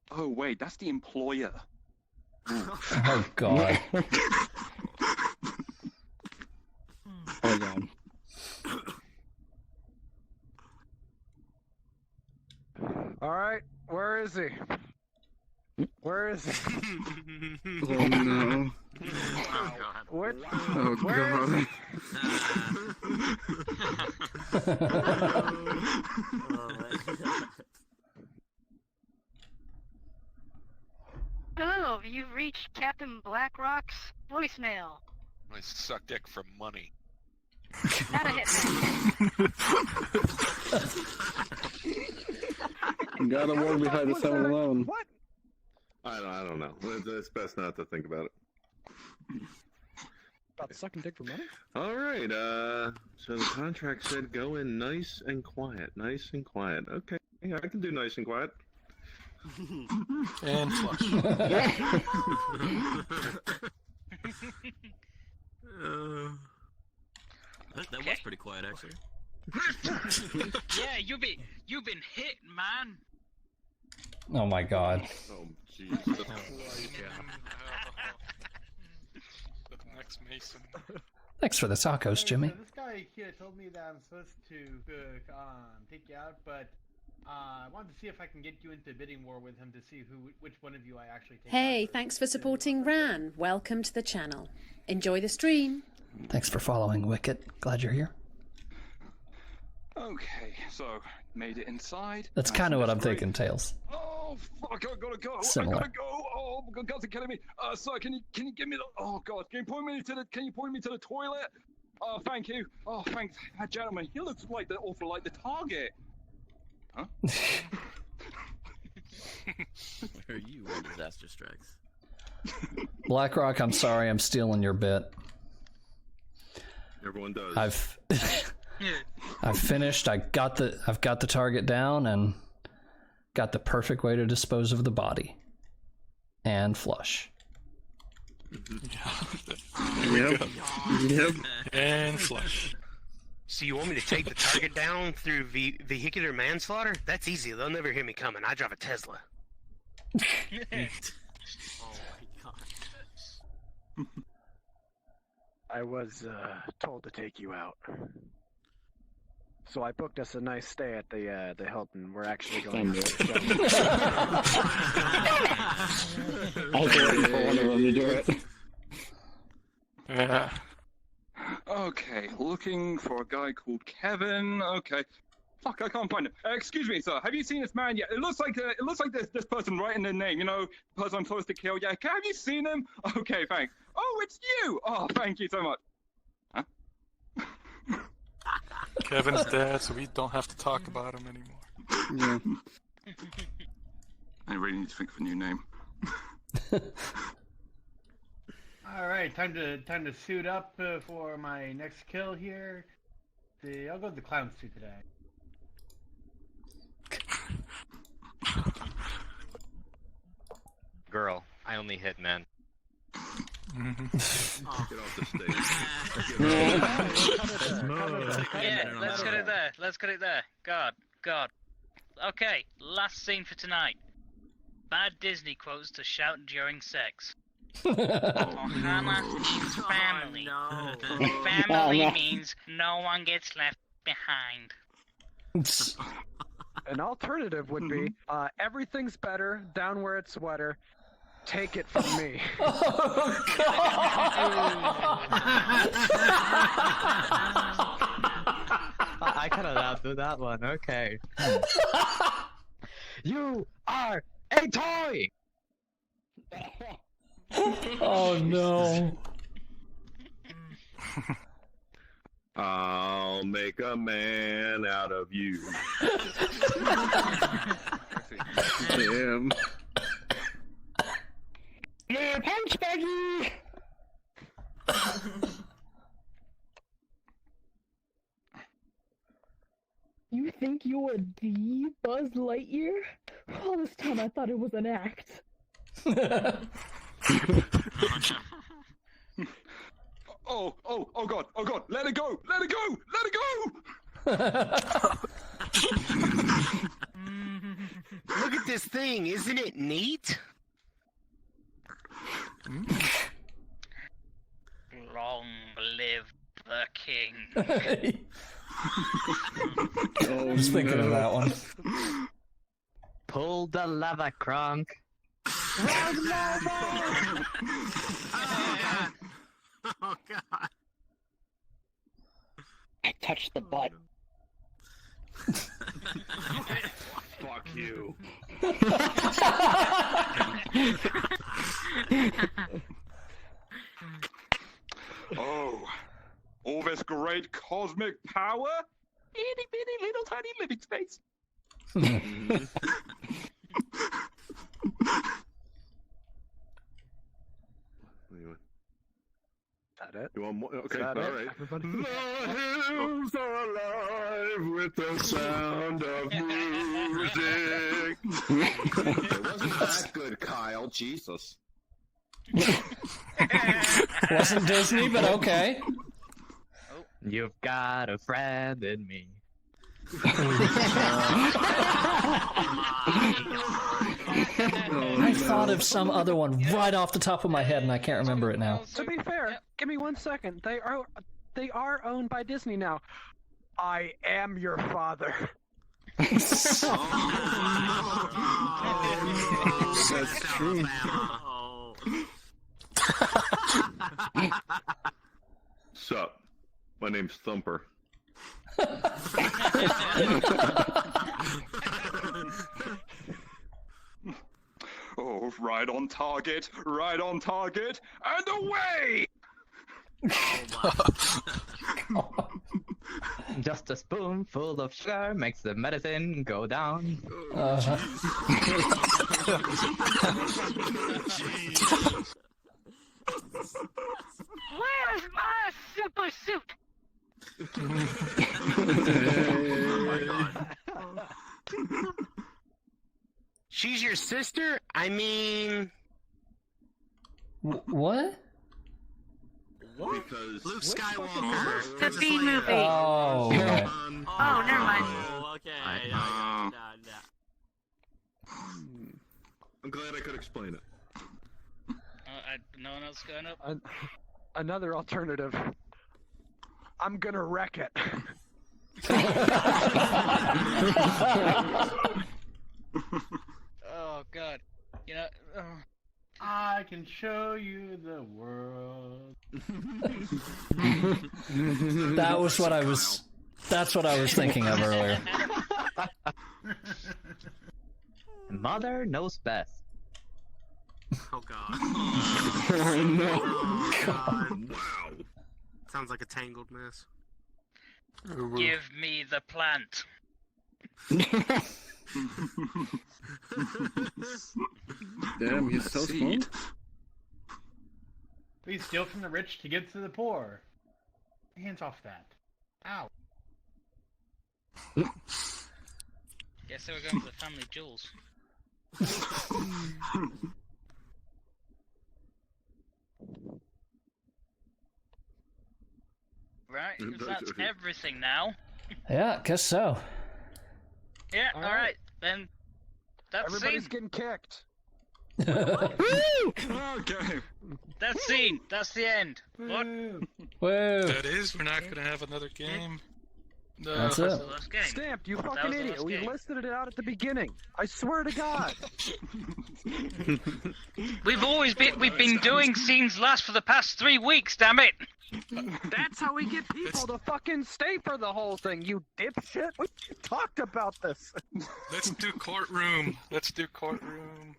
Speaker 22: Oh, wait, that's the employer.
Speaker 2: Oh, God.
Speaker 21: Hold on.
Speaker 5: Alright, where is he? Where is he?
Speaker 21: Oh no.
Speaker 1: Oh god.
Speaker 5: What?
Speaker 21: Oh
Speaker 5: Where
Speaker 21: god.
Speaker 13: Hello, you've reached Captain Blackrock's voicemail.
Speaker 7: I suck dick for money.
Speaker 13: Not a hitman.
Speaker 21: Gotta work behind the 7-Eleven.
Speaker 5: What?
Speaker 18: I don't know. It's best not to think about it.
Speaker 5: About sucking dick for money?
Speaker 18: All right. So the contract said go in nice and quiet. Nice and quiet. Okay. Yeah, I can do nice and quiet.
Speaker 7: And flush.
Speaker 1: That was pretty quiet, actually.
Speaker 4: Yeah, you've been hit, man.
Speaker 2: Oh my god.
Speaker 18: Oh, jeez.
Speaker 7: The next Mason.
Speaker 2: Thanks for the tacos, Jimmy.
Speaker 9: So this guy here told me that I'm supposed to take you out, but I wanted to see if I can get you into a bidding war with him to see which one of you I actually take
Speaker 23: Hey, thanks for supporting Ran. Welcome to the channel. Enjoy the stream.
Speaker 2: Thanks for following, Wicket. Glad you're here.
Speaker 22: Okay, so made it inside.
Speaker 2: That's kind of what I'm thinking, Tails.
Speaker 22: Oh fuck! I gotta go.
Speaker 2: Similar.
Speaker 22: I gotta go. Oh, my God's killing me. Sir, can you give me the? Oh God, can you point me to the toilet? Oh, thank you. Oh, thanks, that gentleman. He looks like awful like the target. Huh?
Speaker 1: Where are you when disaster strikes?
Speaker 2: Blackrock, I'm sorry, I'm stealing your bit.
Speaker 18: Everyone does.
Speaker 2: I've finished. I've got the target down and got the perfect way to dispose of the body. And flush.
Speaker 21: Yep.
Speaker 7: And flush.
Speaker 20: So you want me to take the target down through vehicular manslaughter? That's easy. They'll never hear me coming. I drive a Tesla.
Speaker 1: Oh my god.
Speaker 5: I was told to take you out. So I booked us a nice stay at the Hilton. We're actually going to the show.
Speaker 21: I was waiting for one of them to do it.
Speaker 7: Yeah.
Speaker 22: Okay, looking for a guy called Kevin. Okay. Fuck, I can't find him. Excuse me, sir. Have you seen this man yet? It looks like this person writing their name. You know, the person I'm supposed to kill. Yeah. Have you seen him? Okay, thanks. Oh, it's you. Oh, thank you so much. Huh?
Speaker 7: Kevin's dead, so we don't have to talk about him anymore.
Speaker 21: Yeah.
Speaker 22: I really need to think of a new name.
Speaker 9: All right, time to suit up for my next kill here. I'll go with the clown suit today.
Speaker 3: Girl, I only hit men.
Speaker 18: Get off the stage.
Speaker 4: Yeah, let's get it there. Let's get it there. God. Okay, last scene for tonight. Bad Disney quotes to shout during sex. Ohana means family.
Speaker 1: No.
Speaker 4: Family means no one gets left behind.
Speaker 5: An alternative would be, everything's better, down where it's wetter, take it from me.
Speaker 2: Oh,
Speaker 6: I cannot outdo that one. Okay. You are a toy.
Speaker 2: Oh no.
Speaker 18: I'll make a man out of you. Damn.
Speaker 21: Yeah, punch baggy!
Speaker 10: You think you're the Buzz Lightyear? All this time I thought it was an act.
Speaker 22: Oh god, let it go, let it go, let it go!
Speaker 20: Look at this thing, isn't it neat?
Speaker 4: Long live the king.
Speaker 2: I was thinking of that one.
Speaker 6: Pull the lava crunk.
Speaker 20: Oh god.
Speaker 21: I touched the butt.
Speaker 18: Fuck you.
Speaker 22: Oh, all this great cosmic power? Itty bitty little tiny living space.
Speaker 18: Anyway.
Speaker 5: That it?
Speaker 18: You want more? Okay,
Speaker 5: That
Speaker 18: all
Speaker 5: it?
Speaker 18: right.
Speaker 5: Everybody?
Speaker 18: The hills are alive with the sound of music. It wasn't that good, Kyle. Jesus.
Speaker 2: Wasn't Disney, but okay.
Speaker 6: You've got a friend in me.
Speaker 2: I thought of some other one right off the top of my head, and I can't remember it now.
Speaker 5: To be fair, give me 1 second. They are owned by Disney now. I am your father.
Speaker 21: That's true.
Speaker 18: Sup? My name's Thumper.
Speaker 22: Oh, right on target, and away!
Speaker 6: Just a spoonful of sugar makes the medicine go down.
Speaker 13: Where's my super suit?
Speaker 20: Oh my god. She's your sister? I mean...
Speaker 2: What?
Speaker 18: Because
Speaker 20: Luke Skywalker.
Speaker 13: The B movie.
Speaker 2: Oh, right.
Speaker 13: Oh, never mind.
Speaker 1: Okay.
Speaker 18: I'm glad I could explain it.
Speaker 4: No one else going up?
Speaker 5: Another alternative. I'm gonna wreck it.
Speaker 4: Oh god. You know.
Speaker 9: I can show you the world.
Speaker 2: That was what I was. That's what I was thinking of earlier.
Speaker 6: Mother knows best.
Speaker 20: Oh god.
Speaker 21: Oh no.
Speaker 20: Oh god. Wow. Sounds like a tangled mess.
Speaker 4: Give me the plant.
Speaker 21: Damn, he's so smart.
Speaker 9: We steal from the rich to give to the poor. Hands off that. Ow.
Speaker 4: Guess they were going for the family jewels. Right, that's everything now.
Speaker 2: Yeah, guess so.
Speaker 4: Yeah, alright, then that's
Speaker 5: Everybody's
Speaker 4: scene.
Speaker 5: getting kicked.
Speaker 22: Okay.
Speaker 4: That's scene. That's the end. What?
Speaker 2: Whoa.
Speaker 7: That is, we're not gonna have another game.
Speaker 2: That's it.
Speaker 5: Stamped, you fucking idiot. We listed it out at the beginning. I swear to God.
Speaker 4: We've been doing scenes last for the past 3 weeks, damn it.
Speaker 5: That's how we get people to fucking stay for the whole thing, you dipshit. We talked about this.
Speaker 7: Let's do courtroom. Let's do courtroom.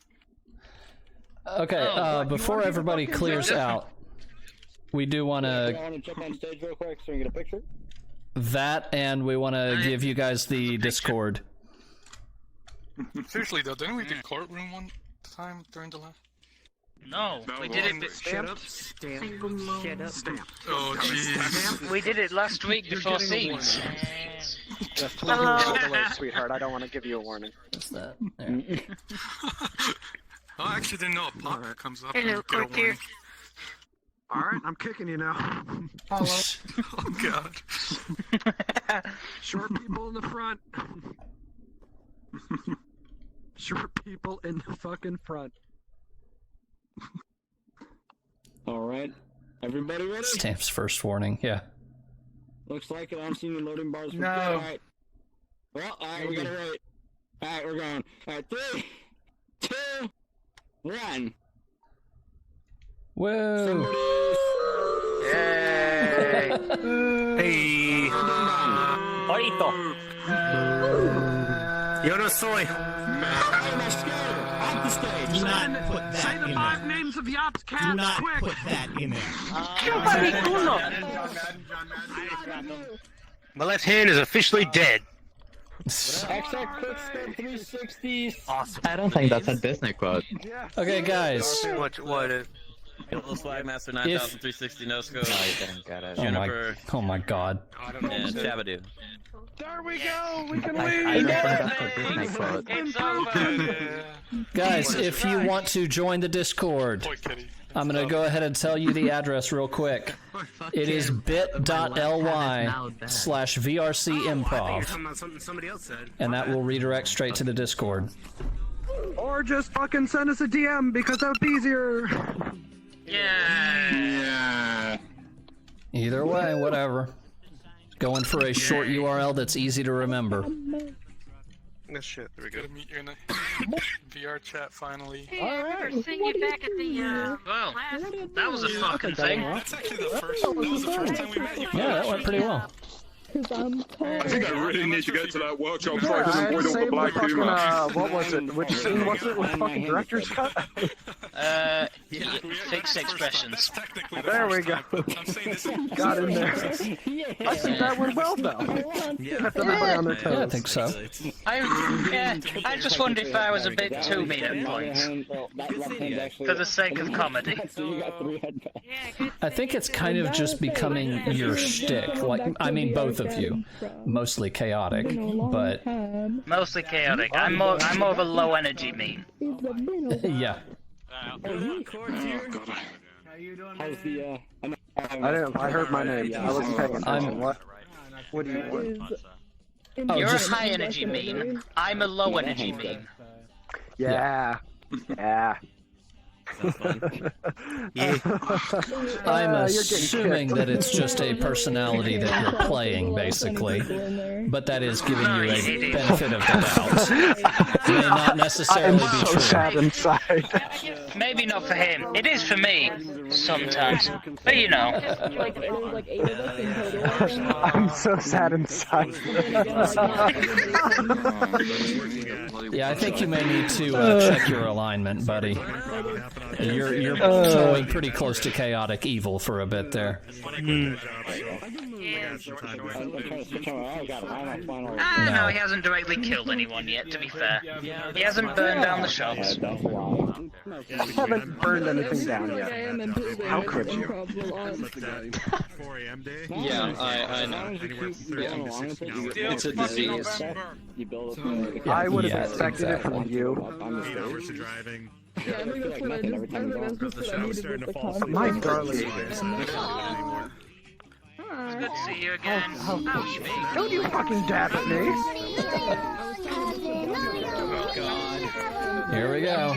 Speaker 2: Okay, before everybody clears out, we do want
Speaker 16: I
Speaker 2: to...
Speaker 16: want to jump on stage real quick so we can get a picture.
Speaker 2: That, and we want to give you guys the Discord.
Speaker 7: Seriously though, didn't we do courtroom one time during the last?
Speaker 4: No, we did it.
Speaker 5: Shut up. Shut up.
Speaker 7: Oh jeez.
Speaker 4: We did it last week before scenes.
Speaker 5: Just please move out of the way, sweetheart. I don't want to give you a warning.
Speaker 2: What's that?
Speaker 7: I actually didn't know a pop comes up.
Speaker 13: Hello,
Speaker 7: and you get a
Speaker 13: courtier.
Speaker 5: All right, I'm kicking you now.
Speaker 7: warning. Oh god.
Speaker 5: Short people in the front. Short people in the fucking front.
Speaker 16: Alright. Everybody ready?
Speaker 2: Stamp's first warning, yeah.
Speaker 16: Looks like it. I'm seeing the loading bars.
Speaker 9: No.
Speaker 16: Alright. Well, alright, we gotta wait. Alright, we're going. Alright, 3, 2, 1.
Speaker 2: Whoa!
Speaker 4: Yay!
Speaker 15: Hey.
Speaker 16: Ahorita.
Speaker 15: Yo no soy.
Speaker 5: Say the 5 names of Yap's cats, quick!
Speaker 15: Put that in there.
Speaker 20: My left hand is officially dead.
Speaker 16: XX quick step 360.
Speaker 15: Awesome.
Speaker 6: I don't think that's a Disney quote.
Speaker 2: Okay, guys.
Speaker 20: What?
Speaker 1: Yellow Swagmaster 9360 no scope.
Speaker 6: No, you didn't get it.
Speaker 1: Juniper.
Speaker 2: Oh my god.
Speaker 1: And Shabadoo.
Speaker 5: There we go! We can
Speaker 6: I
Speaker 5: leave!
Speaker 6: don't think that's a Disney quote.
Speaker 4: It's over.
Speaker 2: Guys, if you want to join the Discord, I'm gonna go ahead and tell you the address real quick. It is bit.ly/VRC Improv,
Speaker 15: Somebody else said.
Speaker 2: and that will redirect straight to the Discord.
Speaker 5: Or just fucking send us a DM because that would be easier.
Speaker 4: Yeah.
Speaker 2: Either way, whatever. Going for a short URL that's easy to remember.
Speaker 20: No shit. There we go.
Speaker 7: Gotta meet you in a VR chat finally.
Speaker 13: Hey, I remember seeing you back at the,
Speaker 4: Well,
Speaker 13: class.
Speaker 4: that was a fucking thing.
Speaker 7: That's actually the first time we met you.
Speaker 2: Yeah, that went pretty well.
Speaker 10: I
Speaker 18: think I really need to get to that workshop so I
Speaker 5: Yeah,
Speaker 18: can avoid all the
Speaker 5: save
Speaker 18: black
Speaker 5: fucking,
Speaker 18: humor.
Speaker 5: what was it? Which scene was it with fucking director's cut?
Speaker 4: Fixed expressions.
Speaker 5: There we go. Got in there. I think that went well, though. Kept everybody on their toes.
Speaker 2: Yeah, I think so.
Speaker 4: I just wondered if I was a bit too mean at points. For the sake of comedy.
Speaker 2: I think it's kind of just becoming your shtick. Like, I mean, both of you. Mostly chaotic, but
Speaker 4: Mostly chaotic. I'm more of a low energy meme.
Speaker 2: yeah.
Speaker 16: How's the,
Speaker 5: I heard my name. I wasn't paying attention. What do you want?
Speaker 4: You're
Speaker 2: just-
Speaker 4: a high energy meme. I'm a low energy meme.
Speaker 5: Yeah. Yeah.
Speaker 2: I'm assuming that it's just a personality that you're playing, basically. But that is giving you a benefit of the doubt. May not necessarily be
Speaker 5: so
Speaker 2: true.
Speaker 5: sad inside.
Speaker 4: Maybe not for him. It is for me, sometimes. But you know.
Speaker 5: I'm so sad inside.
Speaker 2: Yeah, I think you may need to check your alignment, buddy. You're towing pretty close to chaotic evil for a bit there.
Speaker 4: No, he hasn't directly killed anyone yet, to be fair. He hasn't burned down the shops.
Speaker 5: I haven't burned anything down yet. How could you?
Speaker 15: 4 a.m. day.
Speaker 6: Yeah, I know.
Speaker 15: It's a disease.
Speaker 5: I would have expected it from you.
Speaker 15: 8 hours of driving.
Speaker 10: Yeah, I think that's what I did. I think that's just what I needed with the conflict.
Speaker 5: My darling.
Speaker 4: It's good to see you again.
Speaker 5: Don't you fucking dab at me!
Speaker 2: Here we go.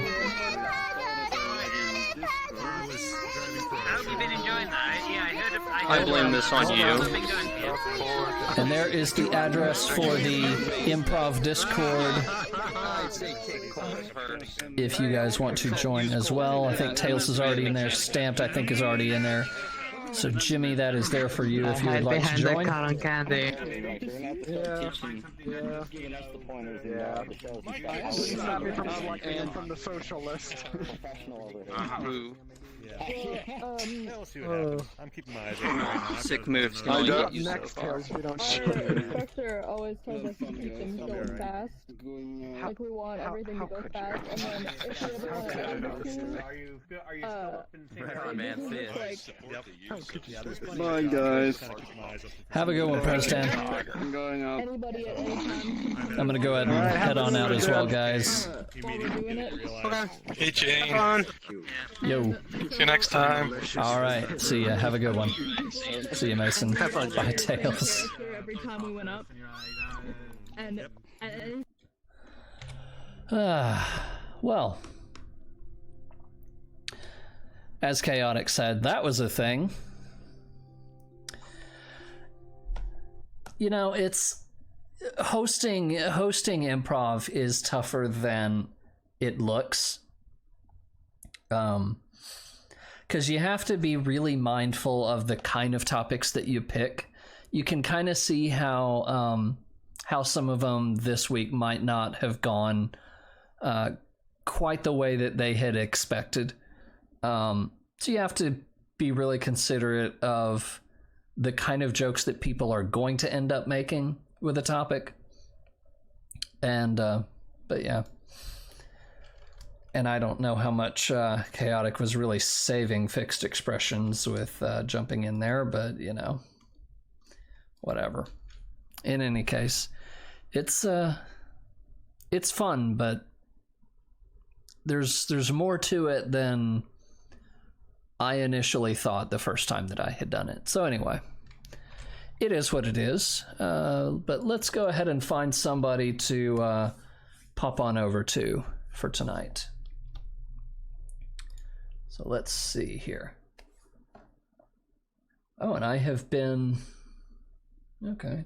Speaker 4: How have you been enjoying that? Yeah, I
Speaker 19: I blame this on you.
Speaker 2: And there is the address for the Improv Discord. If you guys want to join as well. I think Tails is already in there. Stamped, I think, is already in there. So Jimmy, that is there for you if you would like to join.
Speaker 6: Cotton candy.
Speaker 5: From the social list.
Speaker 15: I'm keeping my eyes open.
Speaker 19: Sick moves.
Speaker 5: Next Tails, we don't shoot.
Speaker 10: Instructor always tells us to keep things going fast. Like we want everything to go fast, and then if we ever want to
Speaker 21: Bye, guys.
Speaker 2: Have a good one, Preston.
Speaker 21: I'm going up.
Speaker 10: Anybody at any time.
Speaker 2: I'm gonna go ahead and head on out as well, guys.
Speaker 7: Hey, Jane.
Speaker 2: Yo.
Speaker 7: See you next time.
Speaker 2: All right. See ya. Have a good one. See you, Mason. Bye, Tails.
Speaker 10: Every time we went up, and
Speaker 2: well, as Chaotic said, that was a thing. You know, it's hosting improv is tougher than it looks. Because you have to be really mindful of the kind of topics that you pick. You can kind of see how some of them this week might not have gone quite the way that they had expected. So you have to be really considerate of the kind of jokes that people are going to end up making with a topic. And but yeah. And I don't know how much Chaotic was really saving fixed expressions with jumping in there, but you know, whatever. In any case, it's fun, but there's more to it than I initially thought the first time that I had done it. So anyway, it is what it is. But let's go ahead and find somebody to pop on over to for tonight. So let's see here. Oh, and I have been... Okay.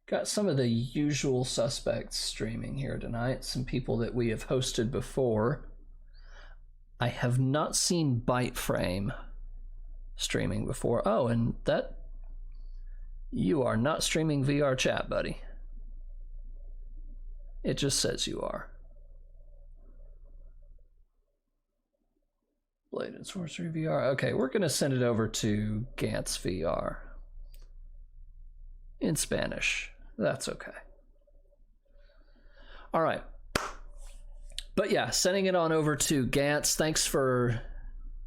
Speaker 2: Got some of the usual suspects streaming here tonight. Some people that we have hosted before. I have not seen Bite Frame streaming before. Oh, and that... You are not streaming VRChat, buddy. It just says you are. Blade and Sorcery VR. Okay, we're going to send it over to Gantz VR. In Spanish. That's okay. All right. But yeah, sending it on over to Gantz. Thanks for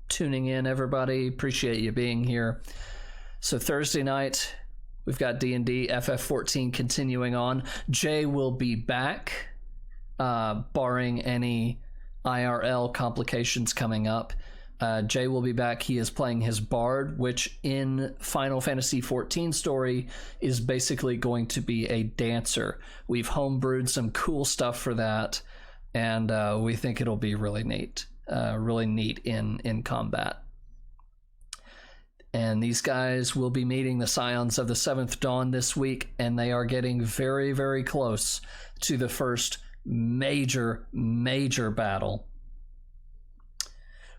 Speaker 2: tuning in, everybody. Appreciate you being here. So Thursday night, we've got D&D FF14 continuing on. Jay will be back, barring any IRL complications coming up. Jay will be back. He is playing his bard, which in Final Fantasy XIV story is basically going to be a dancer. We've homebrewed some cool stuff for that, and we think it'll be really neat in combat. And these guys will be meeting the Scions of the Seventh Dawn this week, and they are getting very, very close to the first major battle,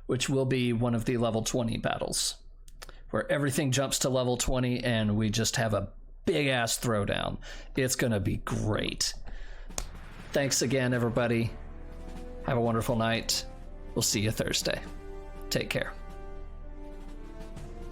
Speaker 2: which will be one of the level 20 battles, where everything jumps to level 20 and we just have a big-ass throwdown. It's going to be great. Thanks again, everybody. Have a wonderful night. We'll see you Thursday. Take care.